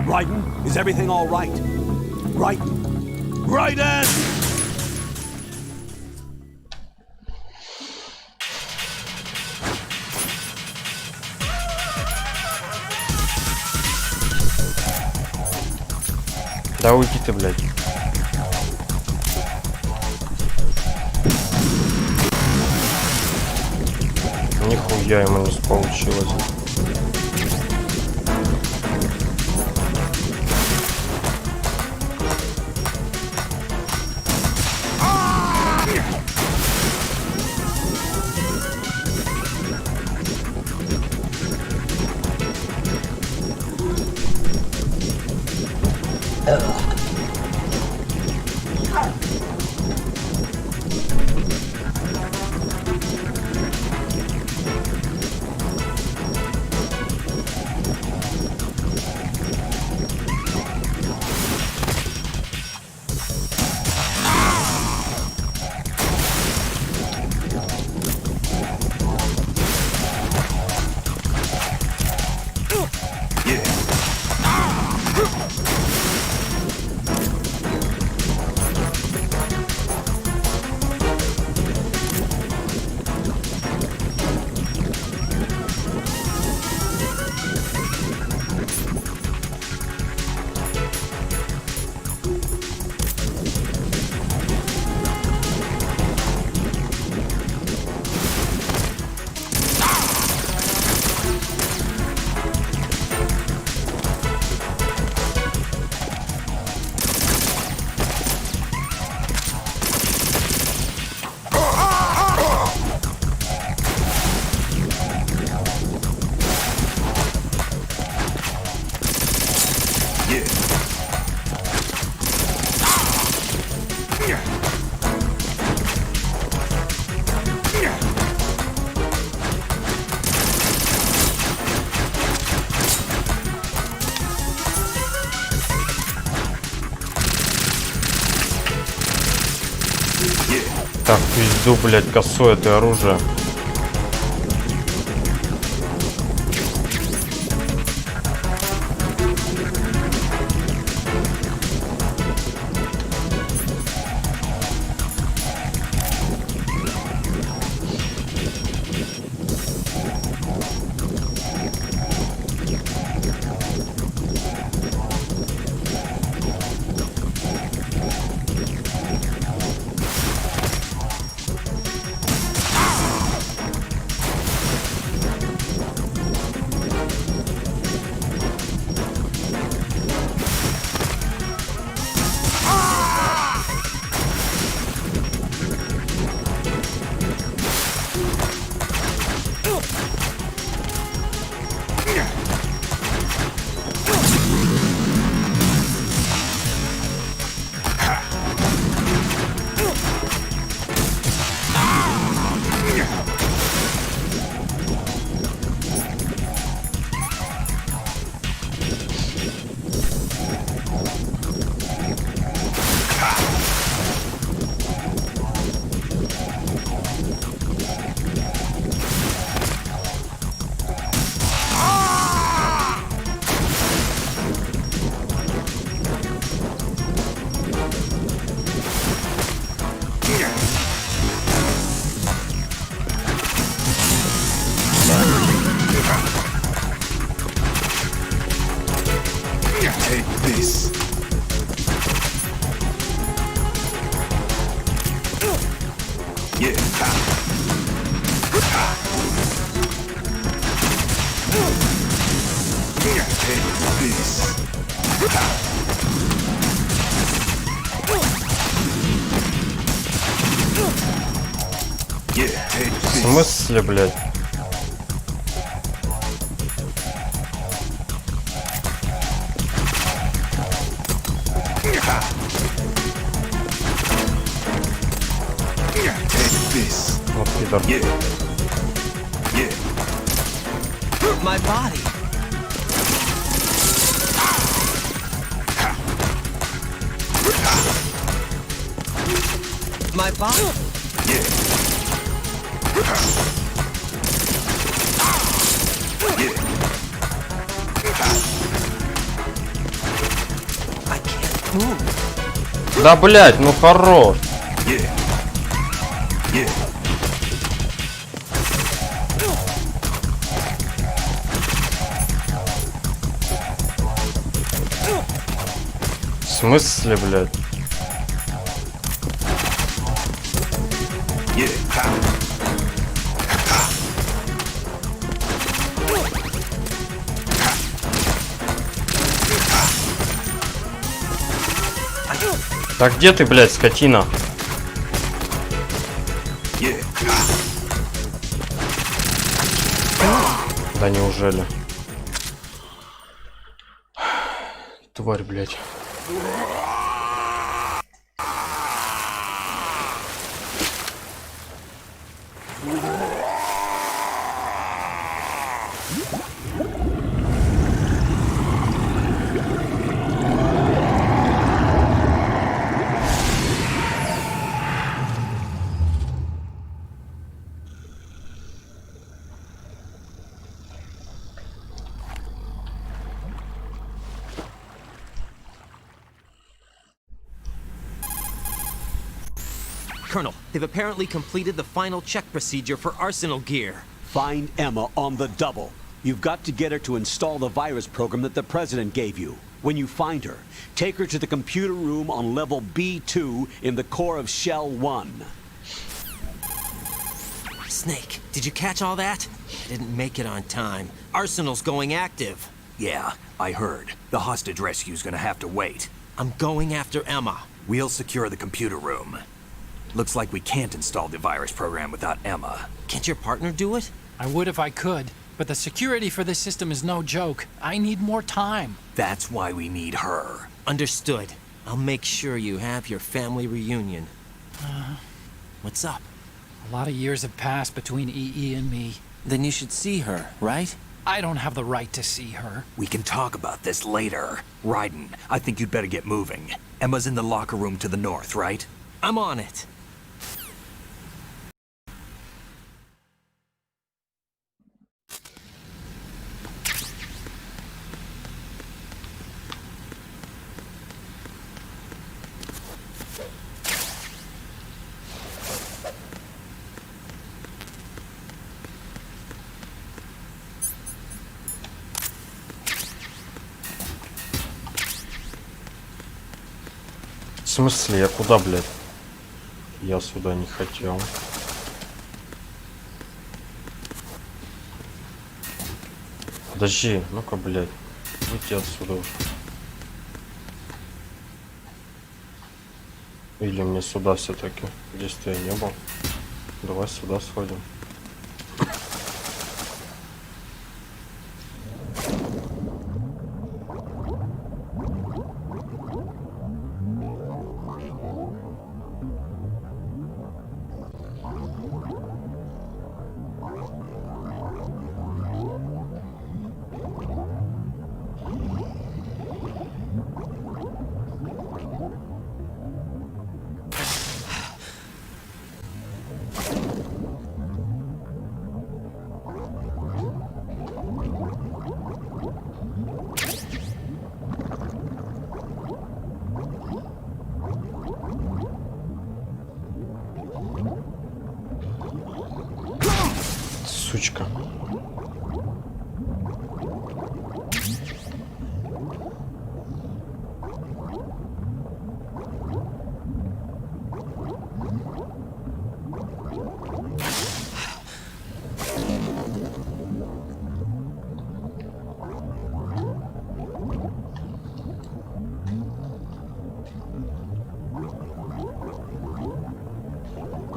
Raiden, is everything all right? Raiden! Raiden! Да уйди ты, блядь. Нихуя ему не получилось. Так, пизду, блядь, косое ты оружие. В смысле, блядь? Вот пидор. My body. My body. I can't move. Да, блядь, ну хорош. В смысле, блядь? Так где ты, блядь, скотина? Да неужели? Тварь, блядь. Colonel, they've apparently completed the final check procedure for arsenal gear. Find Emma on the double. You've got to get her to install the virus program that the President gave you. When you find her, take her to the computer room on level B2 in the core of Shell 1. Snake, did you catch all that? I didn't make it on time. Arsenal's going active. Yeah, I heard. The hostage rescue's gonna have to wait. I'm going after Emma. We'll secure the computer room. Looks like we can't install the virus program without Emma. Can't your partner do it? I would if I could, but the security for this system is no joke. I need more time. That's why we need her. Understood. I'll make sure you have your family reunion. What's up? A lot of years have passed between EE and me. Then you should see her, right? I don't have the right to see her. We can talk about this later. Raiden, I think you'd better get moving. Emma's in the locker room to the north, right? I'm on it. смысле? Я куда, блядь? Я сюда не хотел. Подожди, ну-ка, блядь. Выйти отсюда уже. Или мне сюда все-таки? Здесь-то я не был. Давай сюда сходим. Сучка.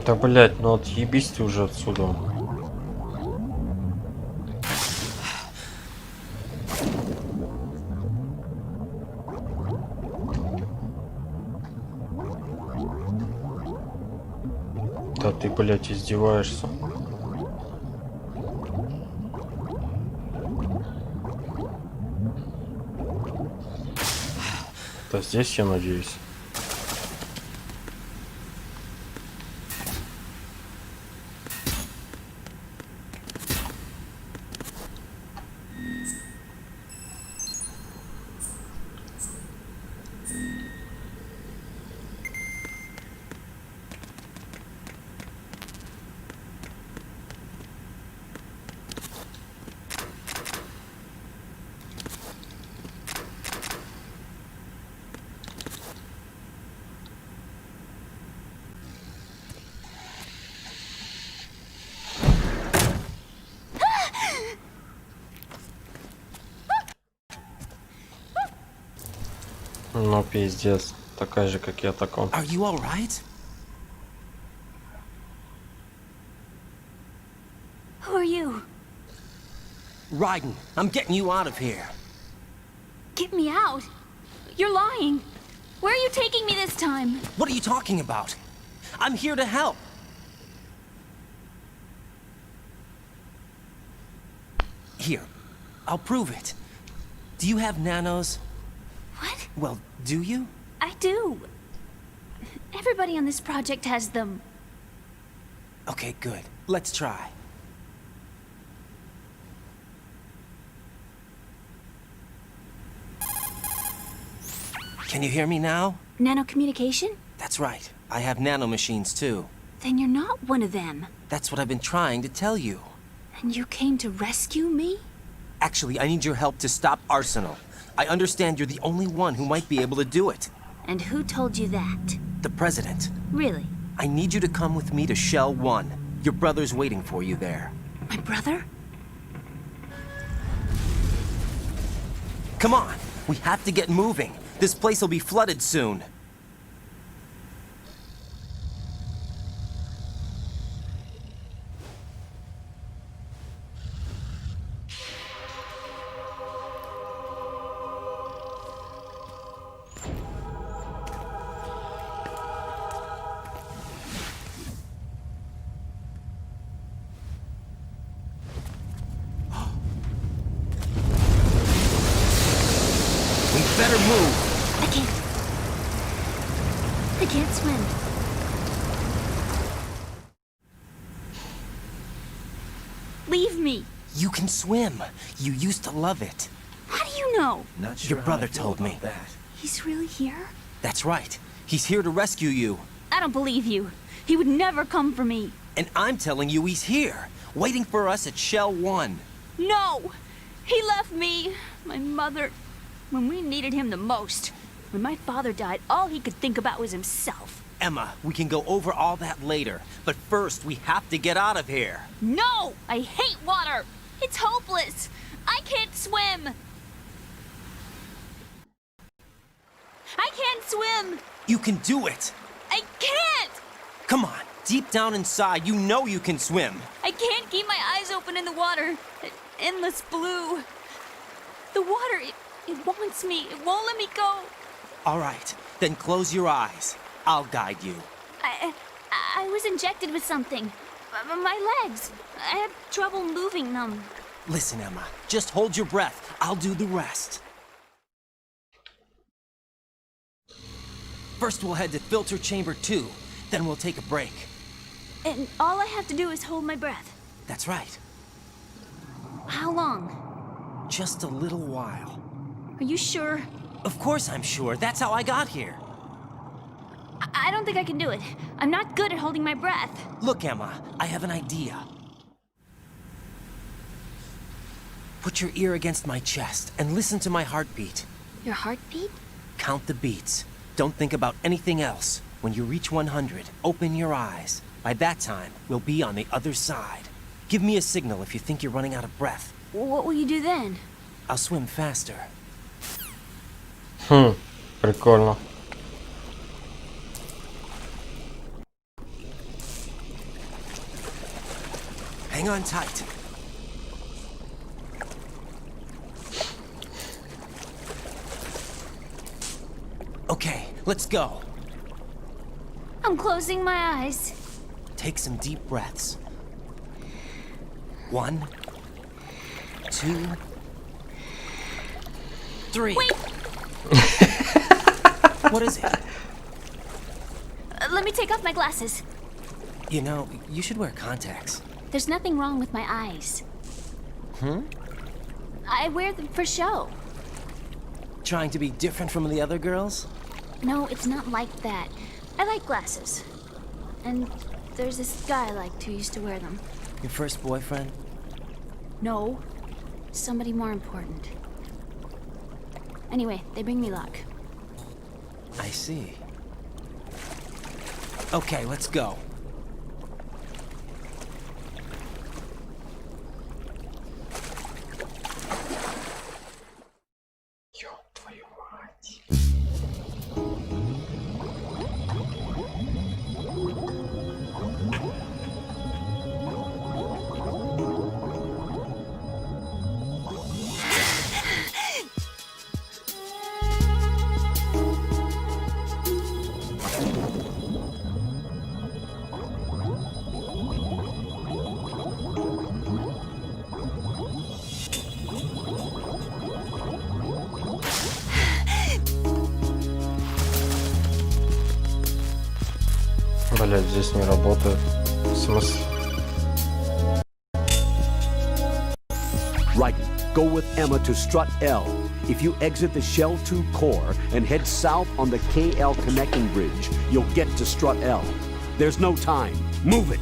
Да, блять, ну отъебись ты уже отсюда. Да ты, блять, издеваешься. Да здесь, я надеюсь. Ну, пиздец. Такая же, как я, такой. Are you all right? Who are you? Raiden, I'm getting you out of here. Get me out? You're lying. Where are you taking me this time? What are you talking about? I'm here to help. Here, I'll prove it. Do you have nanos? What? Well, do you? I do. Everybody on this project has them. Okay, good. Let's try. Can you hear me now? Nanocommunication? That's right. I have nanomachines too. Then you're not one of them. That's what I've been trying to tell you. And you came to rescue me? Actually, I need your help to stop Arsenal. I understand you're the only one who might be able to do it. And who told you that? The President. Really? I need you to come with me to Shell 1. Your brother's waiting for you there. My brother? Come on! We have to get moving. This place will be flooded soon. Better move. I can't swim. Leave me. You can swim. You used to love it. How do you know? Not sure Your brother how I feel told me. about that. He's really here? That's right. He's here to rescue you. I don't believe you. He would never come for me. And I'm telling you he's here, waiting for us at Shell 1. No! He left me, my mother, when we needed him the most. When my father died, all he could think about was himself. Emma, we can go over all that later. But first, we have to get out of here. No! I hate water! It's hopeless! I can't swim! I can't swim! You can do it! I can't! Come on, deep down inside, you know you can swim. I can't keep my eyes open in the water. Endless blue. The water, it wants me. It won't let me go. All right, then close your eyes. I'll guide you. I was injected with something. My legs. I have trouble moving them. Listen, Emma, just hold your breath. I'll do the rest. First, we'll head to filter chamber 2. Then we'll take a break. And all I have to do is hold my breath. That's right. How long? Just a little while. Are you sure? Of course I'm sure. That's how I got here. I don't think I can do it. I'm not good at holding my breath. Look, Emma, I have an idea. Put your ear against my chest and listen to my heartbeat. Your heartbeat? Count the beats. Don't think about anything else. When you reach 100, open your eyes. By that time, we'll be on the other side. Give me a signal if you think you're running out of breath. What will you do then? I'll swim faster. Прикольно. Hang on tight. Okay, let's go. I'm closing my eyes. Take some deep breaths. 1, 2, 3. Wait! What is it? Let me take off my glasses. You know, you should wear contacts. There's nothing wrong with my eyes. I wear them for show. Trying to be different from the other girls? No, it's not like that. I like glasses. And there's this guy I liked who used to wear them. Your first boyfriend? No. Somebody more important. Anyway, they bring me luck. I see. Okay, let's go. Блять, здесь не работает. В смысле? Right. Go with Emma to strut L. If you exit the Shell 2 core and head south on the KL connecting bridge, you'll get to strut L. There's no time. Move it.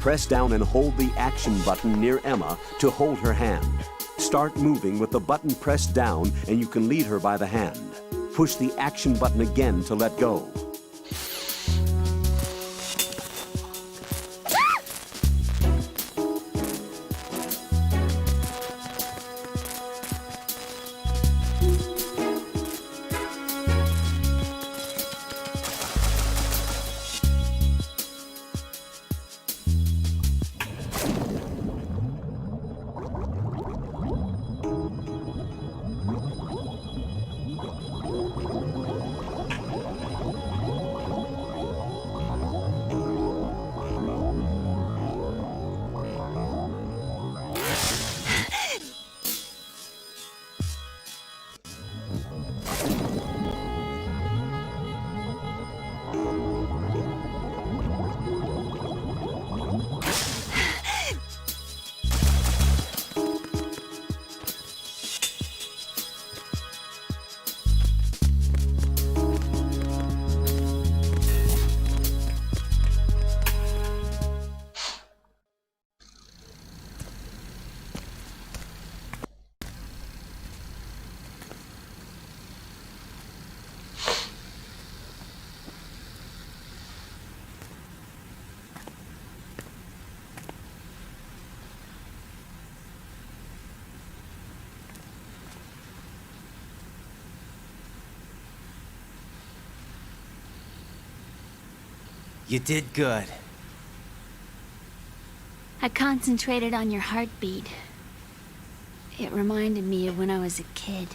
Press down and hold the action button near Emma to hold her hand. Start moving with the button pressed down and you can lead her by the hand. Push the action button again to let go. You did good. I concentrated on your heartbeat. It reminded me of when I was a kid.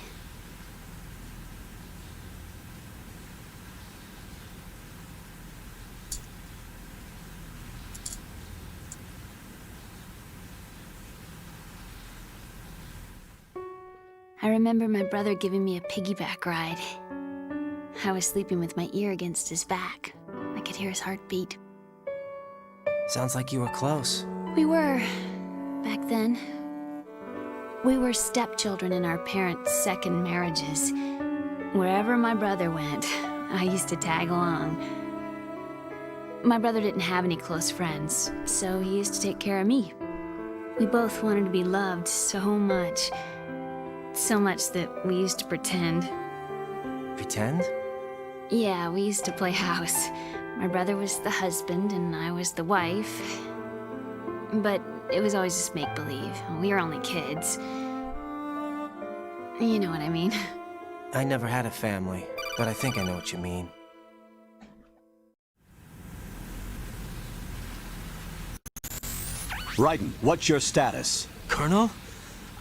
I remember my brother giving me a piggyback ride. I was sleeping with my ear against his back. I could hear his heartbeat. Sounds like you were close. We were, back then. We were stepchildren in our parents' second marriages. Wherever my brother went, I used to tag along. My brother didn't have any close friends, so he used to take care of me. We both wanted to be loved so much. So much that we used to pretend. Pretend? Yeah, we used to play house. My brother was the husband and I was the wife. But it was always just make-believe. We were only kids. You know what I mean. I never had a family, but I think I know what you mean. Raiden, what's your status? Colonel?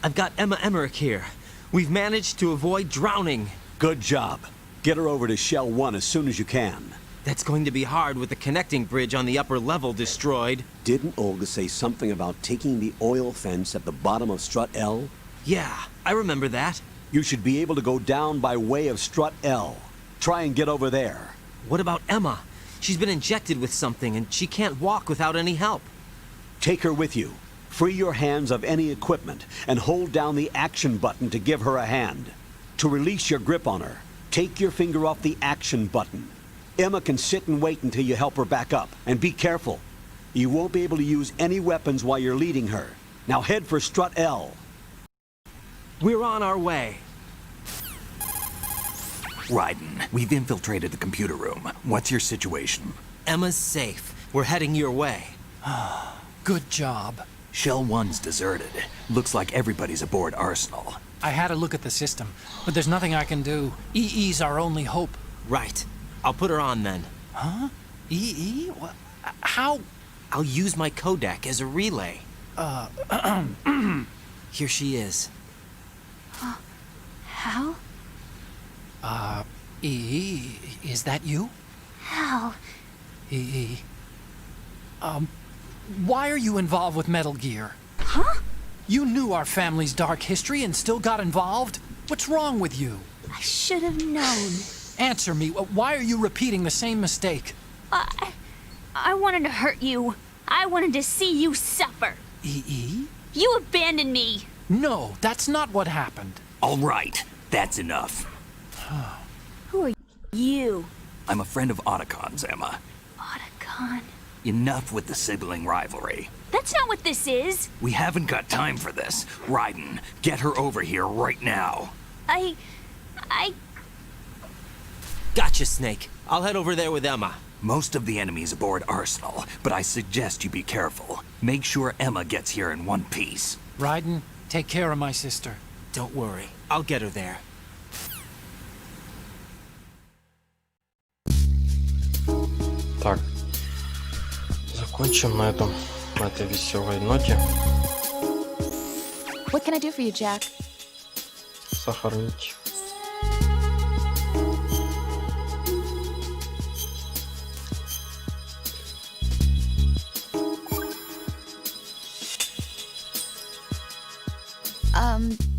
I've got Emma Emmerich here. We've managed to avoid drowning. Good job. Get her over to Shell 1 as soon as you can. That's going to be hard with the connecting bridge on the upper level destroyed. Didn't Olga say something about taking the oil fence at the bottom of Strut L? Yeah, I remember that. You should be able to go down by way of Strut L. Try and get over there. What about Emma? She's been injected with something and she can't walk without any help. Take her with you. Free your hands of any equipment and hold down the action button to give her a hand. To release your grip on her, take your finger off the action button. Emma can sit and wait until you help her back up. And be careful. You won't be able to use any weapons while you're leading her. Now head for Strut L. We're on our way. Raiden, we've infiltrated the computer room. What's your situation? Emma's safe. We're heading your way. Good job. Shell 1's deserted. Looks like everybody's aboard Arsenal. I had a look at the system, but there's nothing I can do. EE's our only hope. Right. I'll put her on then. Huh? EE? What? How? I'll use my Kodak as a relay. Here she is. Hal? EE, is that you? Hal? EE. Why are you involved with Metal Gear? Huh? You knew our family's dark history and still got involved? What's wrong with you? I should have known. Answer me. Why are you repeating the same mistake? I wanted to hurt you. I wanted to see you suffer. EE? You abandoned me. No, that's not what happened. All right, that's enough. Who are you? I'm a friend of Otacon's, Emma. Otacon? Enough with the sibling rivalry. That's not what this is. We haven't got time for this. Raiden, get her over here right now. I... Gotcha, Snake. I'll head over there with Emma. Most of the enemy's aboard Arsenal, but I suggest you be careful. Make sure Emma gets here in one piece. Raiden, take care of my sister. Don't worry. I'll get her there. Так. Закончим на этой веселой ноте. What can I do for you, Jack? Сохранить.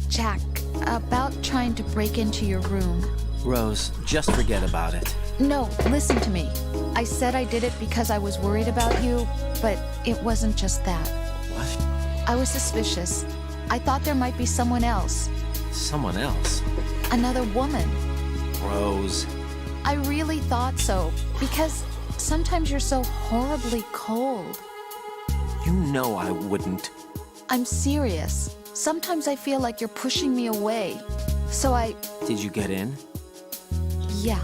Jack, about trying to break into your room. Rose, just forget about it. No, listen to me. I said I did it because I was worried about you, but it wasn't just that. What? I was suspicious. I thought there might be someone else. Someone else? Another woman. Rose. I really thought so, because sometimes you're so horribly cold. You know I wouldn't. I'm serious. Sometimes I feel like you're pushing me away. So I... Did you get in? Yeah.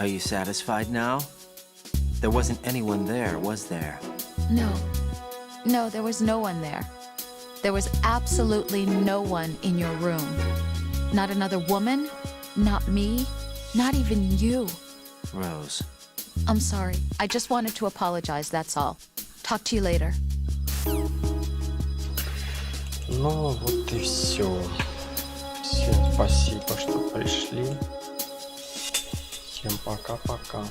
Are you satisfied now? There wasn't anyone there, was there? No. No, there was no one there. There was absolutely no one in your room. Not another woman, not me, not even you. Rose. I'm sorry. I just wanted to apologize, that's all. Talk to you later. Ну вот и все. Всем спасибо, что пришли. Всем пока-пока.